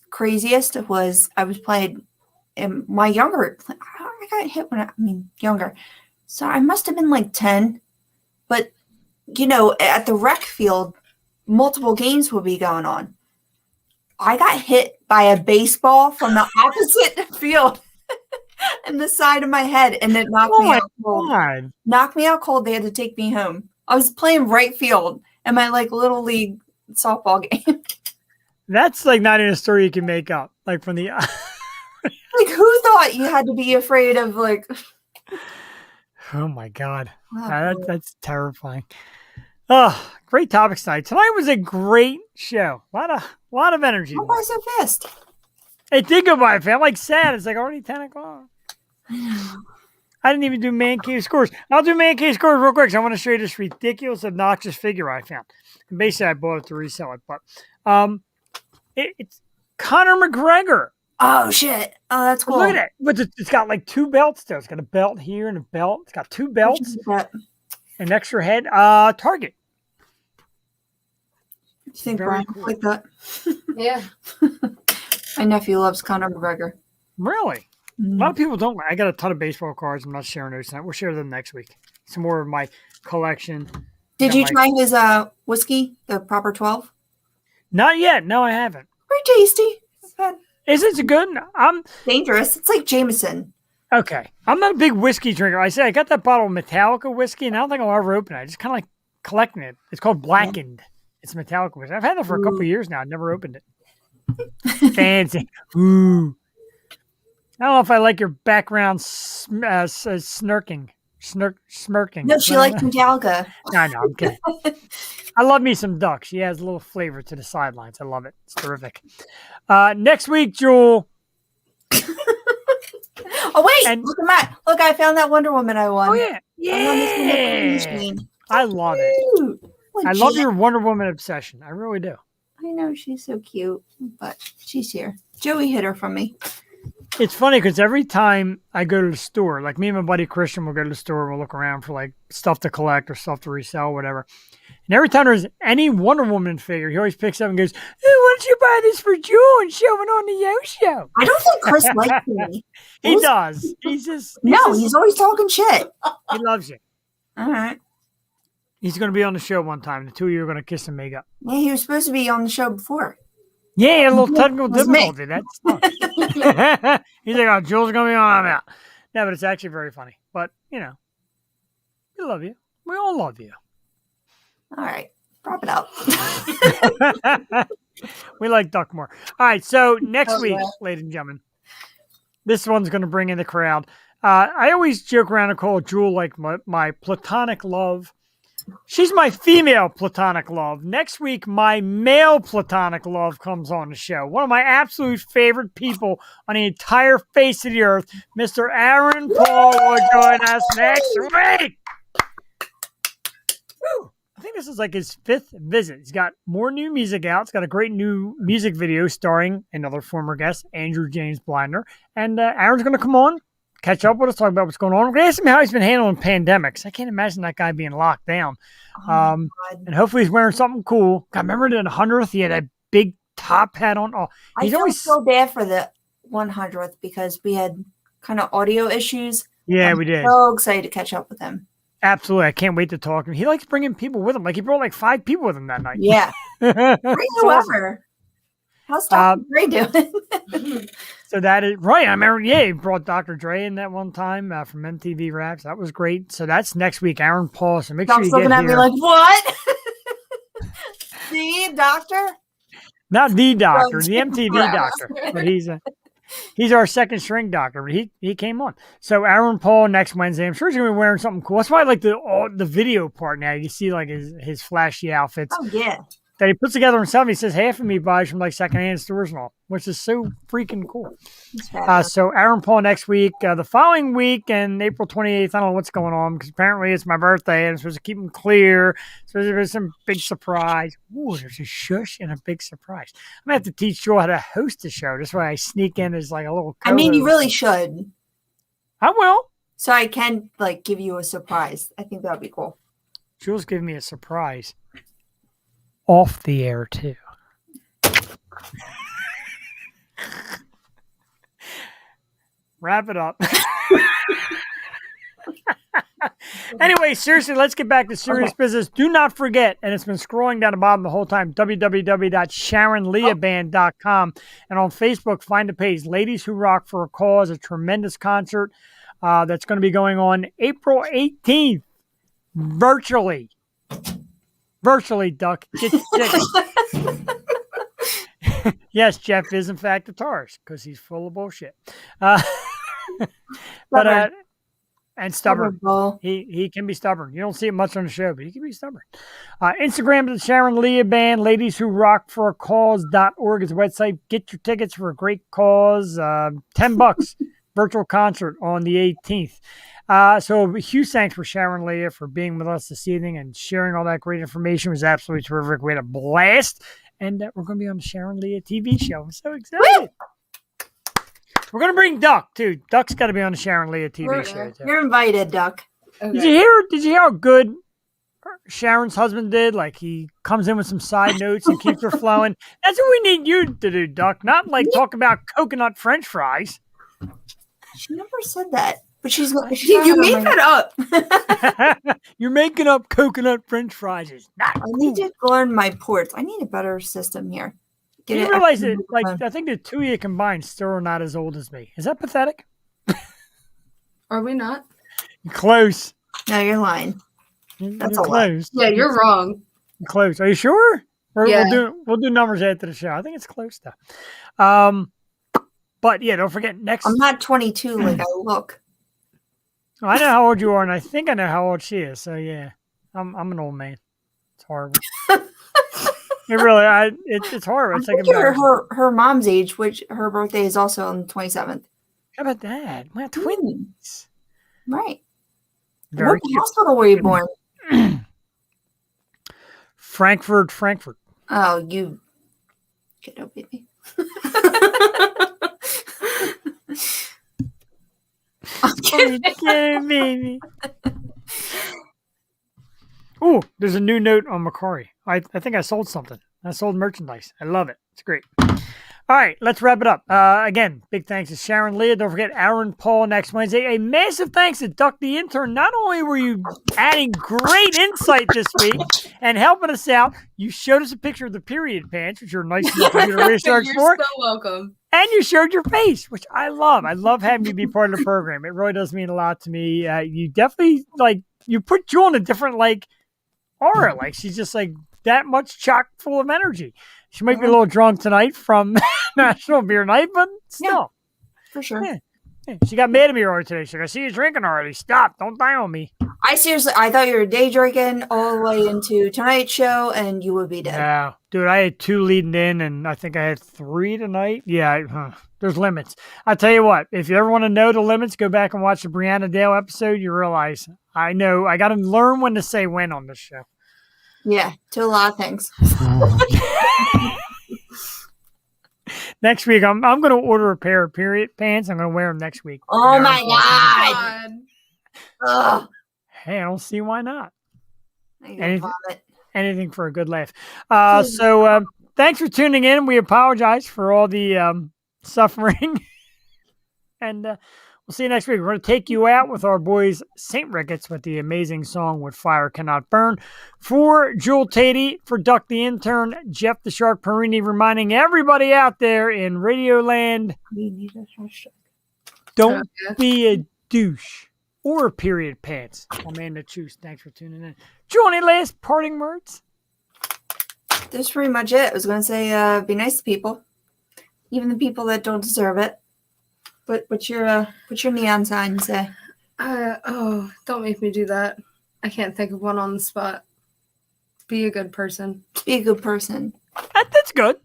craziest was I was playing in my younger. I got hit when younger. So I must have been like 10. But at the rec field, multiple games would be going on. I got hit by a baseball from the opposite field in the side of my head, and it knocked me out cold. God. Knocked me out cold. They had to take me home. I was playing right field in my like little league softball game. That's like not even a story you can make up. Like from the like who thought you had to be afraid of like? Oh my god, that's terrifying. Oh, great topics tonight. Tonight was a great show. A lot of energy. Why so fast? It did go by. I felt like sad. It's like already 10 o'clock. I didn't even do man cave scores. I'll do man cave scores real quick. So I want to show you this ridiculous, obnoxious figure I found. And basically, I bought it to resell it, but it's Conor McGregor. Oh shit! Oh, that's cool. Look at it. But it's got like 2 belts there. It's got a belt here and a belt. It's got 2 belts. An extra head. Target. You think Brian cool. Like that? Yeah. My nephew loves Conor McGregor. Really? A lot of people don't. I got a ton of baseball cards. I'm not sharing those tonight. We'll share them next week. Some more of my collection. Did you try his whiskey, the Proper 12? Not yet. No, I haven't. Very tasty. Is it good? I'm dangerous. It's like Jameson. Okay. I'm not a big whiskey drinker. I say I got that bottle of Metallica whiskey, and I don't think I'll ever open it. I just kind of like collecting it. It's called Blackened. Yeah. It's Metallica whiskey. I've had it for a couple of years now. I've never opened it. Fancy. Ooh. I don't know if I like your background smirking. No, she likes Metallica. No, I'm kidding. I love me some duck. She has a little flavor to the sidelines. I love it. It's terrific. Next week, Jewel. Oh, wait. Look at that. Look, I found that Wonder Woman I won. Oh, yeah. Yeah. I love it. I love your Wonder Woman obsession. I really do. I know. She's so cute, but she's here. Joey hid her from me. It's funny because every time I go to the store, like me and my buddy Christian will go to the store, we'll look around for like stuff to collect or stuff to resell, or whatever. And every time there's any Wonder Woman figure, he always picks up and goes, "Hey, why don't you buy this for Jewel and show it on the Yo Show?" I don't think Chris likes me. He does. He's always talking shit. He loves you. All right. He's going to be on the show one time. The two of you are going to kiss and make up. Yeah, he was supposed to be on the show before. Yeah, a little technical difficulty. That's he's like, "Oh, Jules is going to be on. I'm out." No, but it's actually very funny. But, we love you. We all love you. All right. Prop it up. We like Duck more. All right. So next week, ladies and gentlemen, this one's going to bring in the crowd. I always joke around and call Jewel like my platonic love. She's my female platonic love. Next week, my male platonic love comes on the show. One of my absolute favorite people on the entire face of the earth, Mr. Aaron Paul, will join us next week. Woo. I think this is like his 5th visit. He's got more new music out. He's got a great new music video starring another former guest, Andrew James Blinder. And Aaron's going to come on, catch up with us, talk about what's going on. We're going to ask him how he's been handling pandemics. I can't imagine that guy being locked down. Oh my God. And hopefully he's wearing something cool. I remember the 100th, he had that big top hat on. Oh, I he's feel always so bad for the 100th because we had kind of audio issues. Yeah, we did. So excited to catch up with him. Absolutely. I can't wait to talk to him. He likes bringing people with him. Like he brought like 5 people with him that night. Yeah. Bring It's awesome. whoever. How's Dr. Dre doing? So that is right. I remember, he brought Dr. Dre in that one time from MTV Raps. That was great. So that's next week, Aaron Paul. So make sure Doc's you get looking at here. me like, what? The doctor? Not the doctor, Drugs. the MTV doctor. But he's our second string doctor. But he came on. So Aaron Paul next Wednesday. I'm sure he's gonna be wearing something cool. That's why I like the video part now. You see like his flashy outfits Oh, yeah. that he puts together himself. He says half of me buys from like secondhand stores and all, which is so freaking cool. He's fabulous. So Aaron Paul next week, the following week, and April 28th. I don't know what's going on because apparently it's my birthday and I'm supposed to keep him clear. So there's some big surprise. Ooh, there's a shush and a big surprise. I'm gonna have to teach Joel how to host the show. That's why I sneak in as like a little. I mean, you co-host. really should. I will. So I can like give you a surprise. I think that would be cool. Jules giving me a surprise off the air too. Wrap it up. Anyway, seriously, let's get back to serious business. Do not forget, and it's been scrolling down the bottom the whole time, www.SharonLiaBand.com. And on Facebook, find the page, Ladies Who Rock for a Cause, a tremendous concert that's going to be going on April 18th, virtually. Virtually, Duck. Get your tickets. Yes, Jeff is in fact a guitarist because he's full of bullshit. But and stubborn. Ball. He can be stubborn. You don't see it much on the show, but he can be stubborn. Instagram is the Sharon Lia Band. Ladies Who Rock for a Cause.org is the website. Get your tickets for a great cause. $10 virtual concert on the 18th. So a huge thanks for Sharon Lia for being with us this evening and sharing all that great information. It was absolutely terrific. We had a blast. And we're going to be on the Sharon Lia TV show. I'm so excited. Woo! We're going to bring Duck, too. Duck's got to be on the Sharon Lia TV show, too. You're invited, Duck. Okay. Did you hear how good Sharon's husband did? Like, he comes in with some side notes and keeps her flowing. That's what we need you to do, Duck. Not, like, talk about coconut french fries. She never said that. But she's You made that up. You're making up coconut french fries. It's not I cool. need to learn my ports. I need a better system here. You realize that, like, I think the two of you combined still are not as old as me. Is that pathetic? Are we not? Close. No, you're lying. That's You're a lie. close. Yeah, you're wrong. Close. Are you sure? Yeah. We'll do numbers after the show. I think it's close though. But yeah, don't forget next. I'm not 22 like I look. I know how old you are, and I think I know how old she is. So yeah, I'm an old man. It's horrible. It really, it's horrible. It's like her mom's age, which her birthday is also on the 27th. How about that? We're twins. Right. Very What cute. hospital were you born? Frankfurt. Oh, you kiddo baby. Okay, baby. Ooh, there's a new note on Macquarie. I think I sold something. I sold merchandise. I love it. It's great. All right, let's wrap it up. Again, big thanks to Sharon Lia. Don't forget Aaron Paul next Wednesday. A massive thanks to Duck the Intern. Not only were you adding great insight this week and helping us out, you showed us a picture of the period pants, which are nice to do research You're for. so welcome. And you showed your face, which I love. I love having you be part of the program. It really does mean a lot to me. You definitely, you put Jewel in a different, aura. Like, she's just, that much chock full of energy. She might be a little drunk tonight from National Beer Night, but still. Yeah, for sure. Yeah. She got mad at me earlier today. She's like, I see you drinking already. Stop. Don't die on me. I thought you were day drinking all the way into tonight's show, and you would be dead. No. Dude, I had 2 leading in, and I think I had 3 tonight. Yeah, there's limits. I tell you what, if you ever want to know the limits, go back and watch the Brianna Dale episode. You realize, I know, I got to learn when to say when on this show. Yeah, to a lot of things. Next week, I'm going to order a pair of period pants. I'm going to wear them next week. Oh my God. Ugh. Hey, I don't see why not. I Anything- vomit. Anything for a good laugh. So thanks for tuning in. We apologize for all the suffering. And we'll see you next week. We're going to take you out with our boys St. Ricketts with the amazing song What Fire Cannot Burn. For Jewel Tatey, for Duck the Intern, Jeff the Shark Perini, reminding everybody out there in Radio Land, We need a hashtag. don't Okay. be a douche or period pants. Amanda Choose, thanks for tuning in. Jewel, any last parting words? That's pretty much it. I was going to say, be nice to people, even the people that don't deserve it. But what's your neon sign say? Don't make me do that. I can't think of one on the spot. Be a good person. Be a good person. That's good.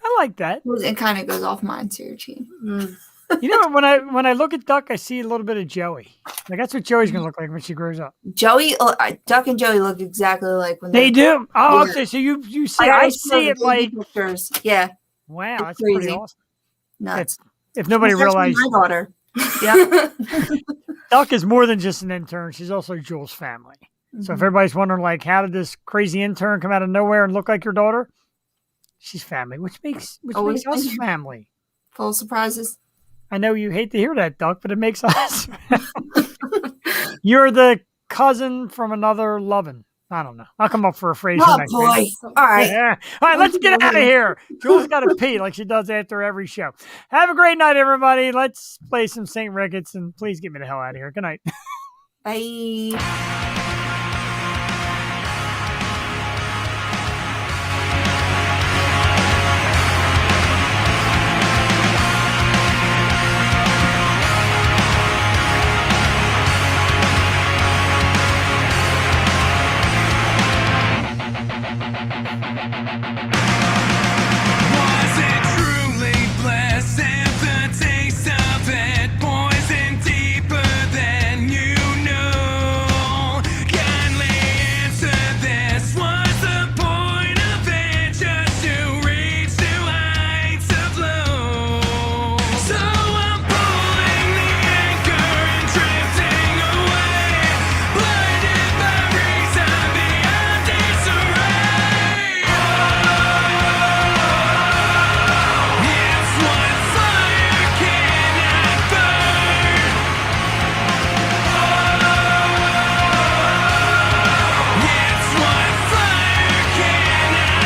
I like that. It kind of goes off mine too, Gene. Mm. You know, when I look at Duck, I see a little bit of Joey. Like that's what Joey's gonna look like when she grows up. Joey, Duck and Joey look exactly like when They do. Oh, Yeah. okay. So you see, I I always see it the like baby pictures. Yeah, wow, it's that's pretty crazy. awesome. nuts. If nobody That's realized, my daughter. Yeah. Duck is more than just an intern. She's also Jules' family. So if Mhm. everybody's wondering, like, how did this crazy intern come out of nowhere and look like your daughter? She's family, which makes Always us been. family. Full of surprises. I know you hate to hear that, Duck, but it makes us. You're the cousin from another lovin'. I don't know. I'll come up for a phrase. Oh next boy! week. All right. Yeah. All right, let's get out of here. Jules got to pee like she does after every show. Have a great night, everybody. Let's play some St. Ricketts, and please get me the hell out of here. Good night. Bye. Was it truly blessed if the taste of it poison deeper than you know? Kindly answer this. Was the point of it just to reach new heights of low? So I'm pulling the anchor and drifting away, blinded by reason beyond disarray. It's what fire cannot burn. It's what fire cannot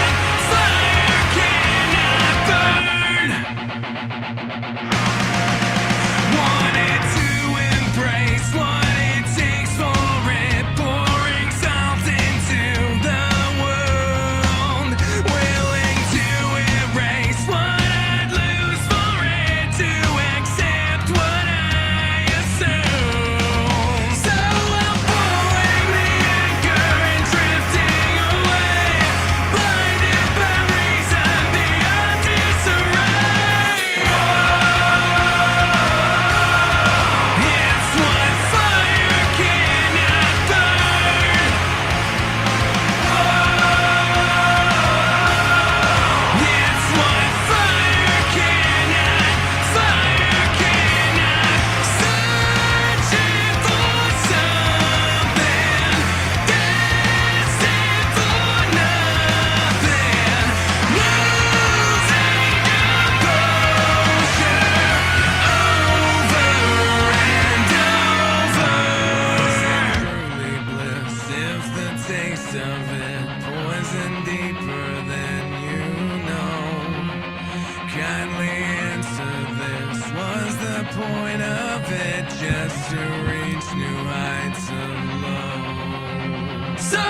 burn. Wanted to embrace what it takes for it, pouring salt into the wound, willing to erase what I'd lose for it, to accept what I assume. So I'm pulling the anchor and drifting away, blinded by reason beyond disarray. It's what fire cannot burn. It's what fire cannot, searching for something, destined for nothing, losing composure over and over. Truly bliss if the taste of it poison deeper than you know. Kindly answer this. Was the point of it just to reach new heights of low? So